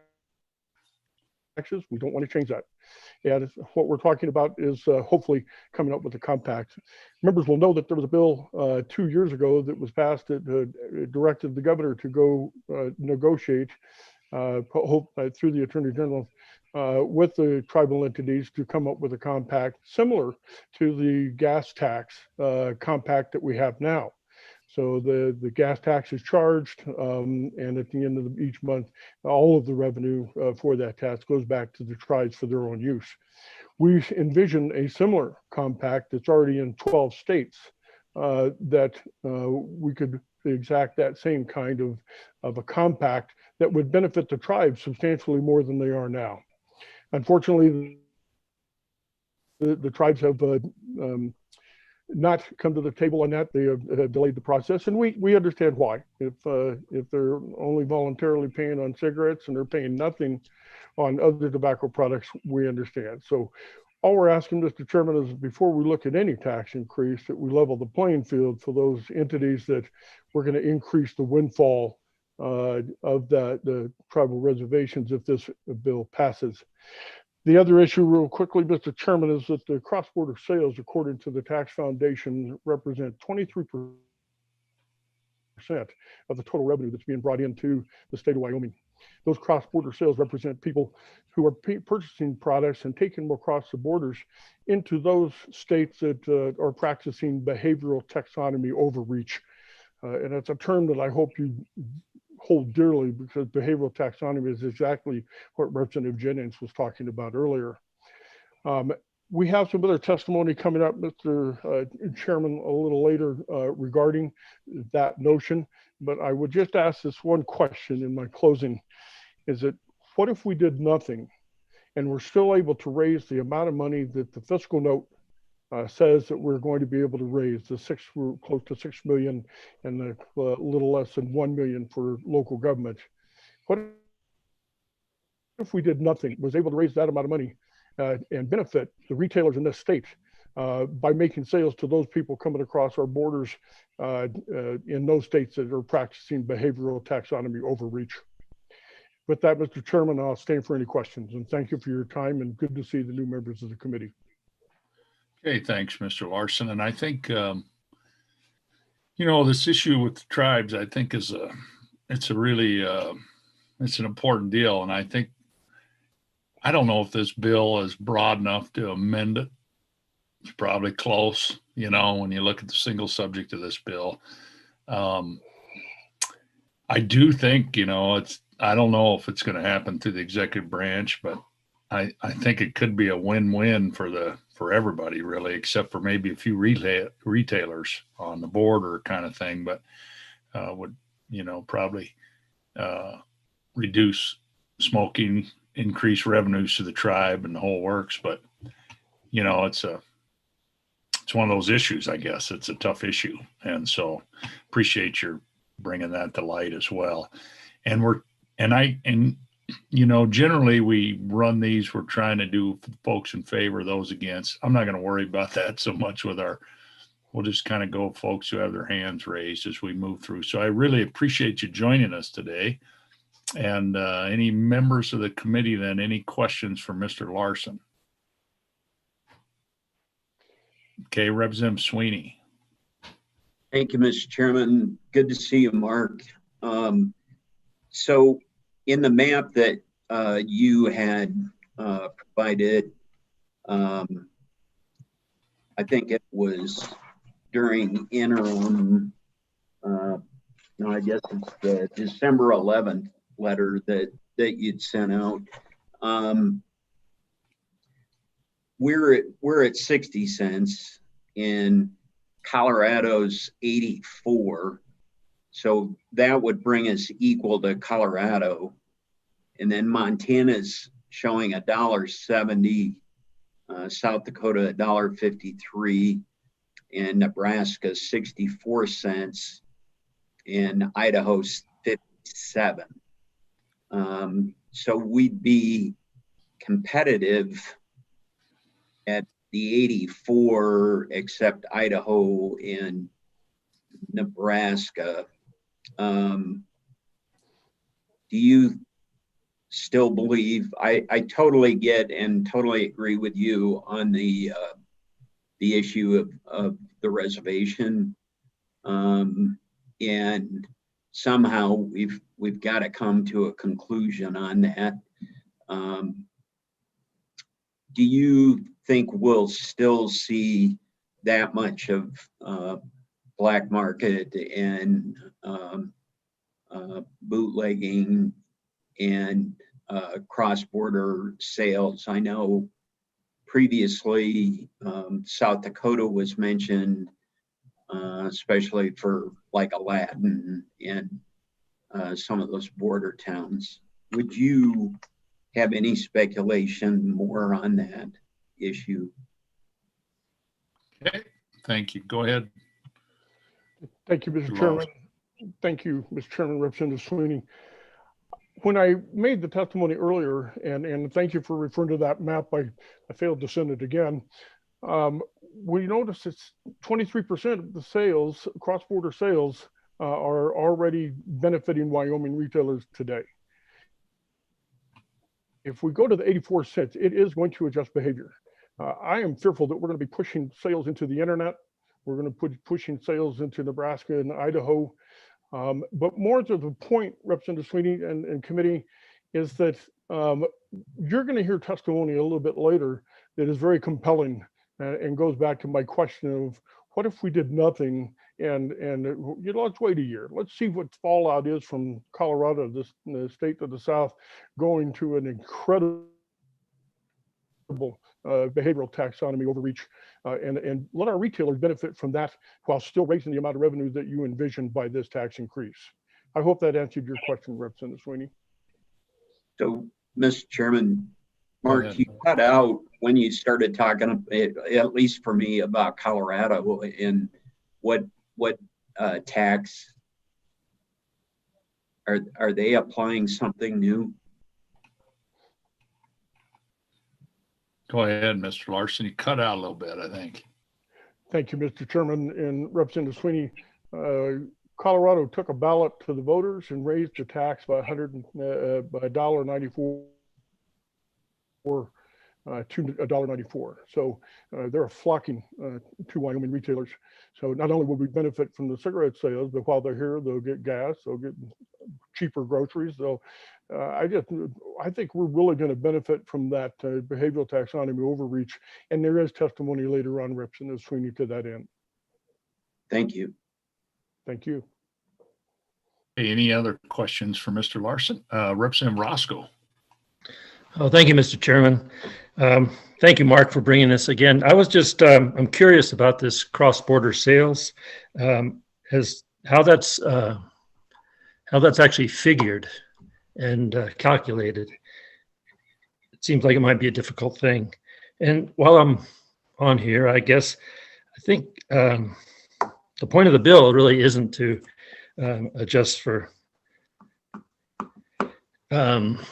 We don't want to change that. And what we're talking about is hopefully coming up with a compact. Members will know that there was a bill 2 years ago that was passed that directed the governor to go negotiate through the Attorney General with the tribal entities to come up with a compact similar to the gas tax compact that we have now. So the gas tax is charged, and at the end of each month, all of the revenue for that tax goes back to the tribes for their own use. We envision a similar compact that's already in 12 states that we could exact that same kind of a compact that would benefit the tribes substantially more than they are now. Unfortunately, the tribes have not come to the table on that. They have delayed the process, and we understand why. If they're only voluntarily paying on cigarettes and they're paying nothing on other tobacco products, we understand. So all we're asking, Mr. Chairman, is before we look at any tax increase, that we level the playing field for those entities that we're going to increase the windfall of the tribal reservations if this bill passes. The other issue, real quickly, Mr. Chairman, is that the cross-border sales, according to the Tax Foundation, represent 23% of the total revenue that's being brought into the state of Wyoming. Those cross-border sales represent people who are purchasing products and taking them across the borders into those states that are practicing behavioral taxonomy overreach. And it's a term that I hope you hold dearly, because behavioral taxonomy is exactly what Representative Jennings was talking about earlier. We have some other testimony coming up, Mr. Chairman, a little later regarding that notion, but I would just ask this one question in my closing, is that what if we did nothing and we're still able to raise the amount of money that the fiscal note says that we're going to be able to raise, we're close to 6 million and a little less than 1 million for local government. What if we did nothing, was able to raise that amount of money and benefit the retailers in this state by making sales to those people coming across our borders in those states that are practicing behavioral taxonomy overreach? With that, Mr. Chairman, I'll stand for any questions, and thank you for your time, and good to see the new members of the committee. Okay, thanks, Mr. Larson. And I think, this issue with the tribes, I think it's a really, it's an important deal. And I don't know if this bill is broad enough to amend it. It's probably close, when you look at the single subject of this bill. I do think, I don't know if it's going to happen through the executive branch, but I think it could be a win-win for everybody really, except for maybe a few retailers on the border kind of thing, but would, probably reduce smoking, increase revenues to the tribe and the whole works. But, it's one of those issues, I guess. It's a tough issue. And so appreciate your bringing that to light as well. And generally we run these, we're trying to do folks in favor, those against. I'm not going to worry about that so much we'll just kind of go folks who have their hands raised as we move through. So I really appreciate you joining us today. And any members of the committee then, any questions for Mr. Larson? Okay, Representative Sweeney. Thank you, Mr. Chairman. Good to see you, Mark. So in the map that you had provided, I think it was during interim, I guess it's the December 11th letter that you'd sent out. We're at 60 cents and Colorado's 84. So that would bring us equal to Colorado. And then Montana's showing $1.70, South Dakota $1.53, and Nebraska 64 cents, and Idaho's 57. So we'd be competitive at the 84, except Idaho and Nebraska. Do you still believe, I totally get and totally agree with you on the issue of the reservation, and somehow we've got to come to a conclusion on that. Do you think we'll still see that much of black market and bootlegging and cross-border sales? I know previously South Dakota was mentioned, especially for like Aladdin and some of those border towns. Would you have any speculation more on that issue? Okay, thank you. Go ahead. Thank you, Mr. Chairman. Thank you, Mr. Chairman, Representative Sweeney. When I made the testimony earlier, and thank you for referring to that map, I failed to send it again. We noticed it's 23% of the sales, cross-border sales, are already benefiting Wyoming retailers today. If we go to the 84 cents, it is going to adjust behavior. I am fearful that we're going to be pushing sales into the internet. We're going to put pushing sales into Nebraska and Idaho. But more to the point, Representative Sweeney and committee, is that you're going to hear testimony a little bit later that is very compelling and goes back to my question of what if we did nothing and let's wait a year. Let's see what fallout is from Colorado, the state to the south, going to an incredible behavioral taxonomy overreach, and let our retailers benefit from that while still raising the amount of revenue that you envisioned by this tax increase. I hope that answered your question, Representative Sweeney. So, Mr. Chairman, Mark, you cut out when you started talking, at least for me, about Colorado and what tax are they applying something new? Go ahead, Mr. Larson. You cut out a little bit, I think. Thank you, Mr. Chairman and Representative Sweeney. Colorado took a ballot to the voters and raised the tax by $1.94 to $1.94. So they're flocking to Wyoming retailers. So not only will we benefit from the cigarette sales, but while they're here, they'll get gas, they'll get cheaper groceries. So I think we're really going to benefit from that behavioral taxonomy overreach. And there is testimony later on, Representative Sweeney, to that end. Thank you. Thank you. Any other questions for Mr. Larson? Representative Roscoe. Oh, thank you, Mr. Chairman. Thank you, Mark, for bringing this again. I was just, I'm curious about this cross-border sales, as how that's actually figured and calculated. It seems like it might be a difficult thing. And while I'm on here, I think the point of the bill really isn't to adjust for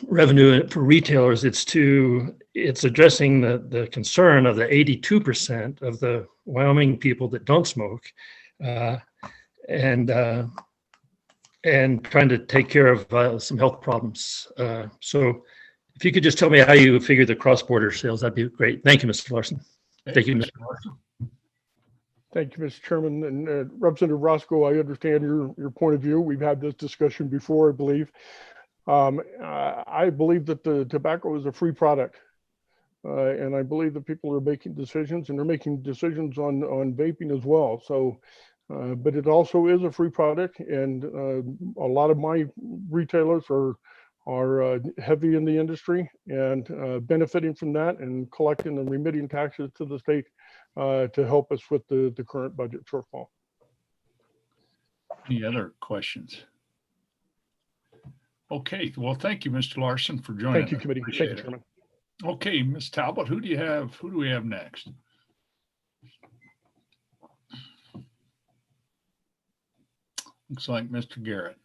revenue for retailers. It's addressing the concern of the 82% of the Wyoming people that don't smoke, and trying to take care of some health problems. So if you could just tell me how you figure the cross-border sales, that'd be great. Thank you, Mr. Larson. Thank you, Mr. Larson. Thank you, Mr. Chairman. And Representative Roscoe, I understand your point of view. We've had this discussion before, I believe. I believe that the tobacco is a free product. And I believe that people are making decisions, and they're making decisions on vaping as well. So, but it also is a free product, and a lot of my retailers are heavy in the industry and benefiting from that and collecting and remitting taxes to the state to help us with the current budget shortfall. Any other questions? Okay, well, thank you, Mr. Larson, for joining. Thank you, committee. Thank you, Chairman. Okay, Ms. Talbot, who do we have next? Looks like Mr. Garrett.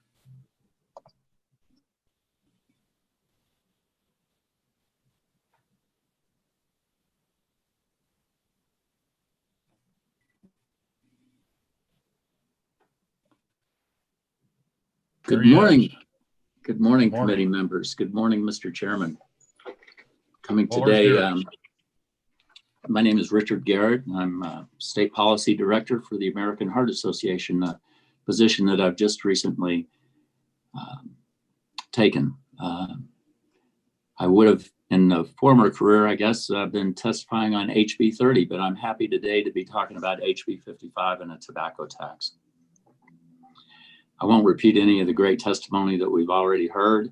Good morning. Good morning, committee members. Good morning, Mr. Chairman. Coming today, my name is Richard Garrett. I'm State Policy Director for the American Heart Association, a position that I've just recently taken. I would have, in a former career, I guess, been testifying on HB 30, but I'm happy today to be talking about HB 55 and a tobacco tax. I won't repeat any of the great testimony that we've already heard,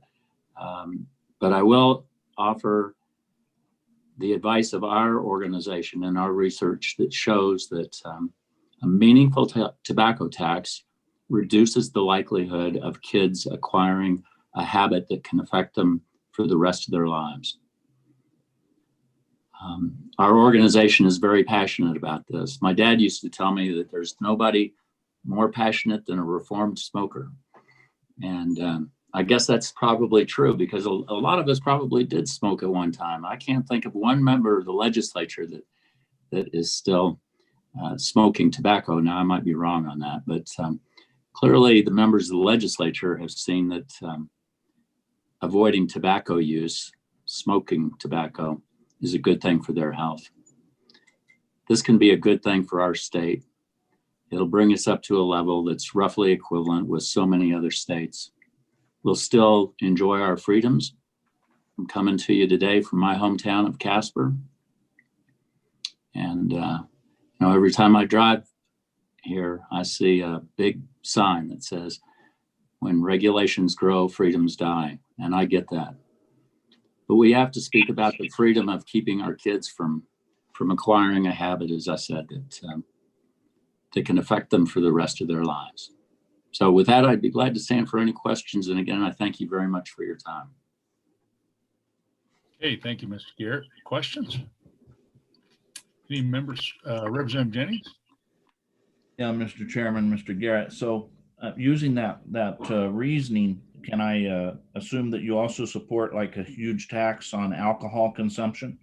but I will offer the advice of our organization and our research that shows that a meaningful tobacco tax reduces the likelihood of kids acquiring a habit that can affect them for the rest of their lives. Our organization is very passionate about this. My dad used to tell me that there's nobody more passionate than a reformed smoker. And I guess that's probably true, because a lot of us probably did smoke at one time. I can't think of one member of the legislature that is still smoking tobacco. Now, I might be wrong on that, but clearly the members of the legislature have seen that avoiding tobacco use, smoking tobacco, is a good thing for their health. This can be a good thing for our state. It'll bring us up to a level that's roughly equivalent with so many other states. We'll still enjoy our freedoms. I'm coming to you today from my hometown of Casper. And every time I drive here, I see a big sign that says, "When regulations grow, freedoms die." And I get that. But we have to speak about the freedom of keeping our kids from acquiring a habit, as I said, that can affect them for the rest of their lives. So with that, I'd be glad to stand for any questions. And again, I thank you very much for your time. Okay, thank you, Mr. Garrett. Questions? Any members? Representative Jennings? Yeah, Mr. Chairman, Mr. Garrett. So using that reasoning, can I assume that you also support like a huge tax on alcohol consumption?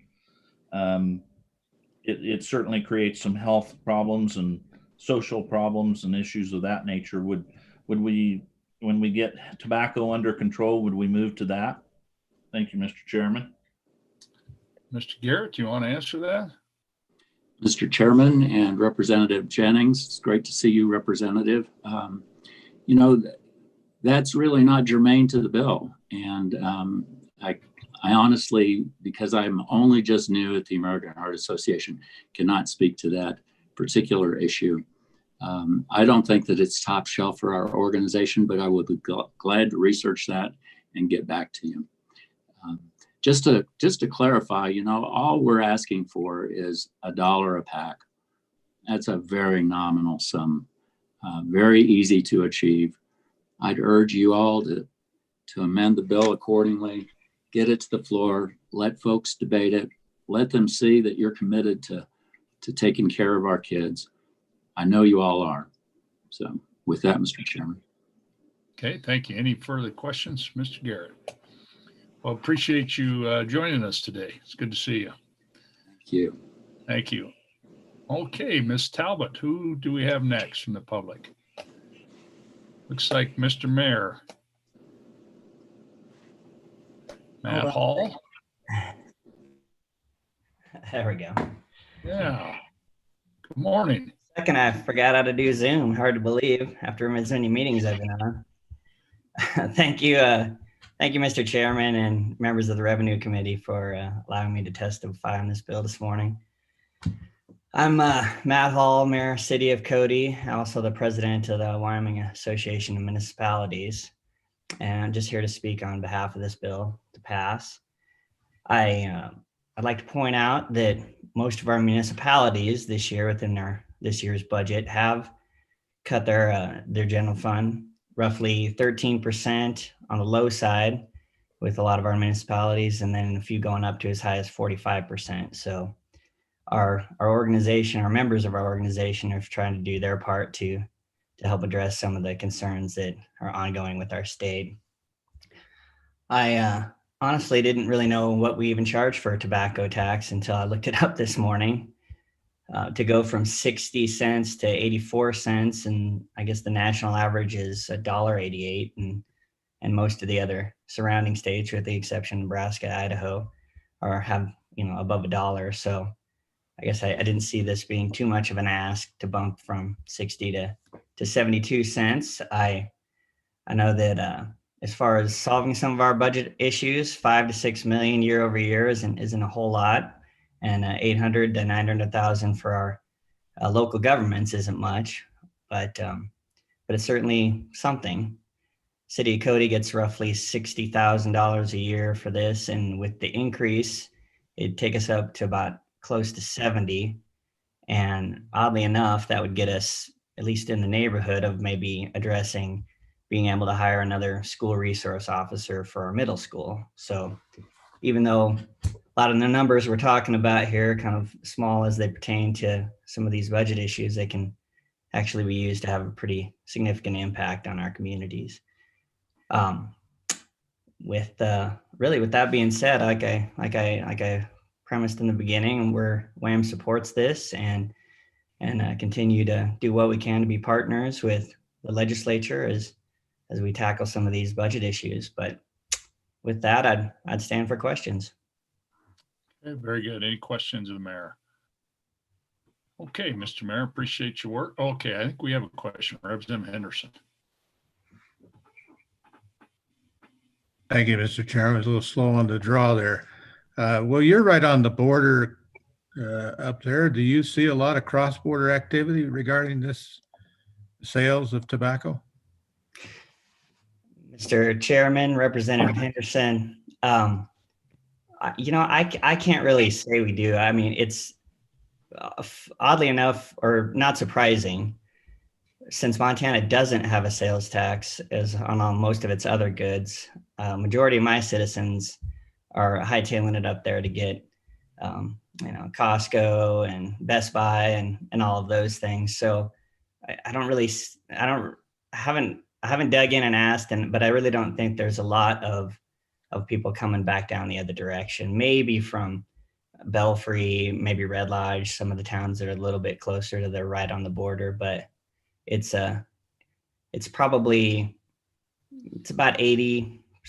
It certainly creates some health problems and social problems and issues of that nature. Would we, when we get tobacco under control, would we move to that? Thank you, Mr. Chairman. Mr. Garrett, do you want to answer that? Mr. Chairman and Representative Jennings, it's great to see you, Representative. You know, that's really not germane to the bill. And I honestly, because I'm only just new at the American Heart Association, cannot speak to that particular issue. I don't think that it's top shelf for our organization, but I would be glad to research that and get back to you. Just to clarify, you know, all we're asking for is $1 a pack. That's a very nominal sum, very easy to achieve. I'd urge you all to amend the bill accordingly, get it to the floor, let folks debate it, let them see that you're committed to taking care of our kids. I know you all are. So with that, Mr. Chairman. Okay, thank you. Any further questions, Mr. Garrett? Well, appreciate you joining us today. It's good to see you. Thank you. Thank you. Okay, Ms. Talbot, who do we have next from the public? Looks like Mr. Mayor. Matt Hall. There we go. Yeah. Good morning. Second, I forgot how to do Zoom. Hard to believe after as many meetings I've been on. Thank you, Mr. Chairman and members of the Revenue Committee for allowing me to testify on this bill this morning. I'm Matt Hall, Mayor, City of Cody, also the president of the Wyoming Association of Municipalities, and I'm just here to speak on behalf of this bill to pass. I'd like to point out that most of our municipalities this year within this year's budget have cut their general fund roughly 13% on the low side with a lot of our municipalities, and then a few going up to as high as 45%. So our organization, our members of our organization are trying to do their part to help address some of the concerns that are ongoing with our state. I honestly didn't really know what we even charge for a tobacco tax until I looked it up this morning. To go from 60 cents to 84 cents, and I guess the national average is $1.88, and most of the other surrounding states, with the exception of Nebraska, Idaho, have above $1. So I guess I didn't see this being too much of an ask to bump from 60 to 72 cents. I know that as far as solving some of our budget issues, 5 to 6 million year over year isn't a whole lot. And 800 to 900,000 for our local governments isn't much, but it's certainly something. City of Cody gets roughly $60,000 a year for this, and with the increase, it'd take us up to about close to 70. And oddly enough, that would get us at least in the neighborhood of maybe addressing being able to hire another school resource officer for our middle school. So even though a lot of the numbers we're talking about here are kind of small as they pertain to some of these budget issues, they can actually be used to have a pretty significant impact on our communities. With that being said, like I premised in the beginning, WAM supports this and continue to do what we can to be partners with the legislature as we tackle some of these budget issues. But with that, I'd stand for questions. Okay, very good. Any questions of the mayor? Okay, Mr. Mayor, appreciate your work. Okay, I think we have a question. Representative Henderson. Thank you, Mr. Chairman. I was a little slow on the draw there. Well, you're right on the border up there. Do you see a lot of cross-border activity regarding this sales of tobacco? Mr. Chairman, Representative Henderson, I can't really say we do. I mean, it's oddly enough, or not surprising, since Montana doesn't have a sales tax as on most of its other goods. Majority of my citizens are hightailing it up there to get, Costco and Best Buy and all of those things. So I haven't dug in and asked, but I really don't think there's a lot of people coming back down the other direction. Maybe from Belfry, maybe Red Lodge, some of the towns that are a little bit closer to the right on the border, but it's about 70,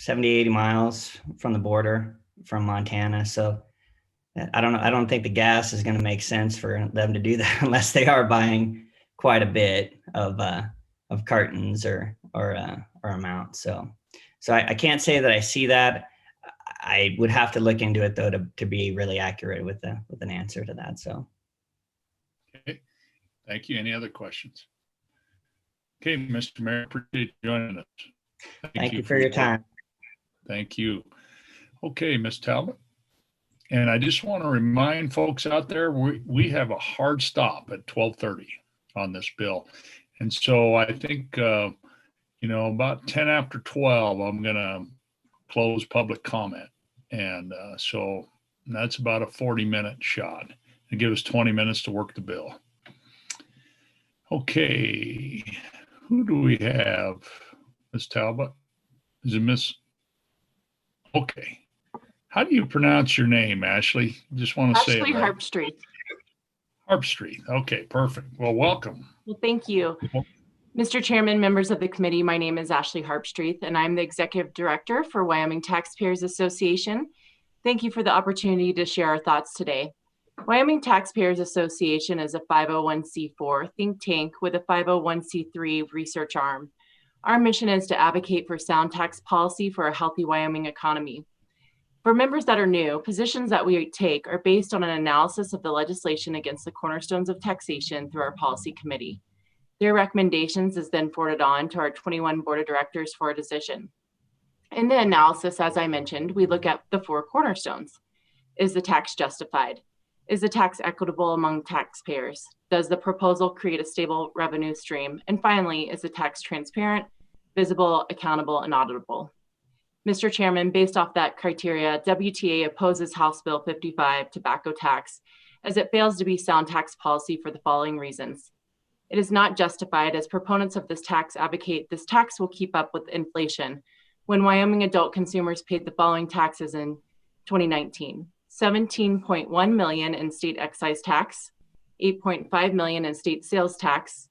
80 miles from the border from Montana. So I don't know. I don't think the gas is going to make sense for them to do that unless they are buying quite a bit of cartons or amount. So I can't say that I see that. I would have to look into it though to be really accurate with an answer to that. So. Okay. Thank you. Any other questions? Okay, Mr. Mayor, appreciate you joining us. Thank you for your time. Thank you. Okay, Ms. Talbot. And I just want to remind folks out there, we have a hard stop at 12:30 on this bill. And so I think, about 10 after 12, I'm going to close public comment. And so that's about a 40-minute shot. It gives us 20 minutes to work the bill. Okay, who do we have? Ms. Talbot? Is it Miss? Okay. How do you pronounce your name, Ashley? Just want to say it Ashley right. Harpstreet. Harpstreet. Okay, perfect. Well, welcome. Well, thank you. Mr. Chairman, members of the committee, my name is Ashley Harpstreet, and I'm the Executive Director for Wyoming Taxpayers Association. Thank you for the opportunity to share our thoughts today. Wyoming Taxpayers Association is a 501c4 think tank with a 501c3 research arm. Our mission is to advocate for sound tax policy for a healthy Wyoming economy. For members that are new, positions that we take are based on an analysis of the legislation against the cornerstones of taxation through our policy committee. Their recommendations is then forwarded on to our 21 board of directors for a decision. In the analysis, as I mentioned, we look at the 4 cornerstones. Is the tax justified? Is the tax equitable among taxpayers? Does the proposal create a stable revenue stream? And finally, is the tax transparent, visible, accountable, and auditable? Mr. Chairman, based off that criteria, WTA opposes House Bill 55, tobacco tax, as it fails to be sound tax policy for the following reasons. It is not justified, as proponents of this tax advocate this tax will keep up with inflation, when Wyoming adult consumers paid the following taxes in 2019. $17.1 million in state excise tax, $8.5 million in state sales tax,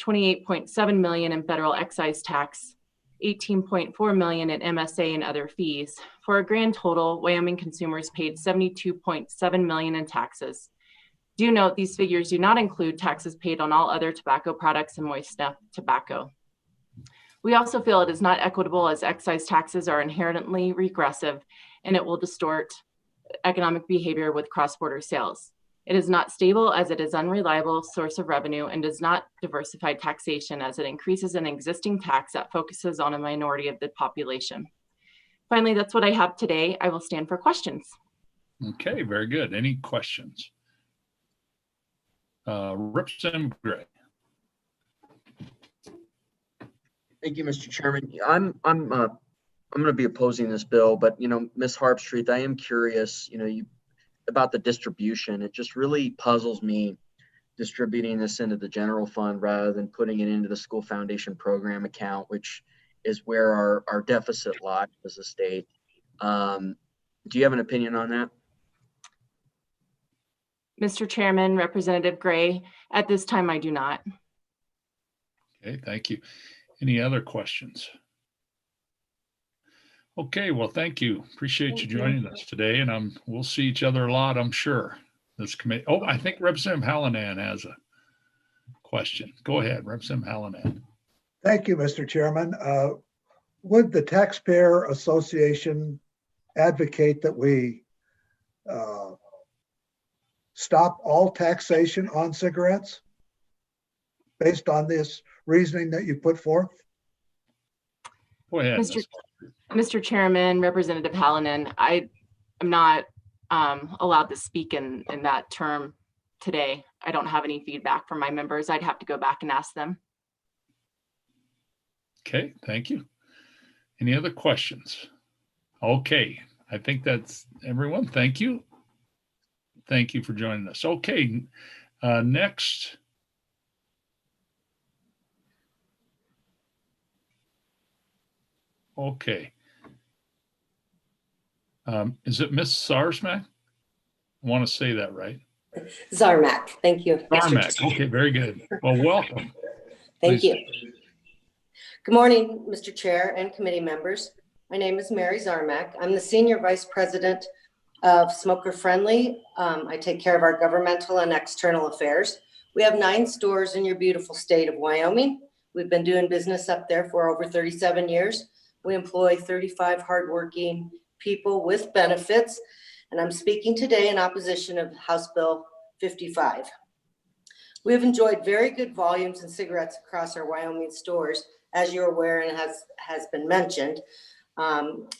$28.7 million in federal excise tax, $18.4 million in MSA and other fees. For a grand total, Wyoming consumers paid $72.7 million in taxes. Do note these figures do not include taxes paid on all other tobacco products and moist snuff tobacco. We also feel it is not equitable, as excise taxes are inherently regressive and it will distort economic behavior with cross-border sales. It is not stable, as it is an unreliable source of revenue, and does not diversify taxation, as it increases an existing tax that focuses on a minority of the population. Finally, that's what I have today. I will stand for questions. Okay, very good. Any questions? Representative Gray. Thank you, Mr. Chairman. I'm going to be opposing this bill, but Ms. Harpstreet, I am curious, about the distribution. It just really puzzles me, distributing this into the general fund rather than putting it into the school foundation program account, which is where our deficit lies as a state. Do you have an opinion on that? Mr. Chairman, Representative Gray, at this time, I do not. Okay, thank you. Any other questions? Okay, well, thank you. Appreciate you joining us today, and we'll see each other a lot, I'm sure. This committee. Oh, I think Representative Hallinan has a question. Go ahead, Representative Hallinan. Thank you, Mr. Chairman. Would the Taxpayer Association advocate that we stop all taxation on cigarettes based on this reasoning that you put forth? Go ahead. Mr. Chairman, Representative Hallinan, I am not allowed to speak in that term today. I don't have any feedback from my members. I'd have to go back and ask them. Okay, thank you. Any other questions? Okay, I think that's everyone. Thank you. Thank you for joining us. Okay, next. Okay. Is it Miss Sarsmack? I want to say that right. Zarmak, thank you. Zarmak, okay, very good. Well, welcome. Thank you. Good morning, Mr. Chair and committee members. My name is Mary Zarmak. I'm the Senior Vice President of Smoker Friendly. I take care of our governmental and external affairs. We have 9 stores in your beautiful state of Wyoming. We've been doing business up there for over 37 years. We employ 35 hardworking people with benefits, and I'm speaking today in opposition of House Bill 55. We have enjoyed very good volumes in cigarettes across our Wyoming stores, as you're aware and has been mentioned.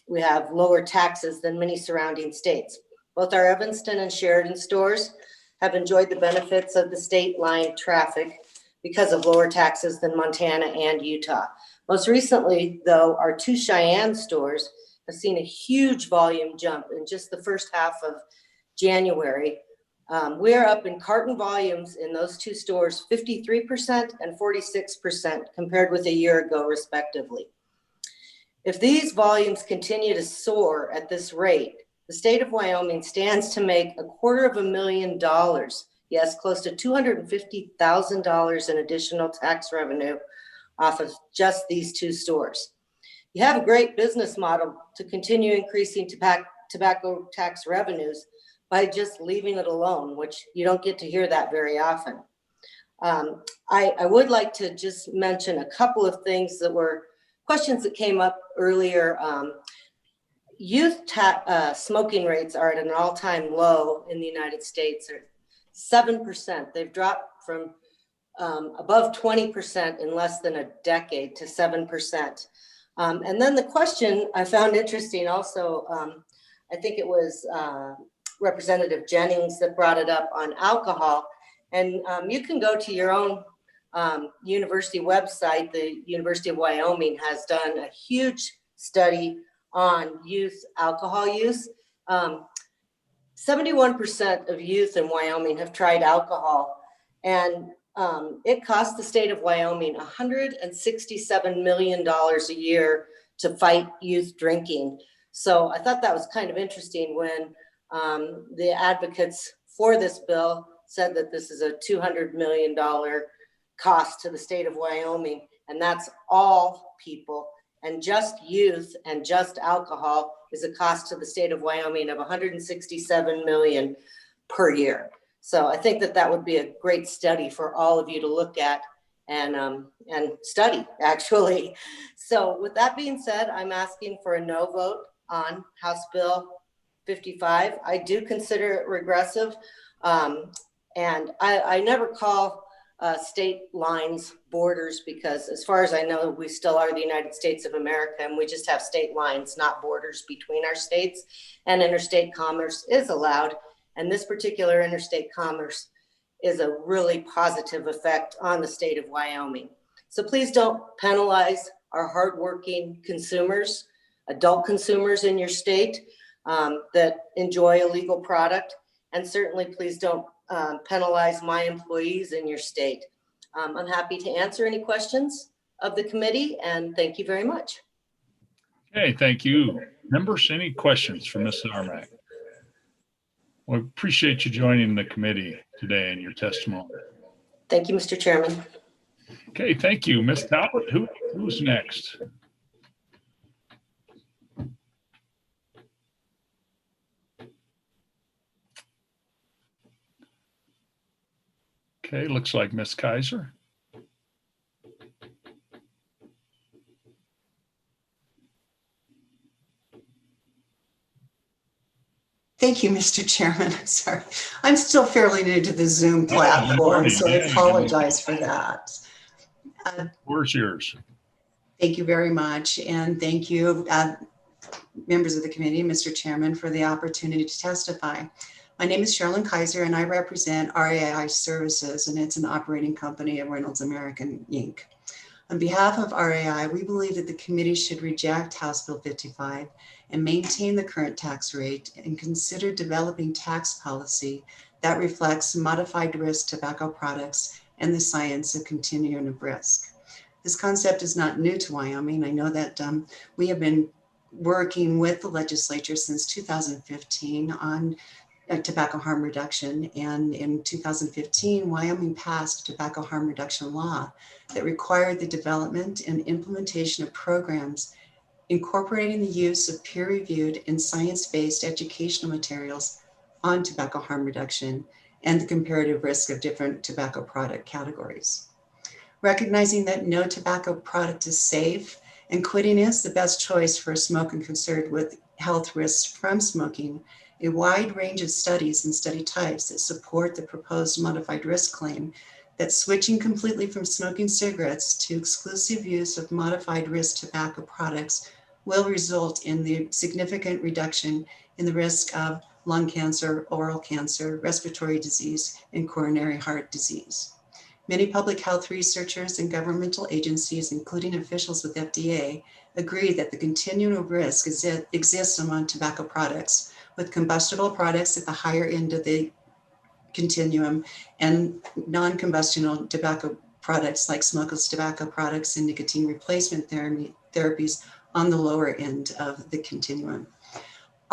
We have lower taxes than many surrounding states. Both our Evanston and Sheridan stores have enjoyed the benefits of the state line traffic because of lower taxes than Montana and Utah. Most recently, though, our 2 Cheyenne stores have seen a huge volume jump in just the first half of January. We are up in carton volumes in those 2 stores 53% and 46% compared with a year ago, respectively. If these volumes continue to soar at this rate, the state of Wyoming stands to make $250,000, yes, close to $250,000 in additional tax revenue off of just these 2 stores. You have a great business model to continue increasing tobacco tax revenues by just leaving it alone, which you don't get to hear that very often. I would like to just mention a couple of things that were questions that came up earlier. Youth smoking rates are at an all-time low in the United States, or 7%. They've dropped from above 20% in less than a decade to 7%. And then the question I found interesting also, I think it was Representative Jennings that brought it up on alcohol. And you can go to your own university website. The University of Wyoming has done a huge study on youth alcohol use. 71% of youth in Wyoming have tried alcohol, and it costs the state of Wyoming $167 million a year to fight youth drinking. So I thought that was kind of interesting when the advocates for this bill said that this is a $200 million cost to the state of Wyoming, and that's all people. And just youth and just alcohol is a cost to the state of Wyoming of $167 million per year. So I think that that would be a great study for all of you to look at and study, actually. So with that being said, I'm asking for a no vote on House Bill 55. I do consider it regressive, and I never call state lines borders, because as far as I know, we still are the United States of America, and we just have state lines, not borders between our states, and interstate commerce is allowed. And this particular interstate commerce is a really positive effect on the state of Wyoming. So please don't penalize our hardworking consumers, adult consumers in your state that enjoy a legal product. And certainly please don't penalize my employees in your state. I'm happy to answer any questions of the committee, and thank you very much. Okay, thank you. Members, any questions for Ms. Zarmak? We appreciate you joining the committee today and your testimony. Thank you, Mr. Chairman. Okay, thank you. Ms. Talbot, who's next? Okay, looks like Ms. Kaiser. Thank you, Mr. Chairman. Sorry, I'm still fairly new to the Zoom platform, so I apologize for that. Where's yours? Thank you very much, and thank you, members of the committee, Mr. Chairman, for the opportunity to testify. My name is Sherilyn Kaiser, and I represent RAI Services, and it's an operating company of Reynolds American, Inc. On behalf of RAI, we believe that the committee should reject House Bill 55 and maintain the current tax rate and consider developing tax policy that reflects modified risk tobacco products and the science of continuum of risk. This concept is not new to Wyoming. I know that we have been working with the legislature since 2015 on tobacco harm reduction. And in 2015, Wyoming passed a tobacco harm reduction law that required the development and implementation of programs incorporating the use of peer-reviewed and science-based educational materials on tobacco harm reduction and the comparative risk of different tobacco product categories. Recognizing that no tobacco product is safe and quitting is the best choice for a smoker concerned with health risks from smoking, a wide range of studies and study types that support the proposed modified risk claim that switching completely from smoking cigarettes to exclusive use of modified risk tobacco products will result in the significant reduction in the risk of lung cancer, oral cancer, respiratory disease, and coronary heart disease. Many public health researchers and governmental agencies, including officials with FDA, agree that the continuum of risk exists among tobacco products, with combustible products at the higher end of the continuum and non-combustible tobacco products like smokeless tobacco products and nicotine replacement therapies on the lower end of the continuum.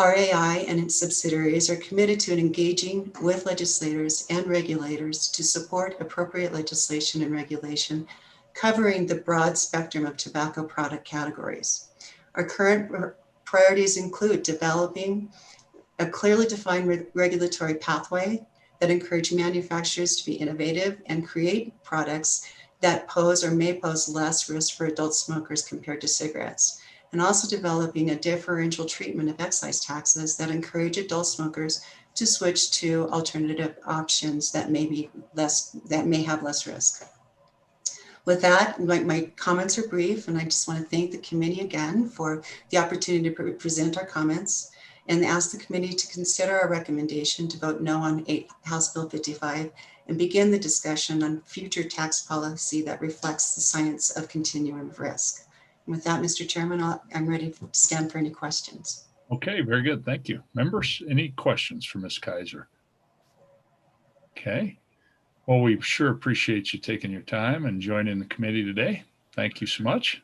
RAI and its subsidiaries are committed to engaging with legislators and regulators to support appropriate legislation and regulation covering the broad spectrum of tobacco product categories. Our current priorities include developing a clearly defined regulatory pathway that encourage manufacturers to be innovative and create products that pose or may pose less risk for adult smokers compared to cigarettes, and also developing a differential treatment of excise taxes that encourage adult smokers to switch to alternative options that may have less risk. With that, my comments are brief, and I just want to thank the committee again for the opportunity to present our comments and ask the committee to consider our recommendation to vote no on House Bill 55 and begin the discussion on future tax policy that reflects the science of continuum of risk. And with that, Mr. Chairman, I'm ready to stand for any questions. Okay, very good. Thank you. Members, any questions for Ms. Kaiser? Okay. Well, we sure appreciate you taking your time and joining the committee today. Thank you so much.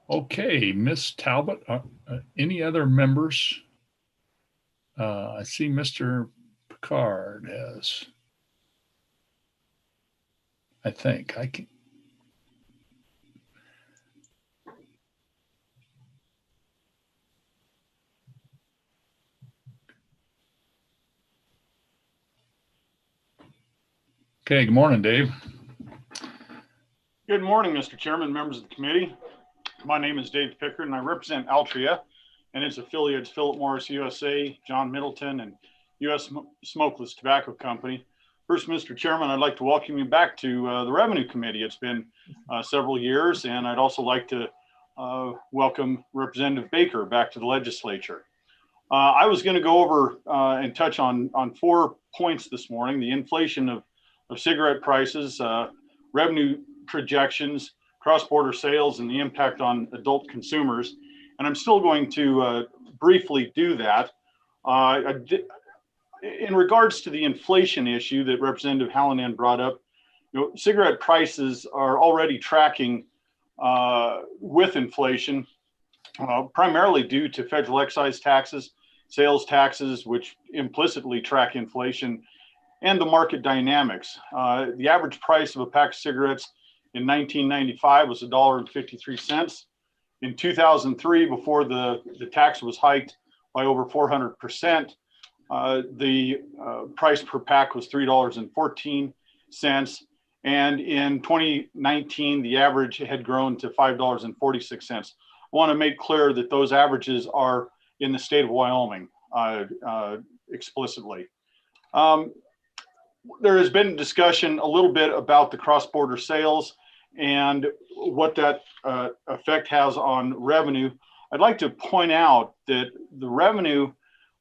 Okay, Ms. Talbot, any other members? I see Mr. Picard has, I think I can. Okay, good morning, Dave. Good morning, Mr. Chairman, members of the committee. My name is Dave Pickard, and I represent Altria and its affiliates Philip Morris USA, John Middleton, and U.S. Smokeless Tobacco Company. First, Mr. Chairman, I'd like to welcome you back to the Revenue Committee. It's been several years, and I'd also like to welcome Representative Baker back to the legislature. I was going to go over and touch on 4 points this morning: the inflation of cigarette prices, revenue projections, cross-border sales, and the impact on adult consumers. And I'm still going to briefly do that. In regards to the inflation issue that Representative Hallinan brought up, cigarette prices are already tracking with inflation, primarily due to federal excise taxes, sales taxes, which implicitly track inflation, and the market dynamics. The average price of a pack of cigarettes in 1995 was $1.53. In 2003, before the tax was hiked by over 400%, the price per pack was $3.14. And in 2019, the average had grown to $5.46. I want to make clear that those averages are in the state of Wyoming explicitly. There has been discussion a little bit about the cross-border sales and what that effect has on revenue. I'd like to point out that the revenue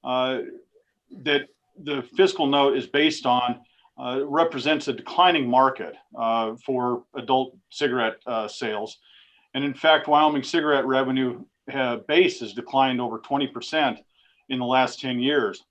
that the fiscal note is based on represents a declining market for adult cigarette sales. And in fact, Wyoming cigarette revenue base has declined over 20% in the last 10 years.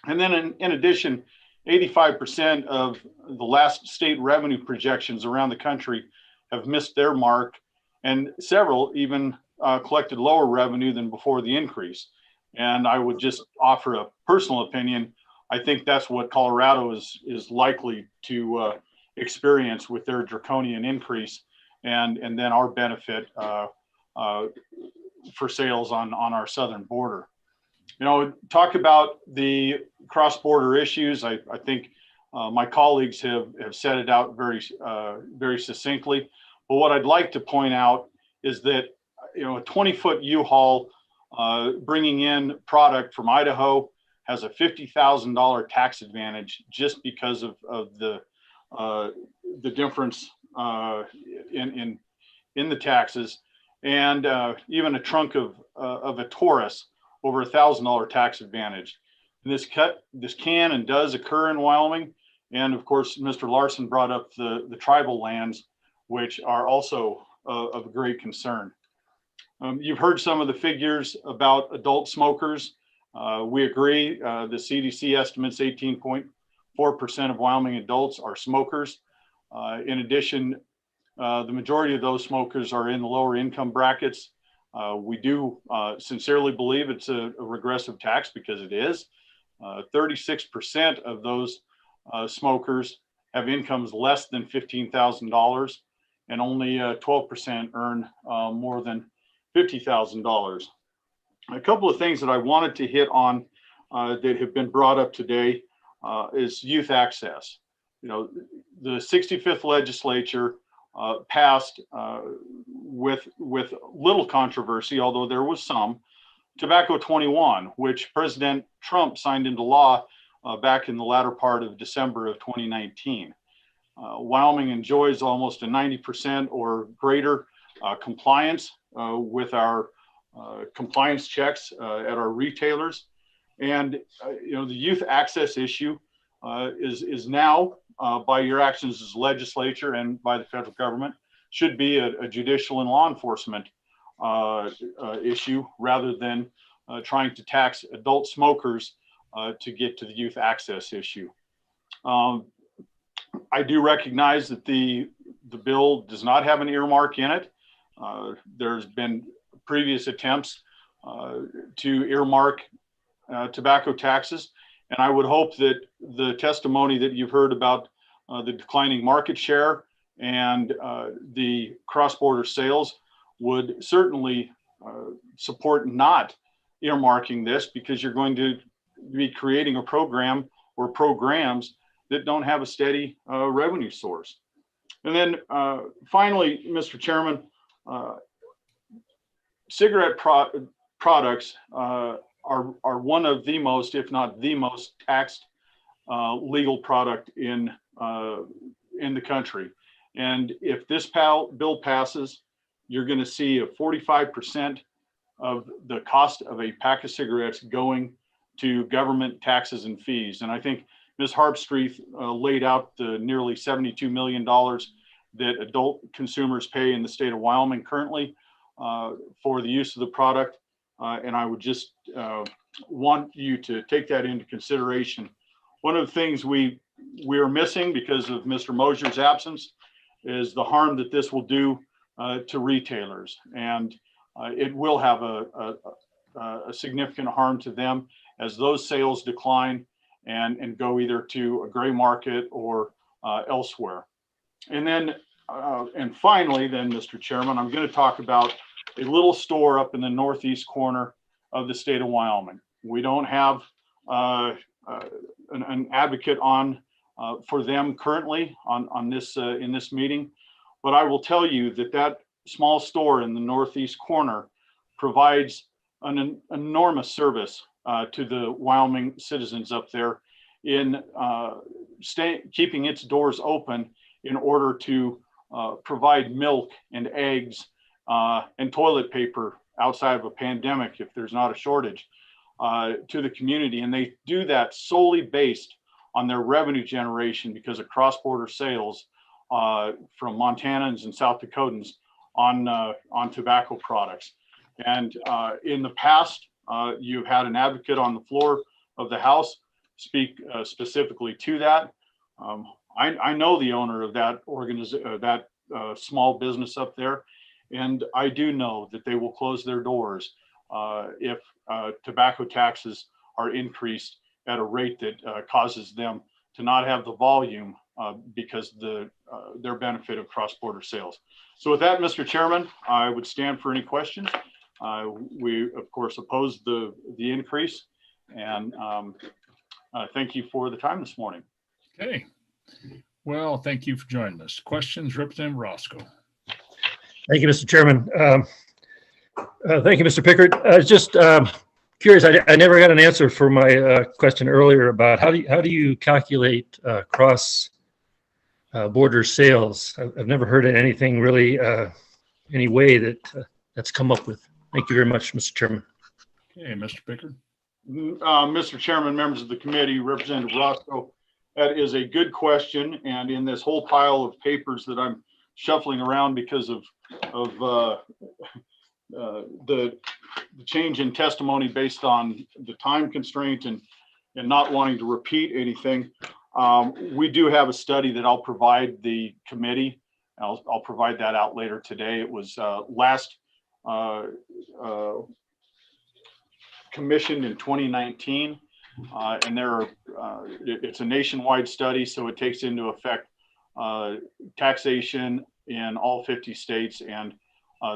And then in addition, 85% of the last state revenue projections around the country have missed their mark, and several even collected lower revenue than before the increase. And I would just offer a personal opinion. I think that's what Colorado is likely to experience with their draconian increase. and then our benefit for sales on our southern border. Talk about the cross-border issues. I think my colleagues have set it out very succinctly. But what I'd like to point out is that a 20-foot U-Haul bringing in product from Idaho has a $50,000 tax advantage just because of the difference in the taxes, and even a trunk of a Taurus over $1,000 tax advantage. And this can and does occur in Wyoming, and of course, Mr. Larson brought up the tribal lands, which are also of great concern. You've heard some of the figures about adult smokers. We agree. The CDC estimates 18.4% of Wyoming adults are smokers. In addition, the majority of those smokers are in the lower income brackets. We do sincerely believe it's a regressive tax, because it is. 36% of those smokers have incomes less than $15,000, and only 12% earn more than $50,000. A couple of things that I wanted to hit on that have been brought up today is youth access. The 65th legislature passed with little controversy, although there was some, Tobacco 21, which President Trump signed into law back in the latter part of December of 2019. Wyoming enjoys almost a 90% or greater compliance with our compliance checks at our retailers. And the youth access issue is now, by your actions as legislature and by the federal government, should be a judicial and law enforcement issue, rather than trying to tax adult smokers to get to the youth access issue. I do recognize that the bill does not have an earmark in it. There's been previous attempts to earmark tobacco taxes, and I would hope that the testimony that you've heard about the declining market share and the cross-border sales would certainly support not earmarking this, because you're going to be creating a program or programs that don't have a steady revenue source. And then finally, Mr. Chairman, cigarette products are one of the most, if not the most, taxed legal product in the country. And if this bill passes, you're going to see a 45% of the cost of a pack of cigarettes going to government taxes and fees. And I think Ms. Harpstreet laid out the nearly $72 million that adult consumers pay in the state of Wyoming currently for the use of the product. And I would just want you to take that into consideration. One of the things we are missing because of Mr. Mosier's absence is the harm that this will do to retailers. And it will have a significant harm to them as those sales decline and go either to a gray market or elsewhere. And then, and finally, then, Mr. Chairman, I'm going to talk about a little store up in the northeast corner of the state of Wyoming. We don't have an advocate on for them currently on this in this meeting, but I will tell you that that small store in the northeast corner provides an enormous service to the Wyoming citizens up there in keeping its doors open in order to provide milk and eggs and toilet paper outside of a pandemic, if there's not a shortage, to the community. And they do that solely based on their revenue generation because of cross-border sales from Montanans and South Dakotans on tobacco products. And in the past, you've had an advocate on the floor of the House speak specifically to that. I know the owner of that small business up there, and I do know that they will close their doors if tobacco taxes are increased at a rate that causes them to not have the volume because their benefit of cross-border sales. So with that, Mr. Chairman, I would stand for any questions. We, of course, oppose the increase, and thank you for the time this morning. Okay. Well, thank you for joining us. Questions, Representative Roscoe. Thank you, Mr. Chairman. Thank you, Mr. Pickard. I was just curious. I never got an answer for my question earlier about how do you calculate cross border sales? I've never heard of anything really, any way that's come up with. Thank you very much, Mr. Chairman. Okay, Mr. Pickard. Mr. Chairman, members of the committee, Representative Roscoe, that is a good question. And in this whole pile of papers that I'm shuffling around because of the change in testimony based on the time constraint and not wanting to repeat anything, we do have a study that I'll provide the committee. I'll provide that out later today. It was last commissioned in 2019, and it's a nationwide study, so it takes into effect taxation in all 50 states and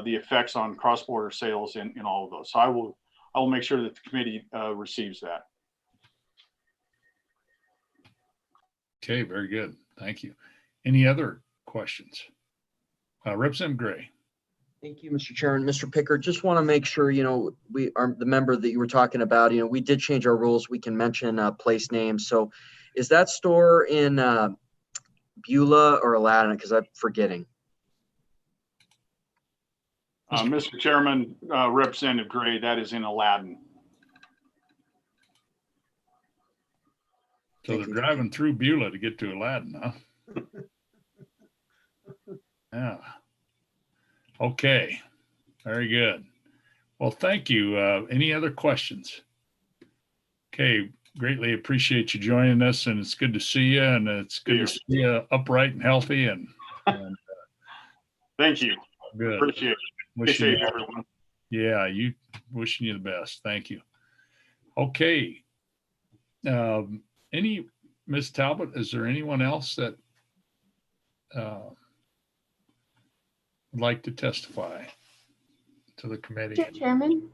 the effects on cross-border sales in all of those. So I will make sure that the committee receives that. Okay, very good. Thank you. Any other questions? Representative Gray. Thank you, Mr. Chairman. Mr. Pickard, just want to make sure, we are the member that you were talking about, we did change our rules. We can mention place names. So is that store in Beulah or Aladdin? Because I'm forgetting. Mr. Chairman, Representative Gray, that is in Aladdin. So they're driving through Beulah to get to Aladdin, huh? Yeah. Okay. Very good. Well, thank you. Any other questions? Okay. Greatly appreciate you joining us, and it's good to see you, and it's good to see you upright and healthy. And thank you. Good. Appreciate it. Wishing you, everyone. Yeah, wishing you the best. Thank you. Okay. Ms. Talbot, is there anyone else that would like to testify to the committee? Mr. Chairman,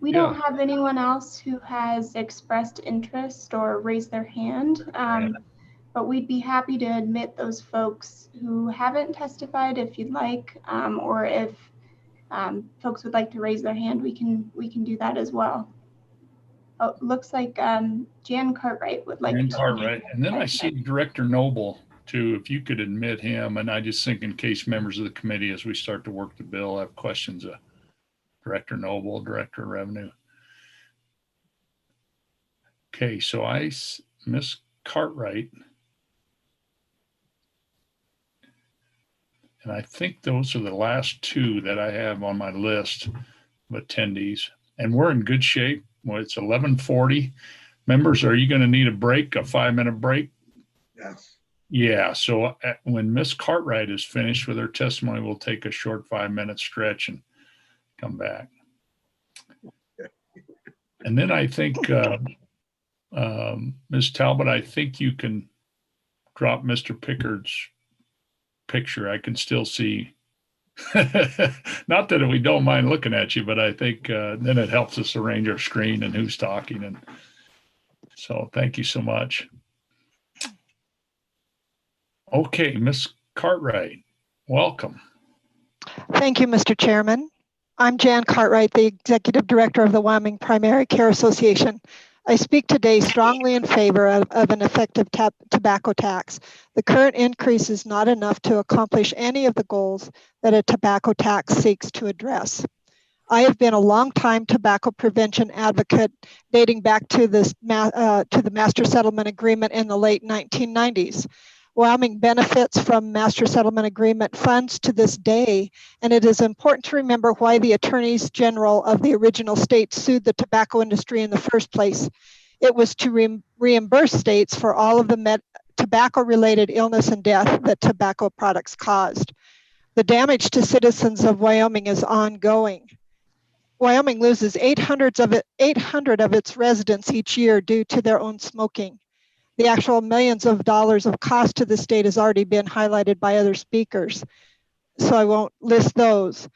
we don't have anyone else who has expressed interest or raised their hand, but we'd be happy to admit those folks who haven't testified if you'd like, or if folks would like to raise their hand, we can do that as well. Oh, looks like Jan Cartwright would like to. Cartwright. And then I see Director Noble too, if you could admit him. And I just think in case members of the committee, as we start to work the bill, have questions of Director Noble, Director of Revenue. Okay, so Miss Cartwright. And I think those are the last two that I have on my list of attendees. And we're in good shape. Well, it's 11:40. Members, are you going to need a break, a 5-minute break? Yes. Yeah. So when Miss Cartwright is finished with her testimony, we'll take a short 5-minute stretch and come back. And then I think, Ms. Talbot, I think you can drop Mr. Pickard's picture. I can still see. Not that we don't mind looking at you, but I think then it helps us arrange our screen and who's talking. And so thank you so much. Okay, Ms. Cartwright, welcome. Thank you, Mr. Chairman. I'm Jan Cartwright, the Executive Director of the Wyoming Primary Care Association. I speak today strongly in favor of an effective tobacco tax. The current increase is not enough to accomplish any of the goals that a tobacco tax seeks to address. I have been a long-time tobacco prevention advocate dating back to the Master Settlement Agreement in the late 1990s. Wyoming benefits from Master Settlement Agreement funds to this day, and it is important to remember why the attorneys general of the original states sued the tobacco industry in the first place. It was to reimburse states for all of the tobacco-related illness and death that tobacco products caused. The damage to citizens of Wyoming is ongoing. Wyoming loses 800 of its residents each year due to their own smoking. The actual millions of dollars of cost to the state has already been highlighted by other speakers, so I won't list those.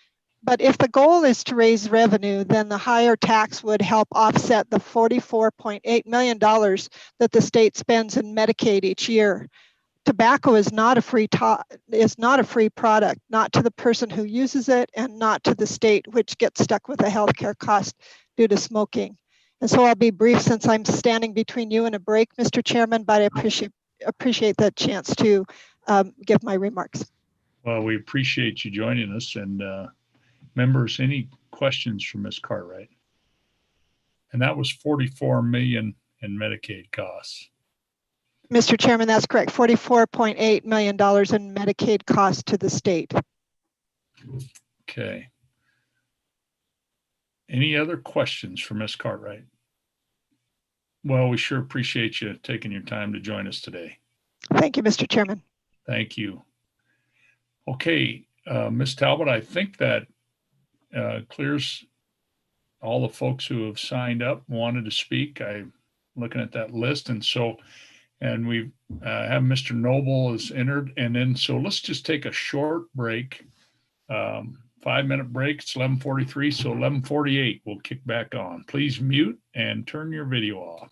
But if the goal is to raise revenue, then the higher tax would help offset the $44.8 million that the state spends in Medicaid each year. Tobacco is not a free product, not to the person who uses it and not to the state, which gets stuck with a healthcare cost due to smoking. And so I'll be brief since I'm standing between you and a break, Mr. Chairman, but I appreciate the chance to give my remarks. Well, we appreciate you joining us. And members, any questions for Ms. Cartwright? And that was 44 million in Medicaid costs. Mr. Chairman, that's correct. $44.8 million in Medicaid costs to the state. Okay. Any other questions for Ms. Cartwright? Well, we sure appreciate you taking your time to join us today. Thank you, Mr. Chairman. Thank you. Okay, Ms. Talbot, I think that clears all the folks who have signed up, wanted to speak. I'm looking at that list. And we have Mr. Noble is entered. And then, so let's just take a short break, 5-minute break. It's 11:43, so 11:48, we'll kick back on. Please mute and turn your video off.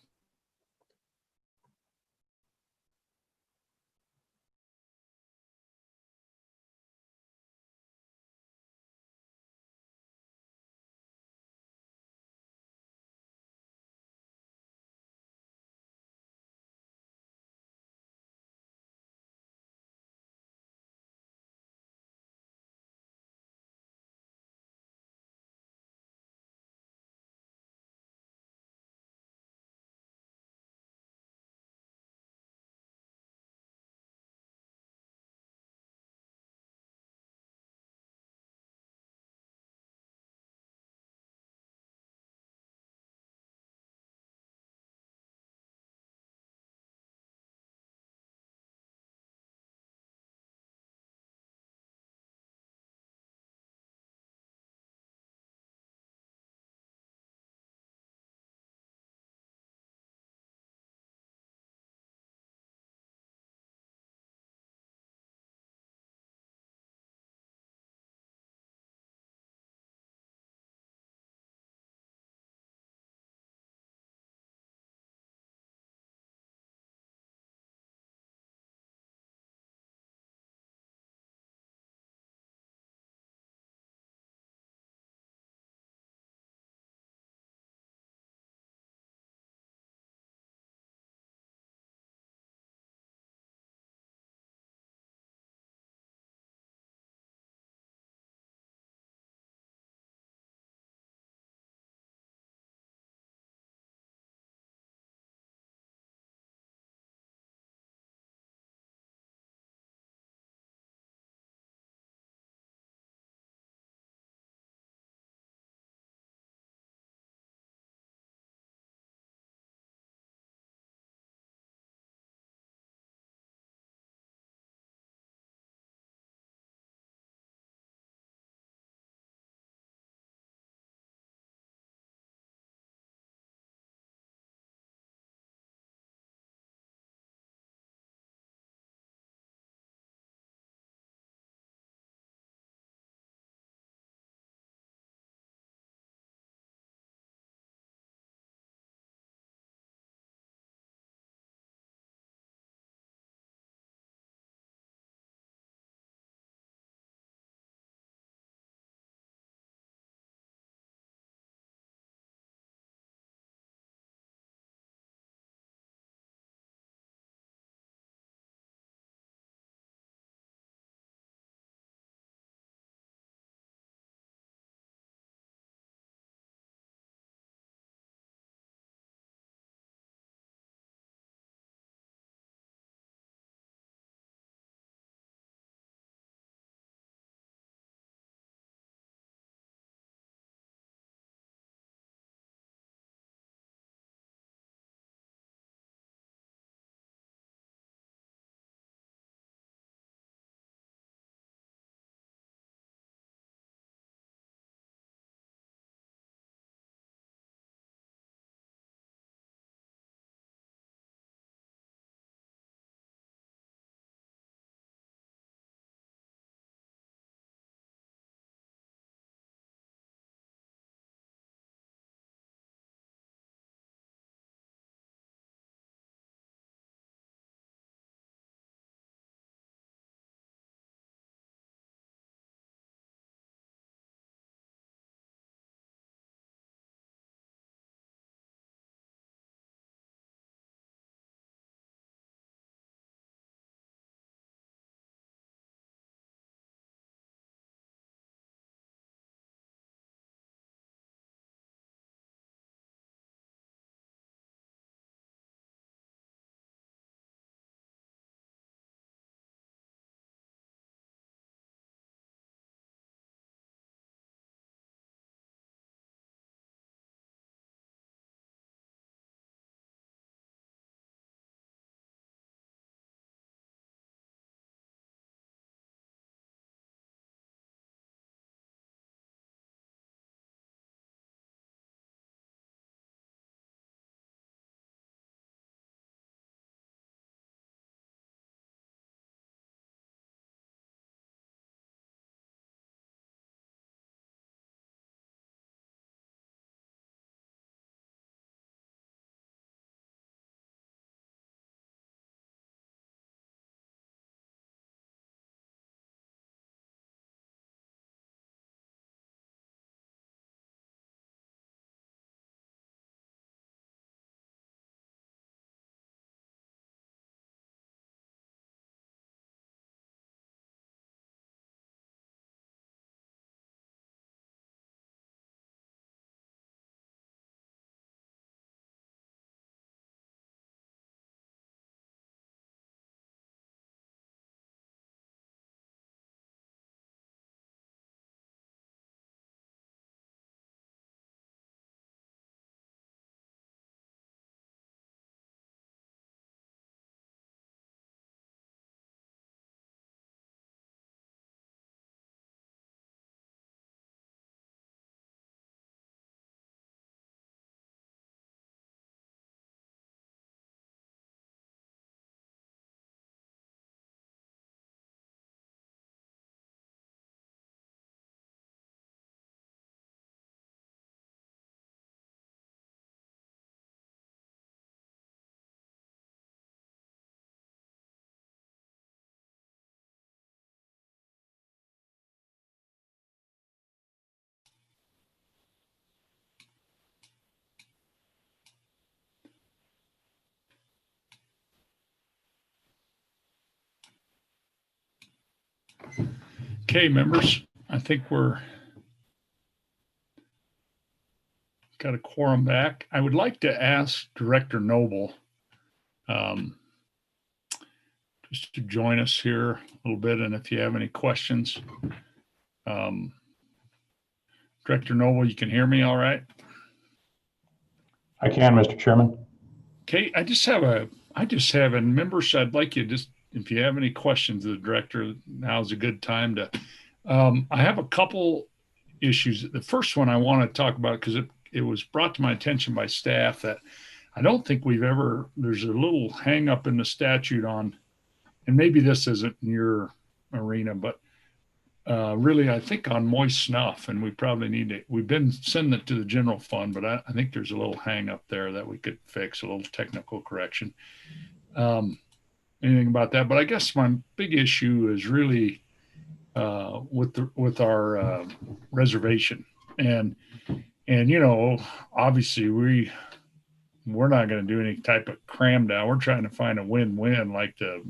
Okay, members, I think we're got a quorum back. I would like to ask Director Noble just to join us here a little bit, and if you have any questions. Director Noble, you can hear me all right? I can, Mr. Chairman. Okay, I just have and members, I'd like you just, if you have any questions of the director, now's a good time to, I have a couple issues. The first one I want to talk about, because it was brought to my attention by staff that I don't think there's a little hang up in the statute on, and maybe this isn't in your arena, but really, I think on moist snuff, and we probably we've been sending it to the general fund, but I think there's a little hang up there that we could fix, a little technical correction. Anything about that? But I guess my big issue is really with our reservation, and you know, obviously we're not going to do any type of cram down. We're trying to find a win-win, like the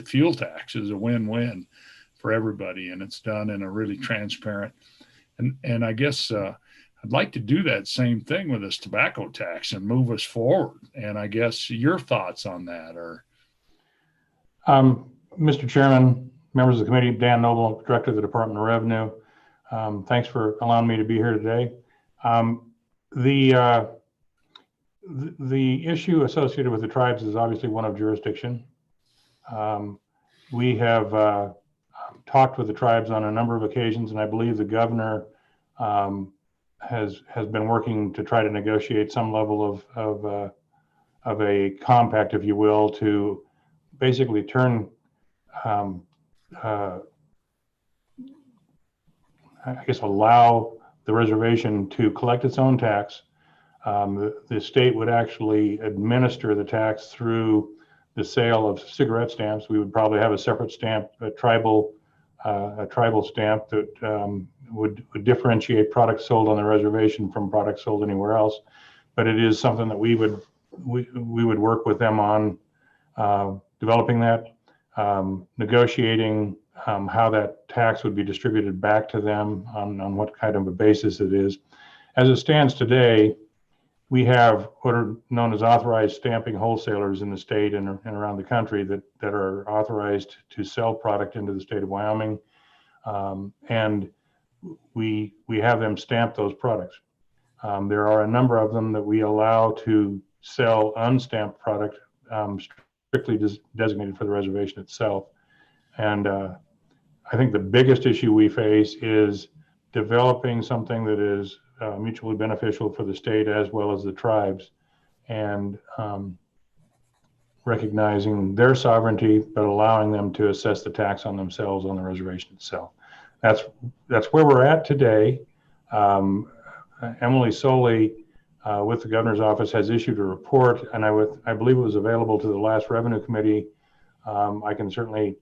fuel tax is a win-win for everybody, and it's done in a really transparent. And I guess I'd like to do that same thing with this tobacco tax and move us forward. And I guess your thoughts on that are. Mr. Chairman, members of the committee, Dan Noble, Director of the Department of Revenue. Thanks for allowing me to be here today. The issue associated with the tribes is obviously one of jurisdiction. We have talked with the tribes on a number of occasions, and I believe the governor has been working to try to negotiate some level of a compact, if you will, to basically turn, I guess, allow the reservation to collect its own tax. The state would actually administer the tax through the sale of cigarette stamps. We would probably have a separate stamp, a tribal stamp that would differentiate products sold on the reservation from products sold anywhere else. But it is something that we would work with them on developing that, negotiating how that tax would be distributed back to them on what kind of a basis it is. As it stands today, we have what are known as authorized stamping wholesalers in the state and around the country that are authorized to sell product into the state of Wyoming. And we have them stamp those products. There are a number of them that we allow to sell unstamped product, strictly designated for the reservation itself. And I think the biggest issue we face is developing something that is mutually beneficial for the state as well as the tribes, and recognizing their sovereignty, but allowing them to assess the tax on themselves on the reservation itself. That's where we're at today. Emily Soley with the governor's office has issued a report, and I believe it was available to the last revenue committee. I can certainly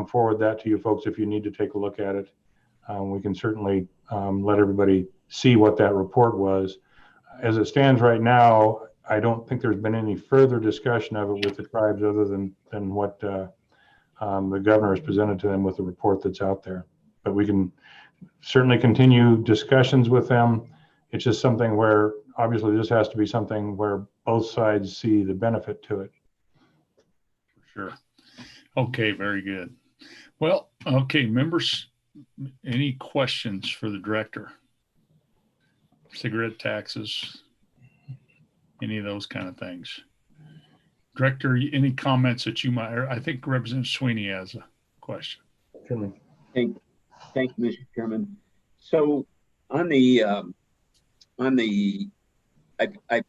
forward that to you folks if you need to take a look at it. We can certainly let everybody see what that report was. As it stands right now, I don't think there's been any further discussion of it with the tribes other than what the governor has presented to them with the report that's out there. But we can certainly continue discussions with them. It's just something where obviously this has to be something where both sides see the benefit to it. Sure. Okay, very good. Well, okay, members, any questions for the director? Cigarette taxes, any of those kind of things? Director, any comments that you might, I think Representative Sweeney has a question. Thank you, Mr. Chairman. So on the I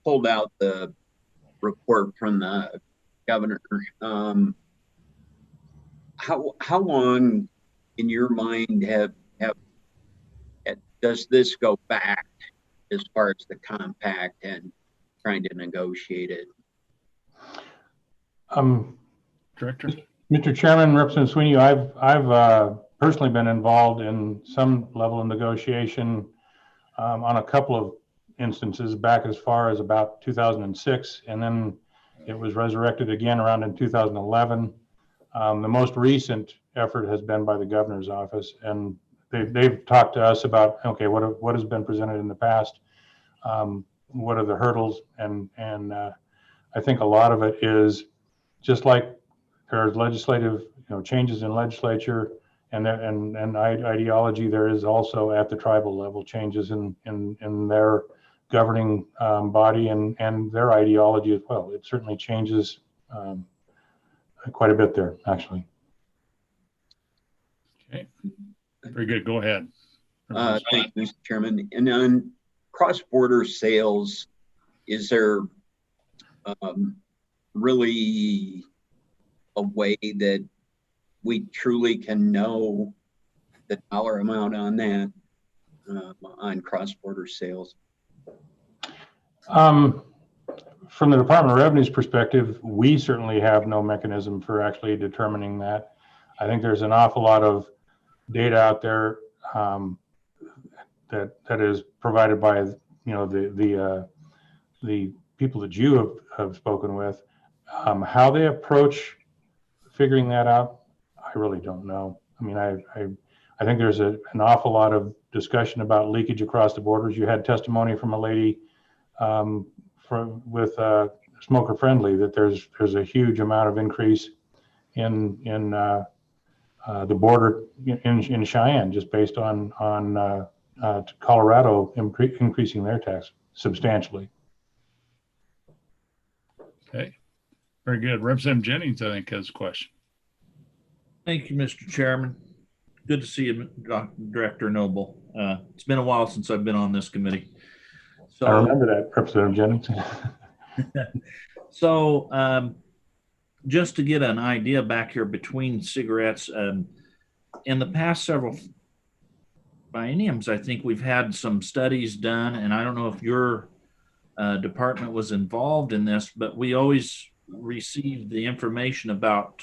pulled out the report from the governor. How long, in your mind, does this go back as far as the compact and trying to negotiate it? Director? Mr. Chairman, Representative Sweeney, I've personally been involved in some level of negotiation on a couple of instances back as far as about 2006, and then it was resurrected again around in 2011. The most recent effort has been by the governor's office, and they've talked to us about, okay, what has been presented in the past, what are the hurdles, and I think a lot of it is just like there's legislative, changes in legislature and ideology. There is also at the tribal level changes in their governing body and their ideology as well. It certainly changes quite a bit there, actually. Okay, very good. Go ahead. Thank you, Mr. Chairman. And on cross-border sales, is there really a way that we truly can know the dollar amount on that, on cross-border sales? From the Department of Revenue's perspective, we certainly have no mechanism for actually determining that. I think there's an awful lot of data out there that is provided by the people that you have spoken with. How they approach figuring that out, I really don't know. I mean, I think there's an awful lot of discussion about leakage across the borders. You had testimony from a lady with Smoker Friendly that there's a huge amount of increase in the border in Cheyenne, just based on Colorado increasing their tax substantially. Okay, very good. Representative Jennings, I think, has a question. Thank you, Mr. Chairman. Good to see you, Director Noble. It's been a while since I've been on this committee. So, I remember that, Representative Jennings. So just to get an idea back here between cigarettes, in the past several bienniums, I think we've had some studies done, and I don't know if your department was involved in this, but we always received the information about,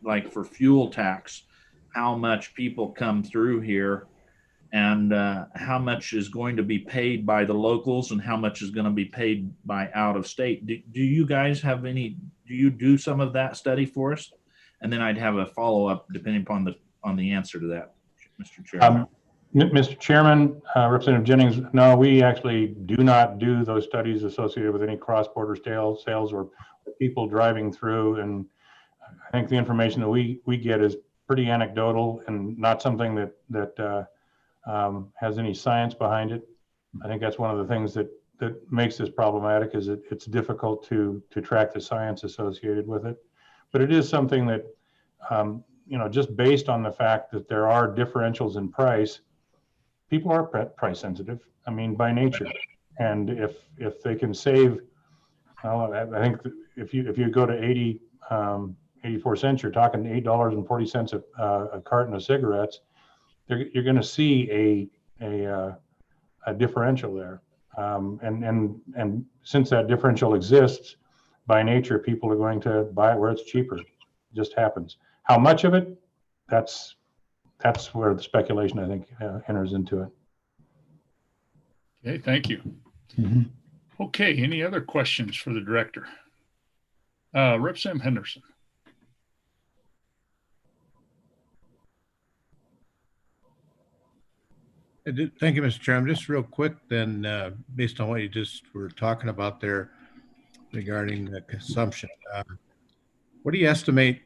like for fuel tax, how much people come through here and how much is going to be paid by the locals and how much is going to be paid by out of state. Do you guys have any, do you do some of that study for us? And then I'd have a follow-up depending on the answer to that, Mr. Chairman. Mr. Chairman, Representative Jennings, no, we actually do not do those studies associated with any cross-border sales or people driving through. And I think the information that we get is pretty anecdotal and not something that has any science behind it. I think that's one of the things that makes this problematic, is it's difficult to track the science associated with it. But it is something that, just based on the fact that there are differentials in price, people are price sensitive, I mean, by nature. And if they can save, well, I think if you go to 84 cents, you're talking $8.40 a carton of cigarettes. You're going to see a differential there, and since that differential exists, by nature, people are going to buy it where it's cheaper. It just happens. How much of it? That's where the speculation, I think, enters into it. Okay, thank you. Mm-hmm. Okay, any other questions for the director? Representative Henderson. Thank you, Mr. Chairman. Just real quick then, based on what you just were talking about there regarding the consumption, what do you estimate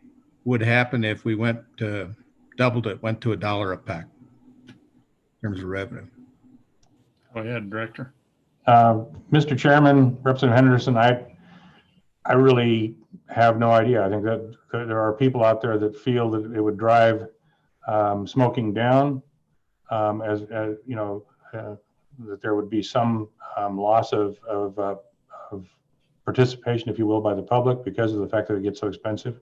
would happen if we went to doubled it, went to $1 a pack in terms of revenue? Go ahead, Director. Mr. Chairman, Representative Henderson, I really have no idea. I think that there are people out there that feel that it would drive smoking down, as you know, that there would be some loss of participation, if you will, by the public because of the fact that it gets so expensive.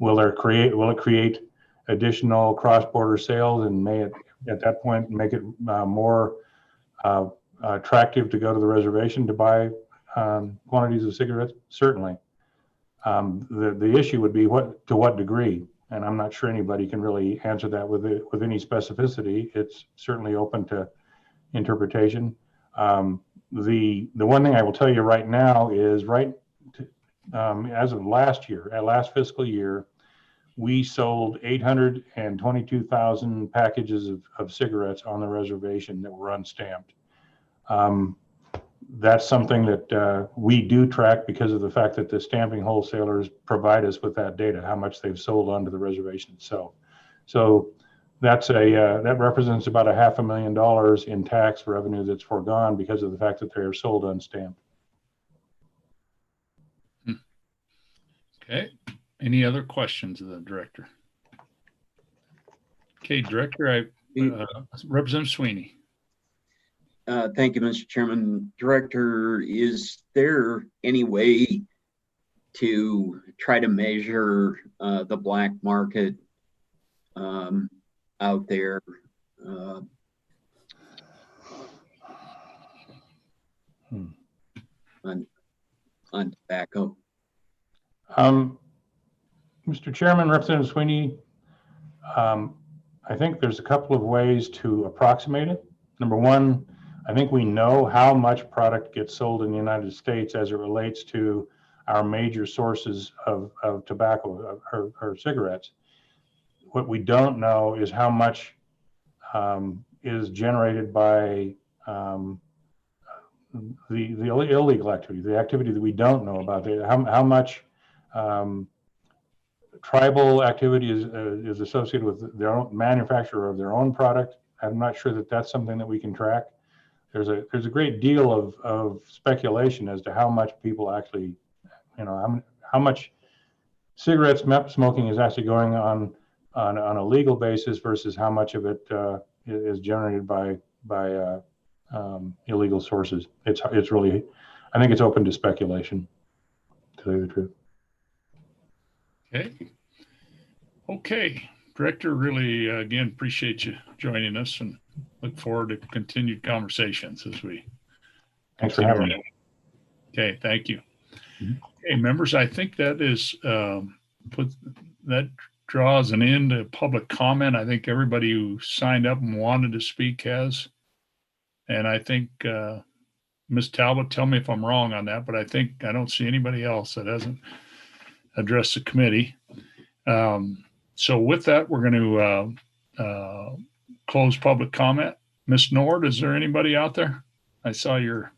Will it create additional cross-border sales, and may it at that point make it more attractive to go to the reservation to buy quantities of cigarettes? Certainly. The issue would be to what degree, and I'm not sure anybody can really answer that with any specificity. It's certainly open to interpretation. The one thing I will tell you right now is as of last fiscal year, we sold 822,000 packages of cigarettes on the reservation that were unstamped. That's something that we do track because of the fact that the stamping wholesalers provide us with that data, how much they've sold onto the reservation itself. So that's that represents about $500,000 in tax revenue that's foregone because of the fact that they are sold unstamped. Okay. Any other questions of the director? Okay, Director, Representative Sweeney. Thank you, Mr. Chairman. Director, is there any way to try to measure the black market out there? On tobacco? Mr. Chairman, Representative Sweeney, I think there's a couple of ways to approximate it. Number one, I think we know how much product gets sold in the United States as it relates to our major sources of tobacco or cigarettes. What we don't know is how much is generated by the illegal activity, the activity that we don't know about. How much tribal activity is associated with their own manufacturer of their own product. I'm not sure that that's something that we can track. There's a great deal of speculation as to how much people actually, how much cigarette smoking is actually going on a legal basis versus how much of it is generated by illegal sources. It's really, I think it's open to speculation, to tell you the truth. Okay. Director, really, again, appreciate you joining us and look forward to continued conversations as we. Thanks for having me. Okay, thank you. Okay, members, I think that is that draws an end to public comment. I think everybody who signed up and wanted to speak has. And I think Ms. Talbot, tell me if I'm wrong on that, but I think I don't see anybody else that hasn't addressed the committee. So with that, we're going to close public comment. Ms. Nord, is there anybody out there? I saw your.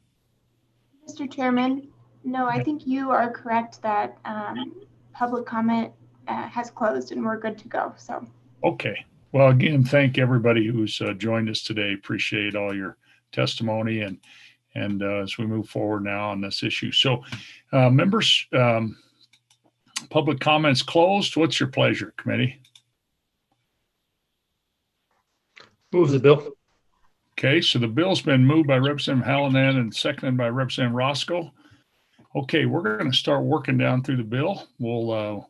Mr. Chairman, no, I think you are correct that public comment has closed and we're good to go. So. Okay. Well, again, thank everybody who's joined us today. Appreciate all your testimony and as we move forward now on this issue. So members, public comments closed. What's your pleasure, committee? Move the bill. Okay, so the bill's been moved by Representative Hallinan and seconded by Representative Roscoe. Okay, we're going to start working down through the bill. We'll,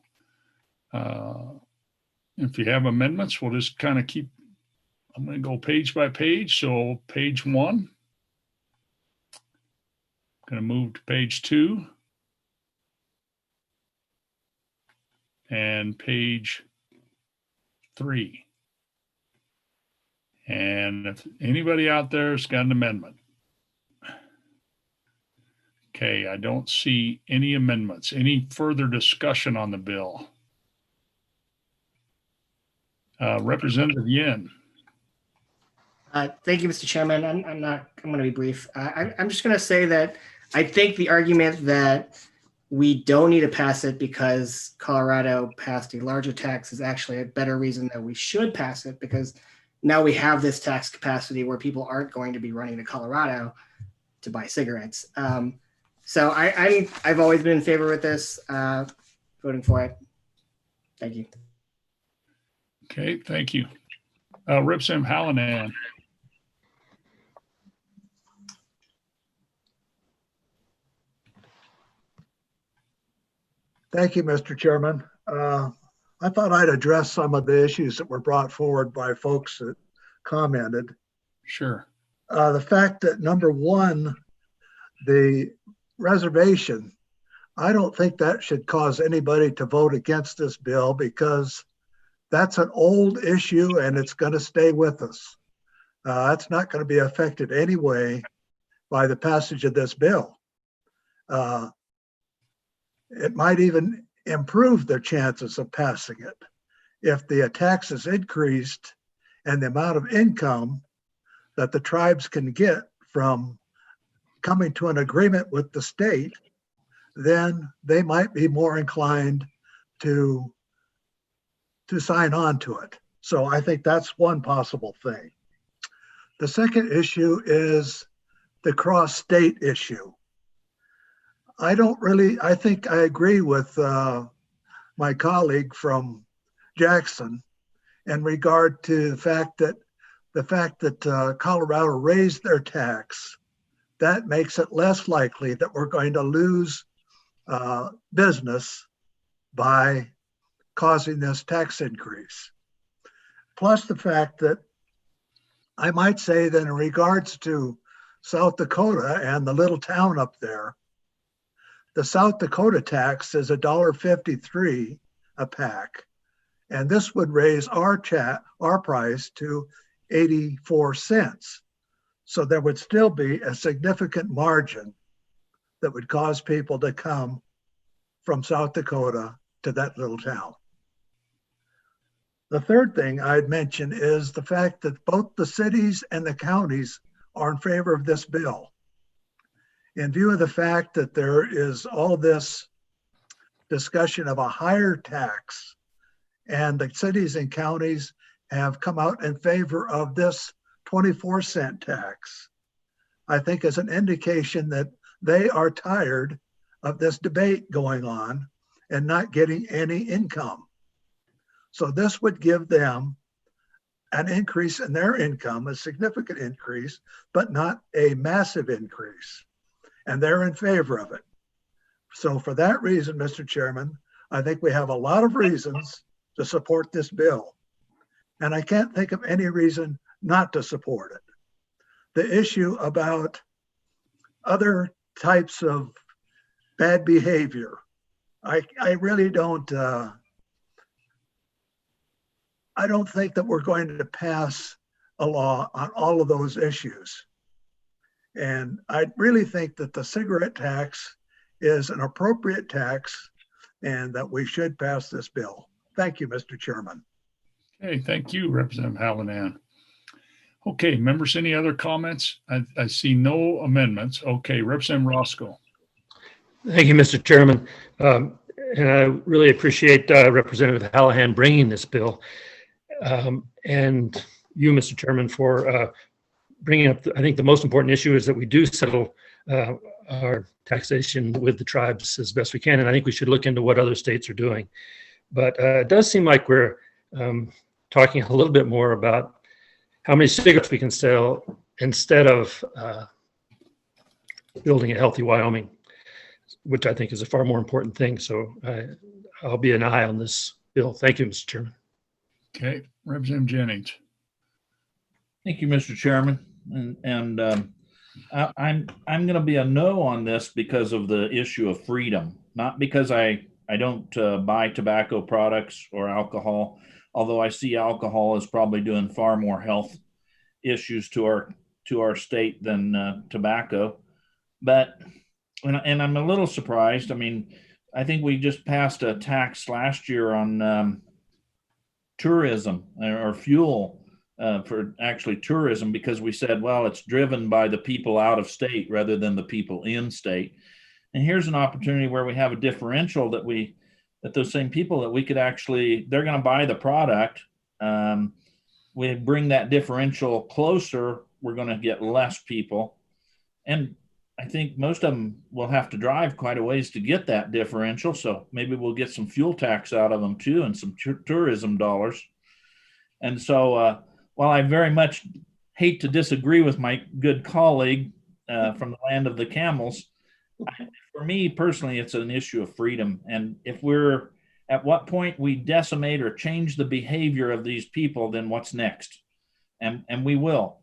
if you have amendments, we'll just kind of keep, I'm going to go page by page. So page 1, going to move to page 2. And page 3. And if anybody out there has got an amendment. Okay, I don't see any amendments. Any further discussion on the bill? Representative Yin. Thank you, Mr. Chairman. I'm going to be brief. I'm just going to say that I think the argument that we don't need to pass it because Colorado passed a larger tax is actually a better reason that we should pass it, because now we have this tax capacity where people aren't going to be running to Colorado to buy cigarettes. So I've always been in favor with this, voting for it. Thank you. Okay, thank you. Representative Hallinan. Thank you, Mr. Chairman. I thought I'd address some of the issues that were brought forward by folks that commented. Sure. The fact that number one, the reservation, I don't think that should cause anybody to vote against this bill, because that's an old issue and it's going to stay with us. That's not going to be affected anyway by the passage of this bill. It might even improve their chances of passing it. if the tax is increased and the amount of income that the tribes can get from coming to an agreement with the state, then they might be more inclined to sign on to it. So I think that's one possible thing. The second issue is the cross-state issue. I think I agree with my colleague from Jackson in regard to the fact that Colorado raised their tax. That makes it less likely that we're going to lose business by causing this tax increase. Plus the fact that I might say that in regards to South Dakota and the little town up there, the South Dakota tax is $1.53 a pack. And this would raise our price to 84 cents. So there would still be a significant margin that would cause people to come from South Dakota to that little town. The third thing I'd mention is the fact that both the cities and the counties are in favor of this bill. In view of the fact that there is all this discussion of a higher tax, and the cities and counties have come out in favor of this 24-cent tax, I think is an indication that they are tired of this debate going on and not getting any income. So this would give them an increase in their income, a significant increase, but not a massive increase. And they're in favor of it. So for that reason, Mr. Chairman, I think we have a lot of reasons to support this bill. And I can't think of any reason not to support it. The issue about other types of bad behavior, I really don't, I don't think that we're going to pass a law on all of those issues. And I really think that the cigarette tax is an appropriate tax and that we should pass this bill. Thank you, Mr. Chairman. Okay, thank you, Representative Hallinan. Okay, members, any other comments? I see no amendments. Okay, Representative Roscoe. Thank you, Mr. Chairman. And I really appreciate Representative Hallinan bringing this bill. And you, Mr. Chairman, for bringing up, I think the most important issue is that we do settle our taxation with the tribes as best we can. And I think we should look into what other states are doing. But it does seem like we're talking a little bit more about how many cigarettes we can sell instead of building a healthy Wyoming, which I think is a far more important thing. So I'll be an eye on this bill. Thank you, Mr. Chairman. Okay, Representative Jennings. Thank you, Mr. Chairman. And I'm going to be a no on this because of the issue of freedom, not because I don't buy tobacco products or alcohol, although I see alcohol is probably doing far more health issues to our state than tobacco. But and I'm a little surprised. I mean, I think we just passed a tax last year on tourism or fuel for actually tourism, because we said, well, it's driven by the people out of state rather than the people in state. And here's an opportunity where we have a differential that those same people that we could actually, they're going to buy the product. We bring that differential closer, we're going to get less people. And I think most of them will have to drive quite a ways to get that differential. So maybe we'll get some fuel tax out of them too, and some tourism dollars. And so while I very much hate to disagree with my good colleague from the land of the camels, for me personally, it's an issue of freedom. And if we're at what point we decimate or change the behavior of these people, then what's next? And we will.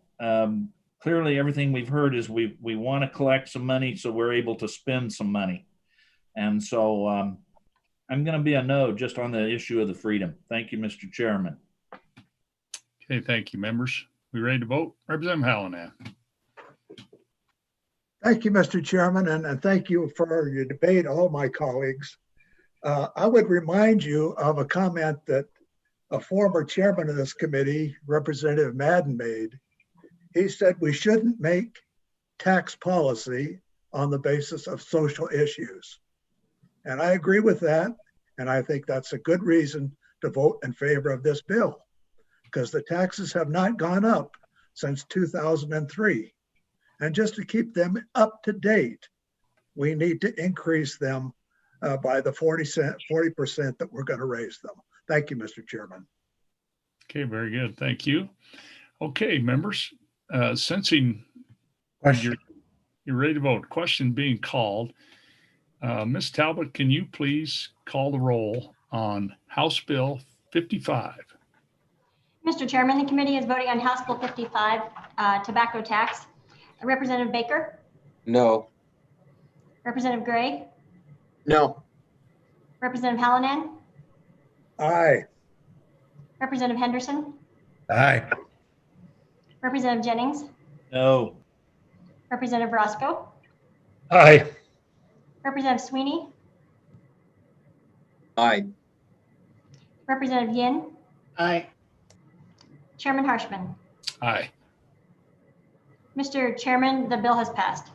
Clearly, everything we've heard is we want to collect some money so we're able to spend some money. And so I'm going to be a no just on the issue of the freedom. Thank you, Mr. Chairman. Okay, thank you, members. We ready to vote? Representative Hallinan. Thank you, Mr. Chairman, and thank you for your debate, all my colleagues. I would remind you of a comment that a former chairman of this committee, Representative Madden, made. He said we shouldn't make tax policy on the basis of social issues. And I agree with that. And I think that's a good reason to vote in favor of this bill, because the taxes have not gone up since 2003. And just to keep them up to date, we need to increase them by the 40% that we're going to raise them. Thank you, Mr. Chairman. Okay, very good. Thank you. Okay, members, sensing Question. you're ready to vote. Question being called. Ms. Talbot, can you please call the roll on House Bill 55? Mr. Chairman, the committee is voting on House Bill 55, tobacco tax. Representative Baker? No. Representative Gray? No. Representative Hallinan? Aye. Representative Henderson? Aye. Representative Jennings? No. Representative Roscoe? Aye. Representative Sweeney? Aye. Representative Yin? Aye. Chairman Harshman? Aye. Mr. Chairman, the bill has passed.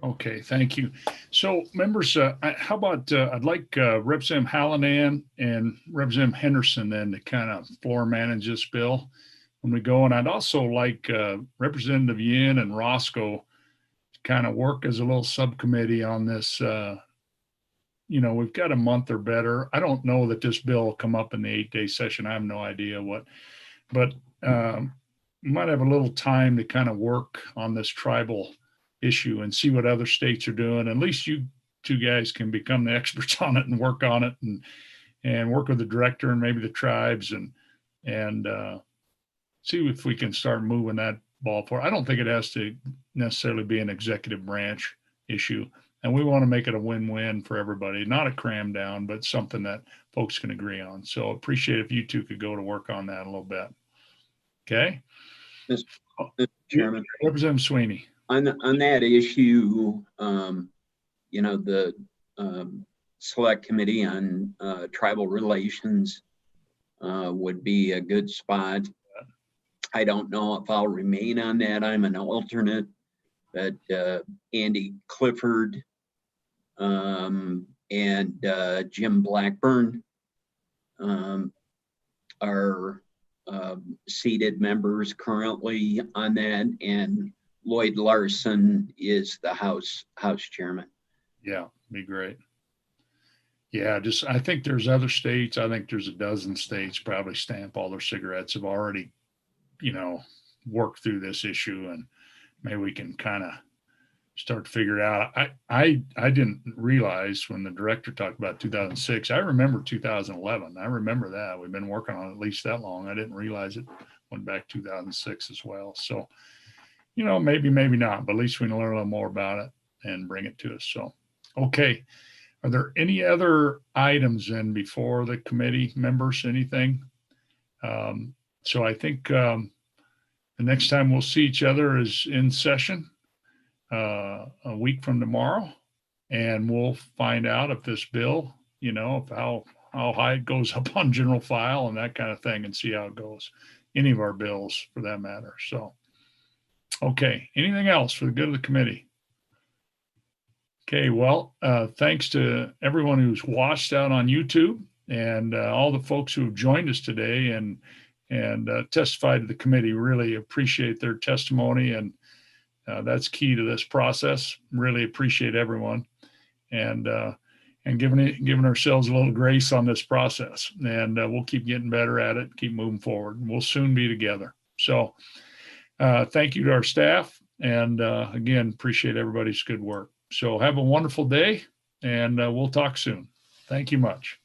Okay, thank you. So members, how about I'd like Representative Hallinan and Representative Henderson then to kind of floor manage this bill when we go. And I'd also like Representative Yin and Roscoe to kind of work as a little subcommittee on this. We've got a month or better. I don't know that this bill will come up in the 8-day session. I have no idea but we might have a little time to kind of work on this tribal issue and see what other states are doing. At least you two guys can become the experts on it and work on it and work with the director and maybe the tribes and see if we can start moving that ball forward. I don't think it has to necessarily be an executive branch issue. And we want to make it a win-win for everybody, not a cram down, but something that folks can agree on. So appreciate if you two could go to work on that a little bit. Okay. Mr. Chairman. Representative Sweeney. On that issue, the Select Committee on Tribal Relations would be a good spot. I don't know if I'll remain on that. I'm an alternate, but Andy Clifford and Jim Blackburn are seated members currently on that, and Lloyd Larson is the House chairman. Yeah, be great. Yeah, I think there's other states. I think there's a dozen states probably stamp all their cigarettes have already, worked through this issue, and maybe we can kind of start to figure it out. I didn't realize when the director talked about 2006, I remember 2011. I remember that. We've been working on it at least that long. I didn't realize it went back 2006 as well. So, maybe not, but at least we can learn a little more about it and bring it to us. So, okay. Are there any other items then before the committee members, anything? So I think the next time we'll see each other is in session a week from tomorrow, and we'll find out if this bill, if how high it goes up on general file and that kind of thing, and see how it goes. Any of our bills for that matter. So, okay. Anything else for the good of the committee? Okay. Well, thanks to everyone who's watched out on YouTube and all the folks who have joined us today and testified to the committee. Really appreciate their testimony, and that's key to this process. Really appreciate everyone and giving ourselves a little grace on this process. And we'll keep getting better at it, keep moving forward. We'll soon be together. So thank you to our staff. And again, appreciate everybody's good work. So have a wonderful day, and we'll talk soon. Thank you much.